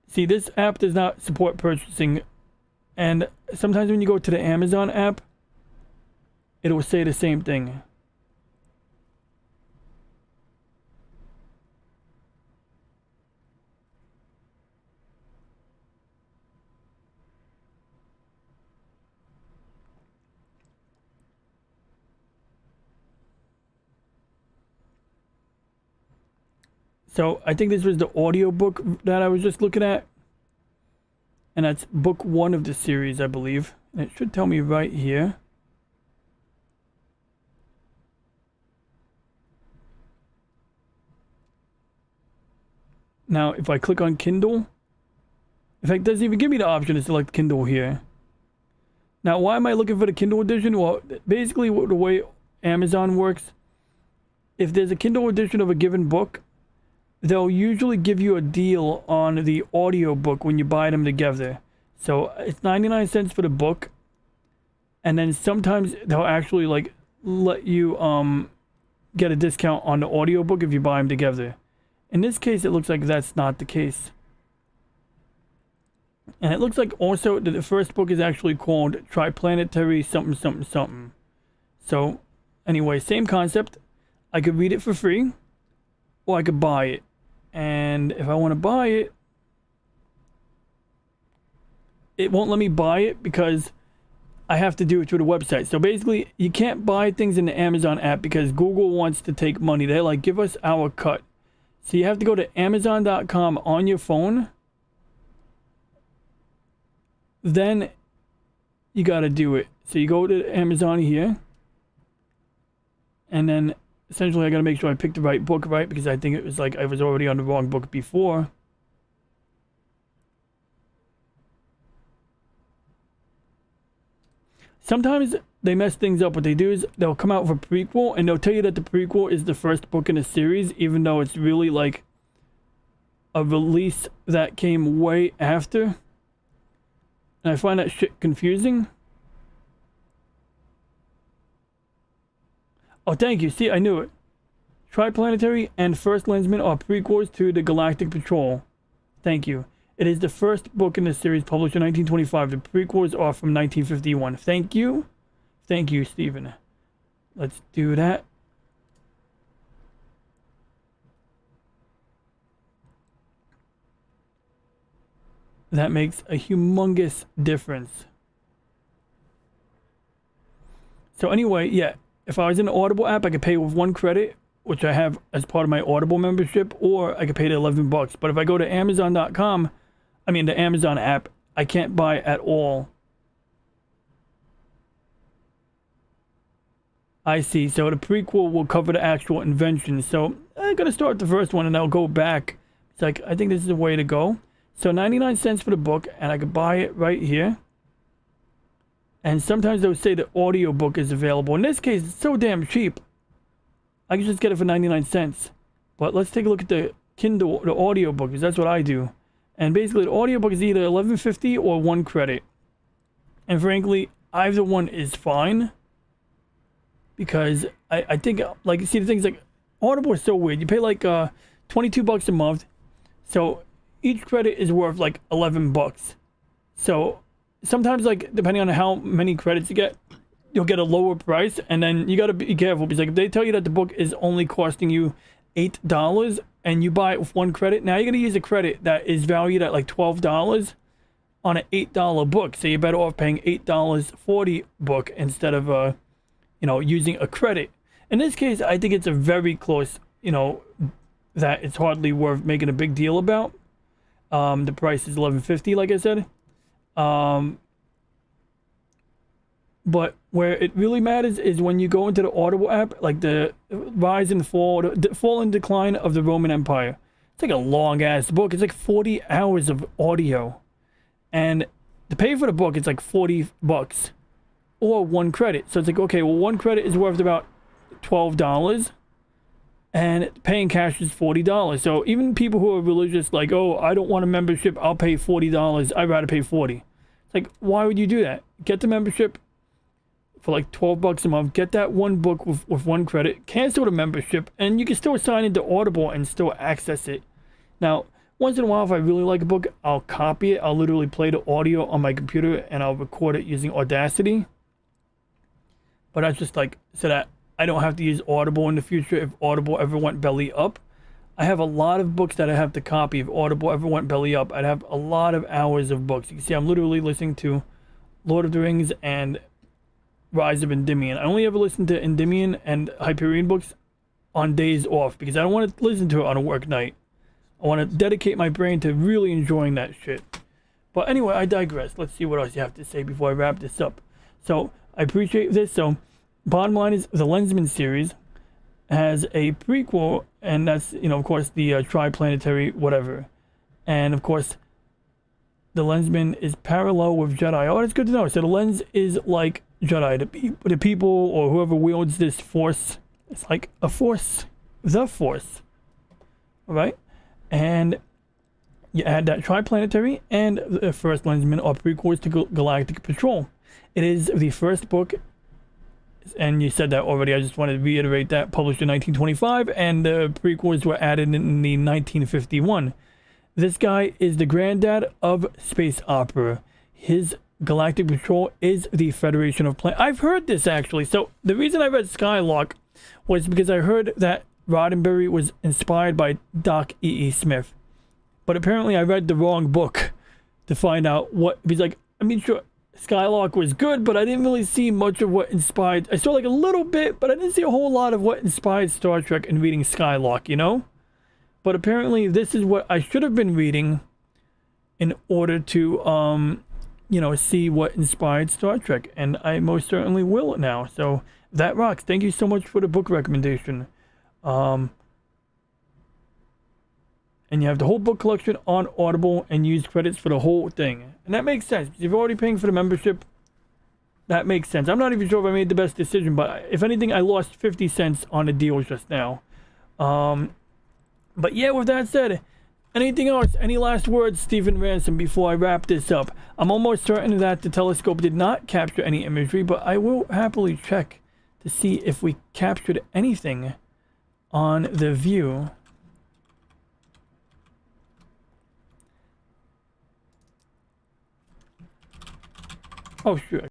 See, this app does not support purchasing, and sometimes when you go to the Amazon app, it will say the same thing. So I think this was the audiobook that I was just looking at. And that's book 1 of the series, I believe. And it should tell me right here. Now, if I click on Kindle, in fact, it doesn't even give me the option to select Kindle here. Now, why am I looking for the Kindle edition? Well, basically, the way Amazon works, if there's a Kindle edition of a given book, they'll usually give you a deal on the audiobook when you buy them together. So it's 99 cents for the book, and then sometimes they'll actually like let you get a discount on the audiobook if you buy them together. In this case, it looks like that's not the case. And it looks like also that the first book is actually called Triplanetary something something something. So anyway, same concept. I could read it for free, or I could buy it. And if I want to buy it, it won't let me buy it because I have to do it through the website. So basically, you can't buy things in the Amazon app because Google wants to take money. They're like, give us our cut. So you have to go to Amazon.com on your phone. Then you got to do it. So you go to Amazon here. And then essentially I got to make sure I picked the right book, right? Because I think it was like I was already on the wrong book before. Sometimes they mess things up. What they do is they'll come out with a prequel and they'll tell you that the prequel is the first book in a series, even though it's really like a release that came way after. And I find that shit confusing. Oh, thank you. See, I knew it. Triplanetary and First Lensman are prequels to the Galactic Patrol. Thank you. It is the first book in the series published in 1925. The prequels are from 1951. Thank you. Thank you, Stephen. Let's do that. That makes a humongous difference. So anyway, yeah, if I was in the Audible app, I could pay with 1 credit, which I have as part of my Audible membership, or I could pay the $11. But if I go to Amazon.com, I mean the Amazon app, I can't buy at all. I see. So the prequel will cover the actual invention. So I'm going to start the first one and I'll go back. It's like, I think this is the way to go. So 99 cents for the book, and I could buy it right here. And sometimes they'll say the audiobook is available. In this case, it's so damn cheap. I can just get it for 99 cents. But let's take a look at the Kindle, the audiobook, because that's what I do. And basically, the audiobook is either $11.50 or 1 credit. And frankly, either one is fine. Because I think, like, see, the thing's like, Audible is so weird. You pay like $22 a month. So each credit is worth like $11. So sometimes, like, depending on how many credits you get, you'll get a lower price. And then you got to be careful, because like if they tell you that the book is only costing you $8 and you buy it with 1 credit, now you're going to use a credit that is valued at like $12 on an $8 book. So you're better off paying $8 for the book instead of you know, using a credit. In this case, I think it's a very close, you know, that it's hardly worth making a big deal about. The price is $11.50, like I said. But where it really matters is when you go into the Audible app, like the rise and fall, the fall and decline of the Roman Empire. It's like a long ass book. It's like 40 hours of audio. And to pay for the book, it's like $40 or 1 credit. So it's like, okay, well, 1 credit is worth about $12 and paying cash is $40. So even people who are religious, like, oh, I don't want a membership, I'll pay $40. I'd rather pay 40. It's like, why would you do that? Get the membership for like $12 a month. Get that one book with 1 credit. Cancel the membership, and you can still sign into Audible and still access it. Now, once in a while, if I really like a book, I'll copy it. I'll literally play the audio on my computer and I'll record it using Audacity. But that's just like so that I don't have to use Audible in the future if Audible ever went belly up. I have a lot of books that I have to copy. If Audible ever went belly up, I'd have a lot of hours of books. You can see I'm literally listening to Lord of the Rings and Rise of Endymion. I only ever listen to Endymion and Hyperion books on days off because I don't want to listen to it on a work night. I want to dedicate my brain to really enjoying that shit. But anyway, I digress. Let's see what else you have to say before I wrap this up. So, I appreciate this. So, bottom line is the Lensman series has a prequel, and that's, of course, the Triplanetary whatever. And, of course, the Lensman is parallel with Jedi. Oh, that's good to know. So, the lens is like Jedi. The people or whoever wields this force, it's like a force. The force. Alright? And you add that Triplanetary and the first Lensman are prequels to Galactic Patrol. It is the first book, and you said that already, I just wanted to reiterate that, published in 1925, and the prequels were added in the 1951. This guy is the granddad of space opera. His Galactic Patrol is the Federation of Planets. I've heard this, actually. So the reason I read Skylark was because I heard that Roddenberry was inspired by Doc E.E. Smith. But apparently I read the wrong book to find out what... He's like, I mean, sure, Skylark was good, but I didn't really see much of what inspired... I saw like a little bit, but I didn't see a whole lot of what inspired Star Trek in reading Skylark, But apparently this is what I should have been reading in order to, see what inspired Star Trek. And I most certainly will now. So that rocks. Thank you so much for the book recommendation. And you have the whole book collection on Audible and use credits for the whole thing. And that makes sense. Because if you're already paying for the membership, that makes sense. I'm not even sure if I made the best decision, but if anything, I lost 50 cents on the deal just now. But yeah, with that said, anything else? Any last words, Stephen Ransom, before I wrap this up? I'm almost certain that the telescope did not capture any imagery, but I will happily check to see if we captured anything on the view. Oh, sure.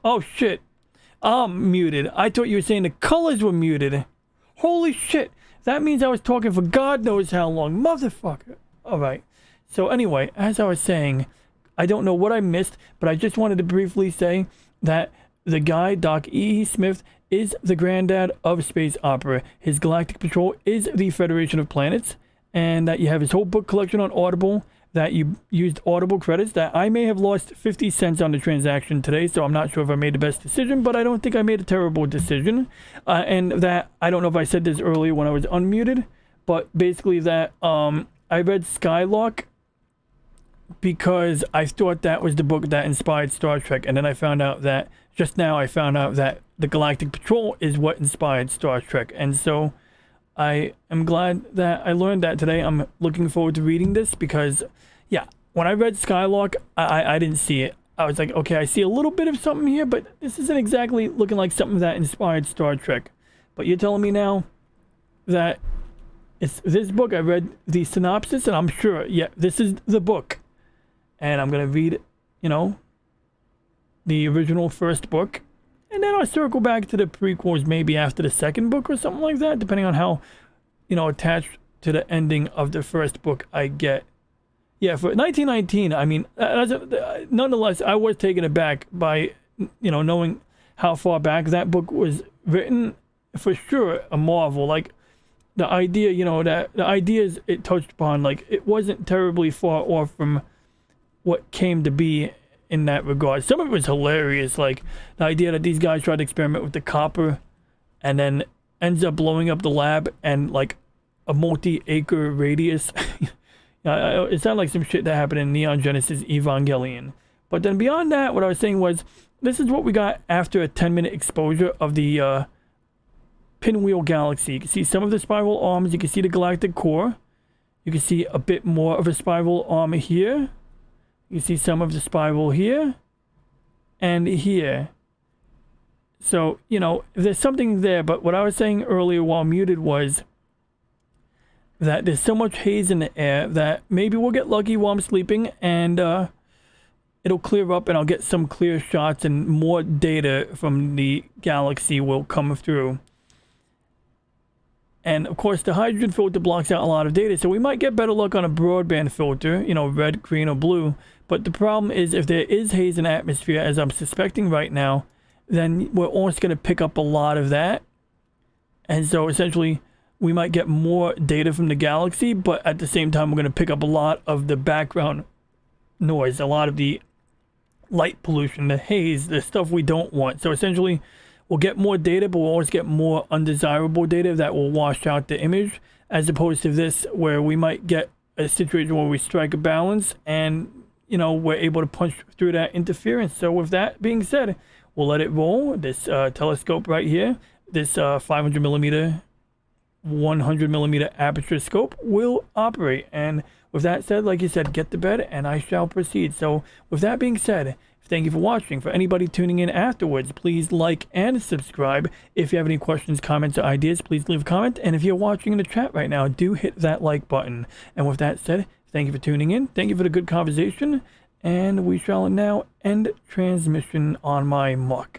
Oh, shit. I'm muted. I thought you were saying the colors were muted. Holy shit. That means I was talking for God knows how long. Motherfucker. All right. So anyway, as I was saying, I don't know what I missed, but I just wanted to briefly say that the guy, Doc E. Smith, is the granddad of space opera. His Galactic Patrol is the Federation of Planets, and that you have his whole book collection on Audible, that you used Audible credits, that I may have lost 50 cents on the transaction today, so I'm not sure if I made the best decision, but I don't think I made a terrible decision. And that, I don't know if I said this earlier when I was unmuted, but basically that I read Skylark because I thought that was the book that inspired Star Trek, and then I found out that, just now I found out that the Galactic Patrol is what inspired Star Trek, and so I am glad that I learned that today. I'm looking forward to reading this because, yeah, when I read Skylark, I didn't see it. I was like, okay, I see a little bit of something here, but this isn't exactly looking like something that inspired Star Trek. But you're telling me now that it's this book. I read the synopsis, and I'm sure, yeah, this is the book. And I'm going to read, the original first book. And then I'll circle back to the prequels maybe after the second book or something like that, depending on how, attached to the ending of the first book I get. Yeah, for 1919, I mean, nonetheless, I was taken aback by, knowing how far back that book was written. For sure, a marvel. Like, the idea, that the ideas it touched upon, like, it wasn't terribly far off from what came to be in that regard. Some of it was hilarious, like the idea that these guys tried to experiment with the copper and then ends up blowing up the lab and like a multi-acre radius. It sounded like some shit that happened in Neon Genesis Evangelion. But then beyond that, what I was saying was, this is what we got after a 10-minute exposure of the Pinwheel Galaxy. You can see some of the spiral arms, you can see the galactic core, you can see a bit more of a spiral arm here. You see some of the spiral here and here. So, there's something there, but what I was saying earlier while muted was that there's so much haze in the air that maybe we'll get lucky while I'm sleeping and it'll clear up and I'll get some clear shots and more data from the galaxy will come through. And of course, the hydrogen filter blocks out a lot of data, so we might get better luck on a broadband filter, red, green, or blue. But the problem is, if there is haze in the atmosphere, as I'm suspecting right now, then we're also going to pick up a lot of that. And so essentially, we might get more data from the galaxy, but at the same time, we're going to pick up a lot of the background noise, a lot of the light pollution, the haze, the stuff we don't want. So essentially, we'll get more data, but we'll always get more undesirable data that will wash out the image, as opposed to this, where we might get a situation where we strike a balance and, we're able to punch through that interference. So with that being said, we'll let it roll. This telescope right here, this 500 millimeter, 100 millimeter aperture scope will operate. And with that said, like you said, get to bed and I shall proceed. So with that being said, thank you for watching. For anybody tuning in afterwards, please like and subscribe. If you have any questions, comments, or ideas, please leave a comment. And if you're watching in the chat right now, do hit that like button. And with that said, thank you for tuning in. Thank you for the good conversation. And we shall now end transmission on my mark.